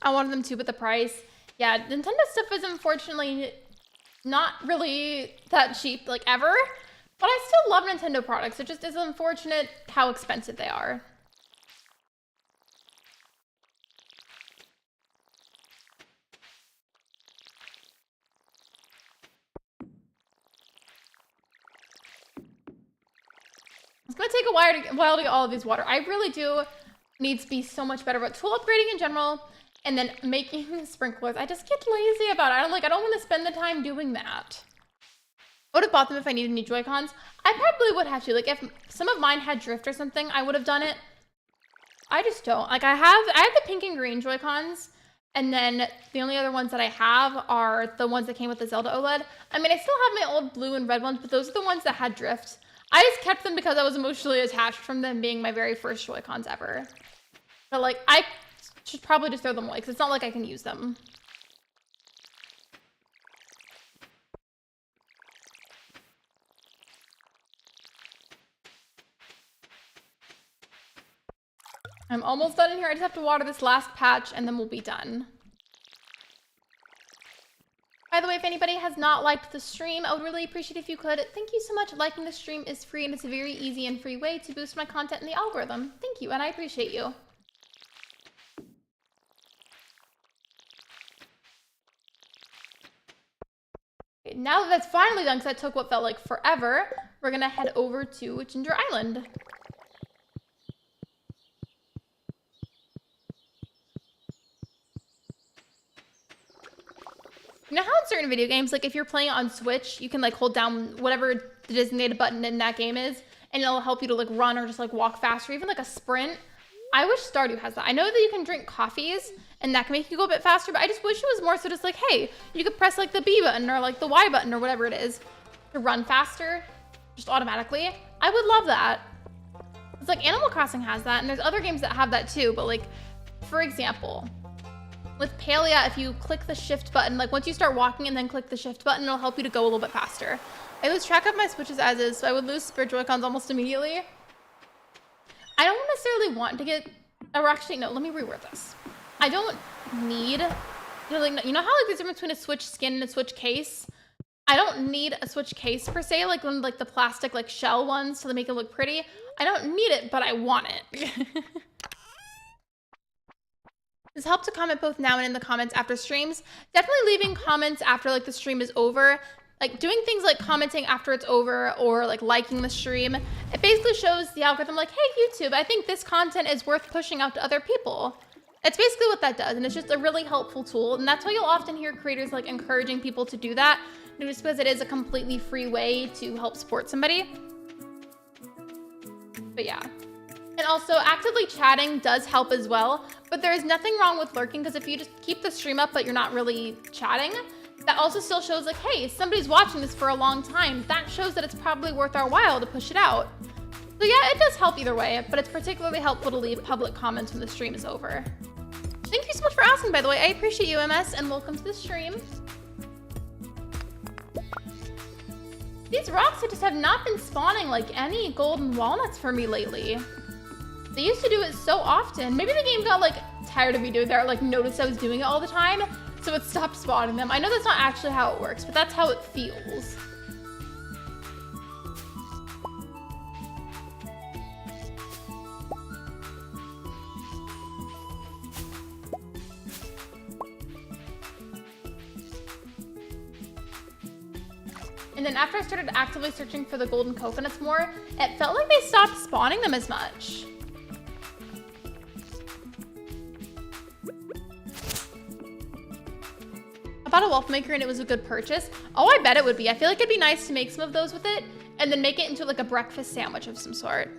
I wanted them to, but the price. Yeah, Nintendo stuff is unfortunately not really that cheap, like, ever. But I still love Nintendo products. It just is unfortunate how expensive they are. It's gonna take a while to get all of these water. I really do need to be so much better about tool upgrading in general, and then making sprinklers. I just get lazy about it. I don't want to spend the time doing that. I would have bought them if I needed new Joy-Cons. I probably would have to. Like, if some of mine had drift or something, I would have done it. I just don't. Like, I have the pink and green Joy-Cons, and then the only other ones that I have are the ones that came with the Zelda OLED. I mean, I still have my old blue and red ones, but those are the ones that had drift. I just kept them because I was emotionally attached from them being my very first Joy-Cons ever. But, like, I should probably just throw them away because it's not like I can use them. I'm almost done in here. I just have to water this last patch and then we'll be done. By the way, if anybody has not liked the stream, I would really appreciate if you could. Thank you so much. Liking the stream is free and it's a very easy and free way to boost my content in the algorithm. Thank you, and I appreciate you. Okay, now that that's finally done, because that took what felt like forever, we're gonna head over to Ginger Island. You know how in certain video games, like if you're playing on Switch, you can like hold down whatever the designated button in that game is, and it'll help you to like run or just like walk faster, even like a sprint. I wish Stardew has that. I know that you can drink coffees and that can make you go a bit faster, but I just wish it was more so just like, hey, you could press like the B button or like the Y button or whatever it is to run faster, just automatically. I would love that. It's like Animal Crossing has that, and there's other games that have that too, but like, for example, with Palia, if you click the shift button, like once you start walking and then click the shift button, it'll help you to go a little bit faster. I lose track of my switches as is, so I would lose spare Joy-Cons almost immediately. I don't necessarily want to get, or actually, no, let me reword this. I don't need, you know how like there's a difference between a Switch skin and a Switch case? I don't need a Switch case per se, like one of like the plastic like shell ones to make it look pretty. I don't need it, but I want it. Just help to comment both now and in the comments after streams. Definitely leaving comments after like the stream is over. Like doing things like commenting after it's over or like liking the stream. It basically shows the algorithm like, hey YouTube, I think this content is worth pushing out to other people. It's basically what that does, and it's just a really helpful tool. And that's why you'll often hear creators like encouraging people to do that, just because it is a completely free way to help support somebody. But yeah. And also, actively chatting does help as well, but there is nothing wrong with lurking, because if you just keep the stream up but you're not really chatting, that also still shows like, hey, somebody's watching this for a long time. That shows that it's probably worth our while to push it out. So yeah, it does help either way, but it's particularly helpful to leave public comments when the stream is over. Thank you so much for asking, by the way. I appreciate you, MS, and welcome to the stream. These rocks just have not been spawning like any golden walnuts for me lately. They used to do it so often. Maybe the game got like tired of me doing that, or like noticed I was doing it all the time, so it stopped spawning them. I know that's not actually how it works, but that's how it feels. And then after I started actively searching for the golden coconuts more, it felt like they stopped spawning them as much. bought a waffle maker and it was a good purchase. Oh, I bet it would be. I feel like it'd be nice to make some of those with it and then make it into like a breakfast sandwich of some sort.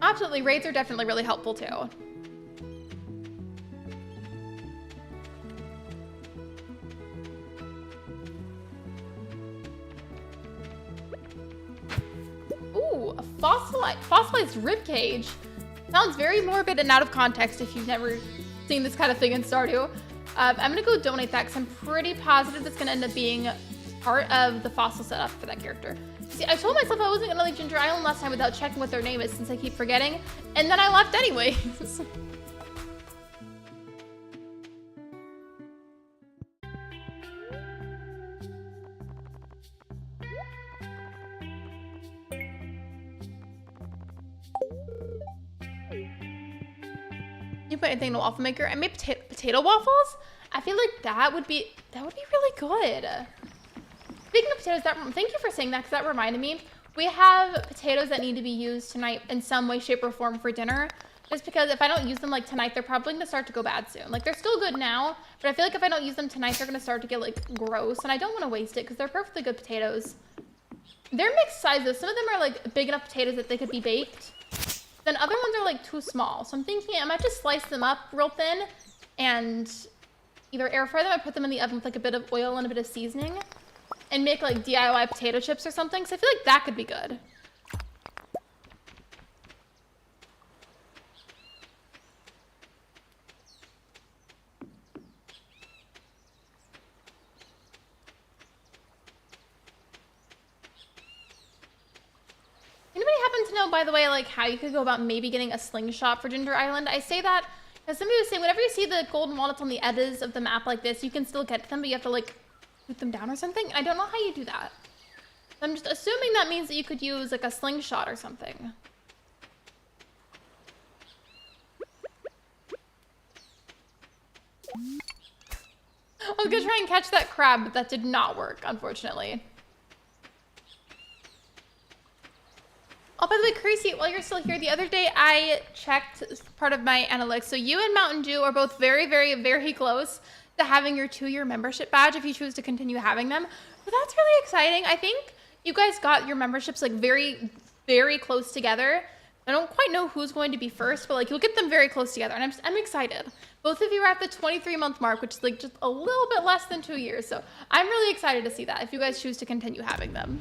Absolutely, raids are definitely really helpful too. Ooh, a fossilized rib cage. Sounds very morbid and out of context if you've never seen this kind of thing in Stardew. I'm gonna go donate that because I'm pretty positive that's gonna end up being part of the fossil setup for that character. See, I told myself I wasn't gonna leave Ginger Island last time without checking what their name is since I keep forgetting, and then I left anyways. You put anything in a waffle maker? I made potato waffles. I feel like that would be really good. Speaking of potatoes, thank you for saying that because that reminded me. We have potatoes that need to be used tonight in some way, shape, or form for dinner. Just because if I don't use them like tonight, they're probably gonna start to go bad soon. Like they're still good now, but I feel like if I don't use them tonight, they're gonna start to get like gross, and I don't want to waste it because they're perfectly good potatoes. They're mixed sizes. Some of them are like big enough potatoes that they could be baked. Then other ones are like too small. So I'm thinking I might just slice them up real thin and either air fry them or put them in the oven with like a bit of oil and a bit of seasoning and make like DIY potato chips or something. So I feel like that could be good. Anybody happen to know, by the way, like how you could go about maybe getting a slingshot for Ginger Island? I say that because somebody was saying whenever you see the golden walnuts on the edges of the map like this, you can still get them, but you have to like shoot them down or something. I don't know how you do that. I'm just assuming that means that you could use like a slingshot or something. I was gonna try and catch that crab, but that did not work, unfortunately. Oh, by the way, Crazy, while you're still here, the other day I checked part of my analytics. So you and Mountain Dew are both very, very, very close to having your 2-year membership badge if you choose to continue having them. But that's really exciting. I think you guys got your memberships like very, very close together. I don't quite know who's going to be first, but like you'll get them very close together, and I'm excited. Both of you are at the 23-month mark, which is like just a little bit less than 2 years. So I'm really excited to see that if you guys choose to continue having them.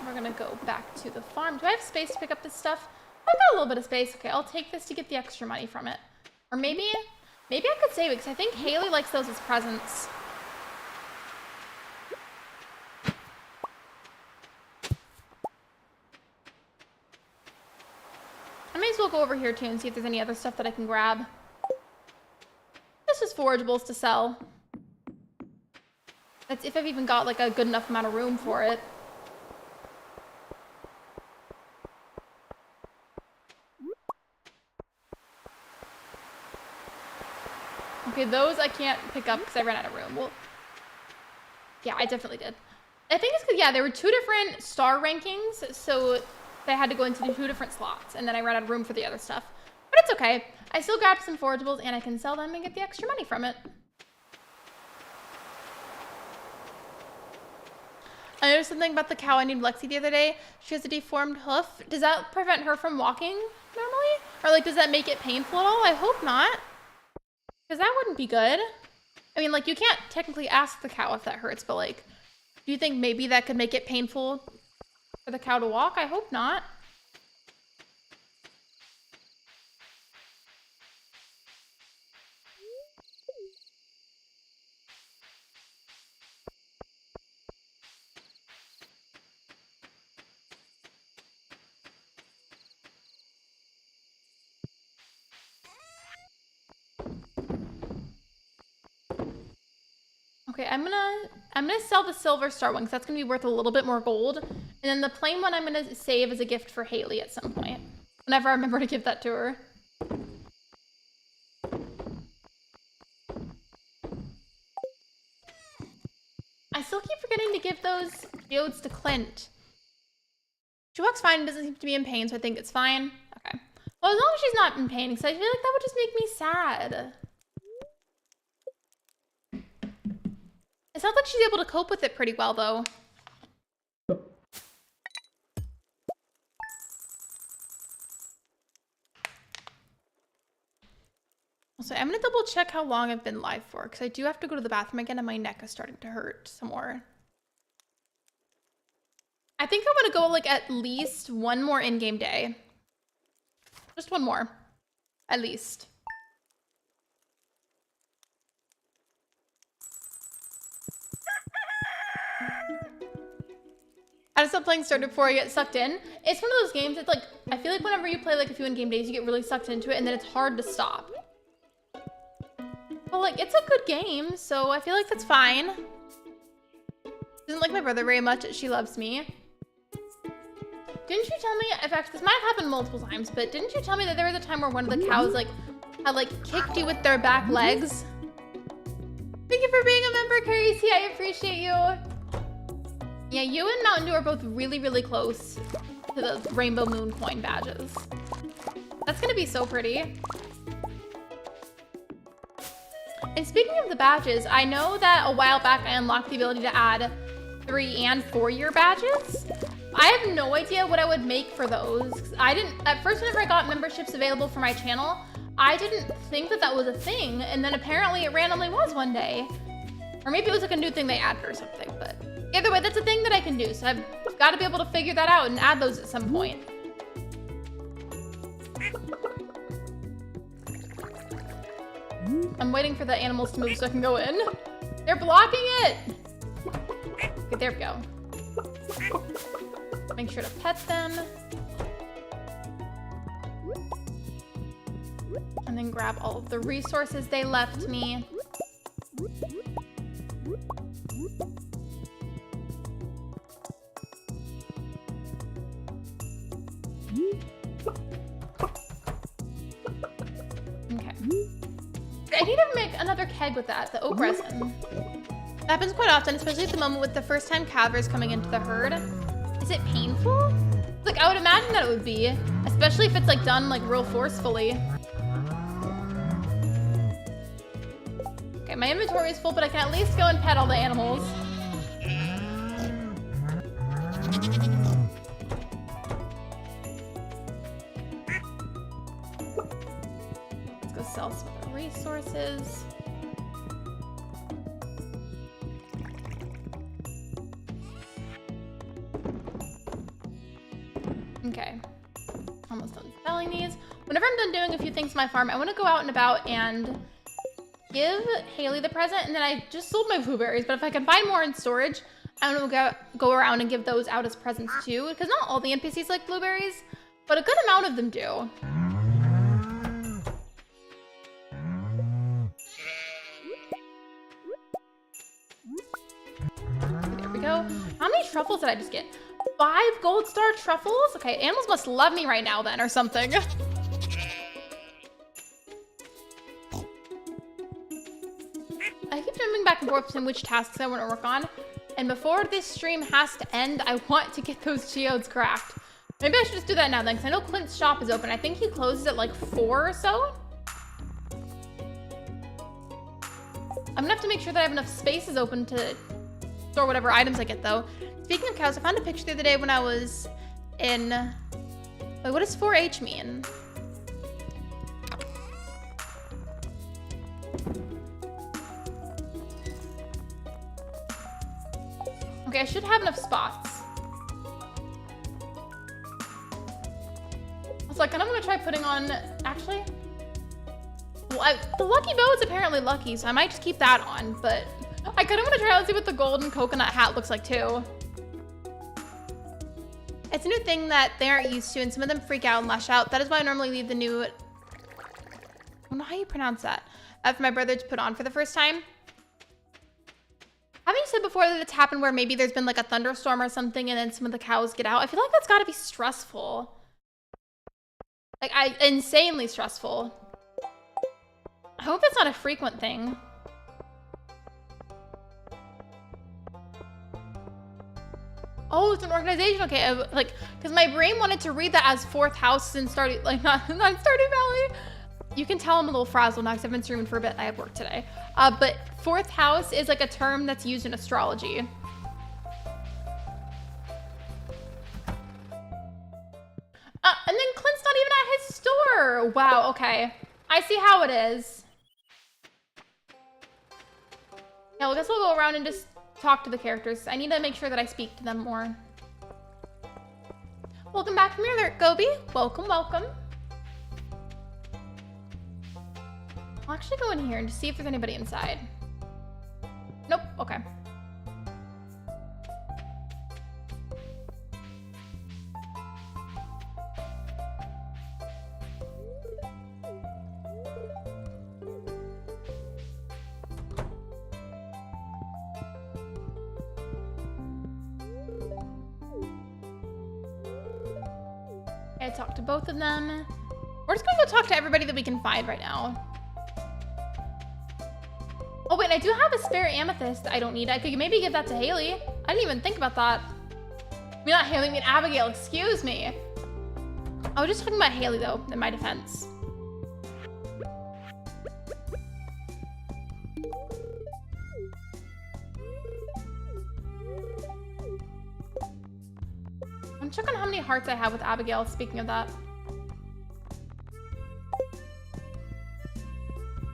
We're gonna go back to the farm. Do I have space to pick up this stuff? I've got a little bit of space. Okay, I'll take this to get the extra money from it. Or maybe I could save it because I think Haley likes those as presents. I may as well go over here too and see if there's any other stuff that I can grab. This is forageables to sell. That's if I've even got like a good enough amount of room for it. Okay, those I can't pick up because I ran out of room. Well, yeah, I definitely did. I think it's because, yeah, there were 2 different star rankings, so they had to go into 2 different slots, and then I ran out of room for the other stuff. But it's okay. I still grabbed some forageables, and I can sell them and get the extra money from it. I noticed something about the cow I named Lexi the other day. She has a deformed hoof. Does that prevent her from walking normally? Or, like, does that make it painful at all? I hope not. Because that wouldn't be good. I mean, like, you can't technically ask the cow if that hurts, but, like, do you think maybe that could make it painful for the cow to walk? I hope not. Okay, I'm gonna sell the silver star one because that's gonna be worth a little bit more gold, and then the plain one I'm gonna save as a gift for Haley at some point. Whenever I remember to give that to her. give those geodes to Clint? She walks fine and doesn't seem to be in pain, so I think it's fine. Okay. Well, as long as she's not in pain, because I feel like that would just make me sad. It sounds like she's able to cope with it pretty well, though. So I'm gonna double check how long I've been live for, because I do have to go to the bathroom again and my neck is starting to hurt some more. I think I'm gonna go like at least one more in-game day. Just one more, at least. I stopped playing Stardew before I get sucked in. It's one of those games, it's like, I feel like whenever you play like a few in-game days, you get really sucked into it and then it's hard to stop. But like, it's a good game, so I feel like that's fine. Doesn't like my brother very much, she loves me. Didn't you tell me, in fact, this might have happened multiple times, but didn't you tell me that there was a time where one of the cows like, had like kicked you with their back legs? Thank you for being a member, Carisi, I appreciate you. Yeah, you and Mountain Dew are both really, really close to the Rainbow Moon coin badges. That's gonna be so pretty. And speaking of the badges, I know that a while back I unlocked the ability to add 3 and 4 year badges. I have no idea what I would make for those. At first whenever I got memberships available for my channel, I didn't think that that was a thing. And then apparently it randomly was one day. Or maybe it was like a new thing they added or something, but either way, that's a thing that I can do. So I've got to be able to figure that out and add those at some point. I'm waiting for the animals to move so I can go in. They're blocking it! Okay, there we go. Make sure to pet them. And then grab all of the resources they left me. I need to make another keg with that, the oak resin. It happens quite often, especially at the moment with the first time calvers coming into the herd. Is it painful? Like, I would imagine that it would be, especially if it's like done like real forcefully. Okay, my inventory is full, but I can at least go and pet all the animals. Let's go sell some of the resources. Okay, almost done selling these. Whenever I'm done doing a few things to my farm, I want to go out and about and give Haley the present. And then I just sold my blueberries, but if I can find more in storage, I'm gonna go around and give those out as presents too. Because not all the NPCs like blueberries, but a good amount of them do. There we go. How many truffles did I just get? 5 gold star truffles? Okay, animals must love me right now then or something. I keep jumping back and forth between which tasks I want to work on. And before this stream has to end, I want to get those geodes cracked. Maybe I should just do that now then, because I know Clint's shop is open. I think he closes at like 4 or so. I'm gonna have to make sure that I have enough spaces open to store whatever items I get though. Speaking of cows, I found a picture the other day when I was in... Wait, what does 4-H mean? Okay, I should have enough spots. I was like, and I'm gonna try putting on... Actually... Well, the lucky bow is apparently lucky, so I might just keep that on, but... I kind of want to try out and see what the golden coconut hat looks like too. It's a new thing that they aren't used to, and some of them freak out and lash out. That is why I normally leave the new... I don't know how you pronounce that. For my brother to put on for the first time. Haven't you said before that it's happened where maybe there's been like a thunderstorm or something and then some of the cows get out? I feel like that's got to be stressful. Like, insanely stressful. I hope that's not a frequent thing. Oh, it's an organization. Okay, like, because my brain wanted to read that as fourth house in Stardew, like not Stardew Valley. You can tell I'm a little frazzled now because I've been streaming for a bit. I have work today. But fourth house is like a term that's used in astrology. And then Clint's not even at his store. Wow, okay. I see how it is. Yeah, well, I guess we'll go around and just talk to the characters. I need to make sure that I speak to them more. Welcome back from your Lurk, Gobi. Welcome, welcome. I'll actually go in here and just see if there's anybody inside. Nope, okay. I talked to both of them. We're just gonna go talk to everybody that we can find right now. Oh wait, I do have a spare amethyst I don't need. I could maybe give that to Haley. I didn't even think about that. I mean, not Haley, I mean Abigail, excuse me. I was just talking about Haley though, in my defense. I'm checking how many hearts I have with Abigail, speaking of that.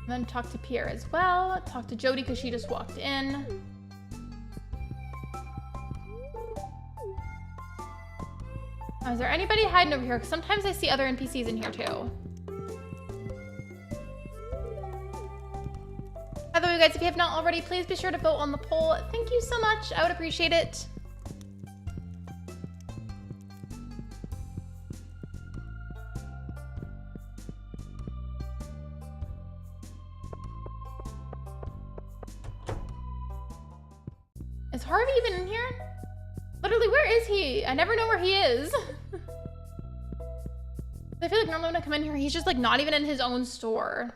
And then talk to Pierre as well. Talk to Jody because she just walked in. Oh, is there anybody hiding over here? Because sometimes I see other NPCs in here too. By the way, guys, if you have not already, please be sure to vote on the poll. Thank you so much. I would appreciate it. Is Harvey even in here? Literally, where is he? I never know where he is. I feel like normally when I come in here, he's just like not even in his own store.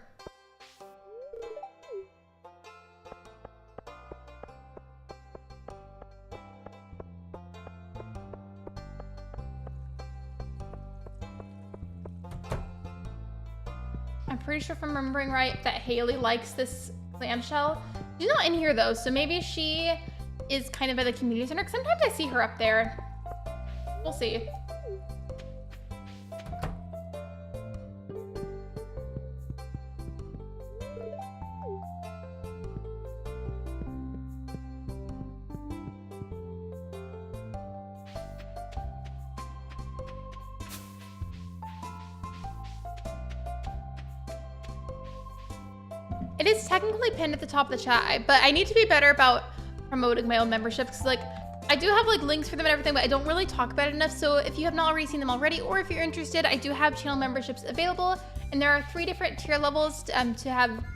I'm pretty sure if I'm remembering right that Haley likes this clamshell. She's not in here though, so maybe she is kind of at the community center. Sometimes I see her up there. We'll see. It is technically pinned at the top of the chat, but I need to be better about promoting my own memberships, because like I do have like links for them and everything, but I don't really talk about it enough. So if you have not already seen them already, or if you're interested, I do have channel memberships available, and there are 3 different tier levels to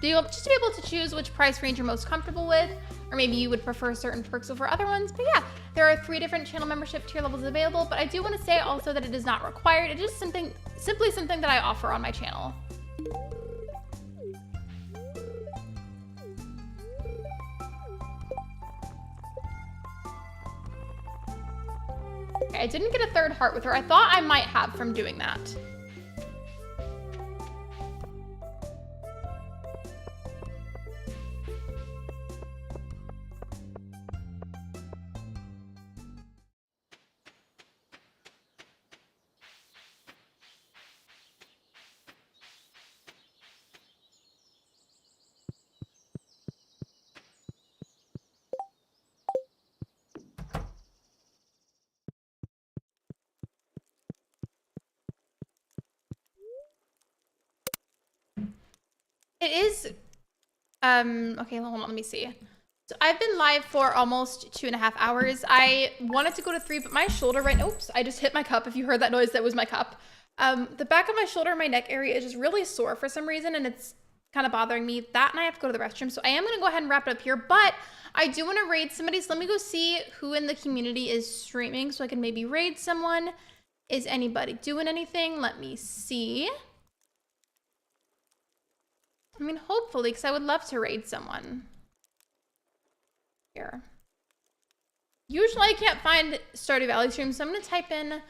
be able to choose which price range you're most comfortable with, or maybe you would prefer certain perks over other ones. But yeah, there are 3 different channel membership tier levels available. But I do want to say also that it is not required. It is simply something that I offer on my channel. Okay, I didn't get a 3rd heart with her. I thought I might have from doing that. It is, okay, hold on, let me see. So I've been live for almost 2.5 hours. I wanted to go to 3, but my shoulder oops, I just hit my cup. If you heard that noise, that was my cup. The back of my shoulder and my neck area is just really sore for some reason, and it's kind of bothering me. That, and I have to go to the restroom. So I am gonna go ahead and wrap it up here, but I do wanna raid somebody. So let me go see who in the community is streaming so I can maybe raid someone. Is anybody doing anything? Let me see. I mean, hopefully, because I would love to raid someone. Here. Usually I can't find Stardew Valley streams, so I'm gonna type in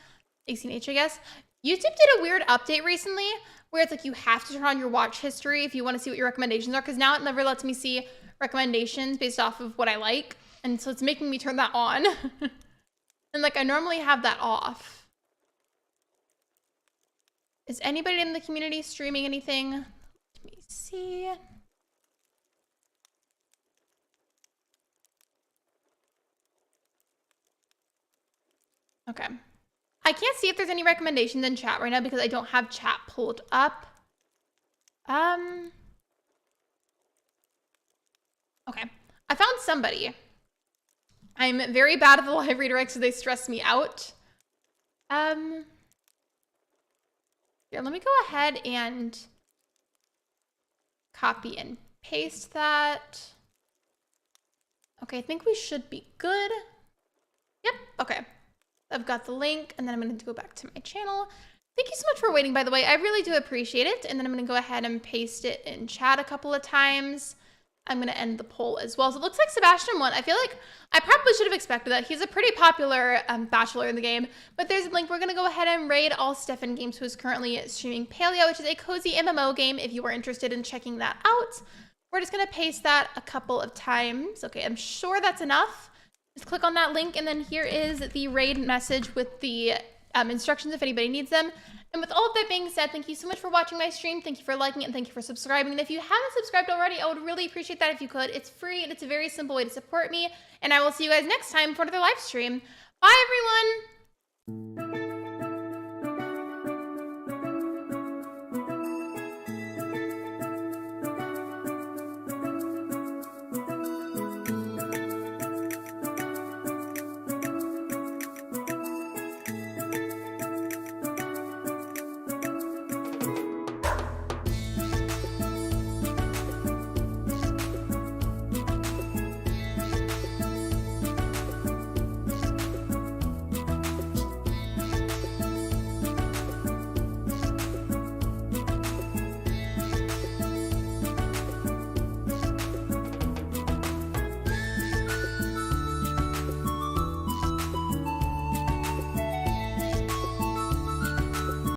ACNH, I guess. YouTube did a weird update recently where it's like you have to turn on your watch history if you want to see what your recommendations are, because now it never lets me see recommendations based off of what I like. And so it's making me turn that on. And like I normally have that off. Is anybody in the community streaming anything? Let me see. Okay. I can't see if there's any recommendations in chat right now because I don't have chat pulled up. Okay. I found somebody. I'm very bad at the live redirects, so they stress me out. Here, let me go ahead and copy and paste that. Okay, I think we should be good. Yep, okay. I've got the link, and then I'm going to go back to my channel. Thank you so much for waiting, by the way. I really do appreciate it. And then I'm going to go ahead and paste it in chat a couple of times. I'm going to end the poll as well. So it looks like Sebastian won. I feel like I probably should have expected that. He's a pretty popular bachelor in the game. But there's a link. We're going to go ahead and raid all Stefan Games, who is currently streaming Paleo, which is a cozy MMO game if you are interested in checking that out. We're just going to paste that a couple of times. Okay, I'm sure that's enough. Just click on that link, and then here is the raid message with the instructions if anybody needs them. And with all of that being said, thank you so much for watching my stream. Thank you for liking it, and thank you for subscribing. And if you haven't subscribed already, I would really appreciate that if you could. It's free, and it's a very simple way to support me. And I will see you guys next time for another live stream. Bye, everyone!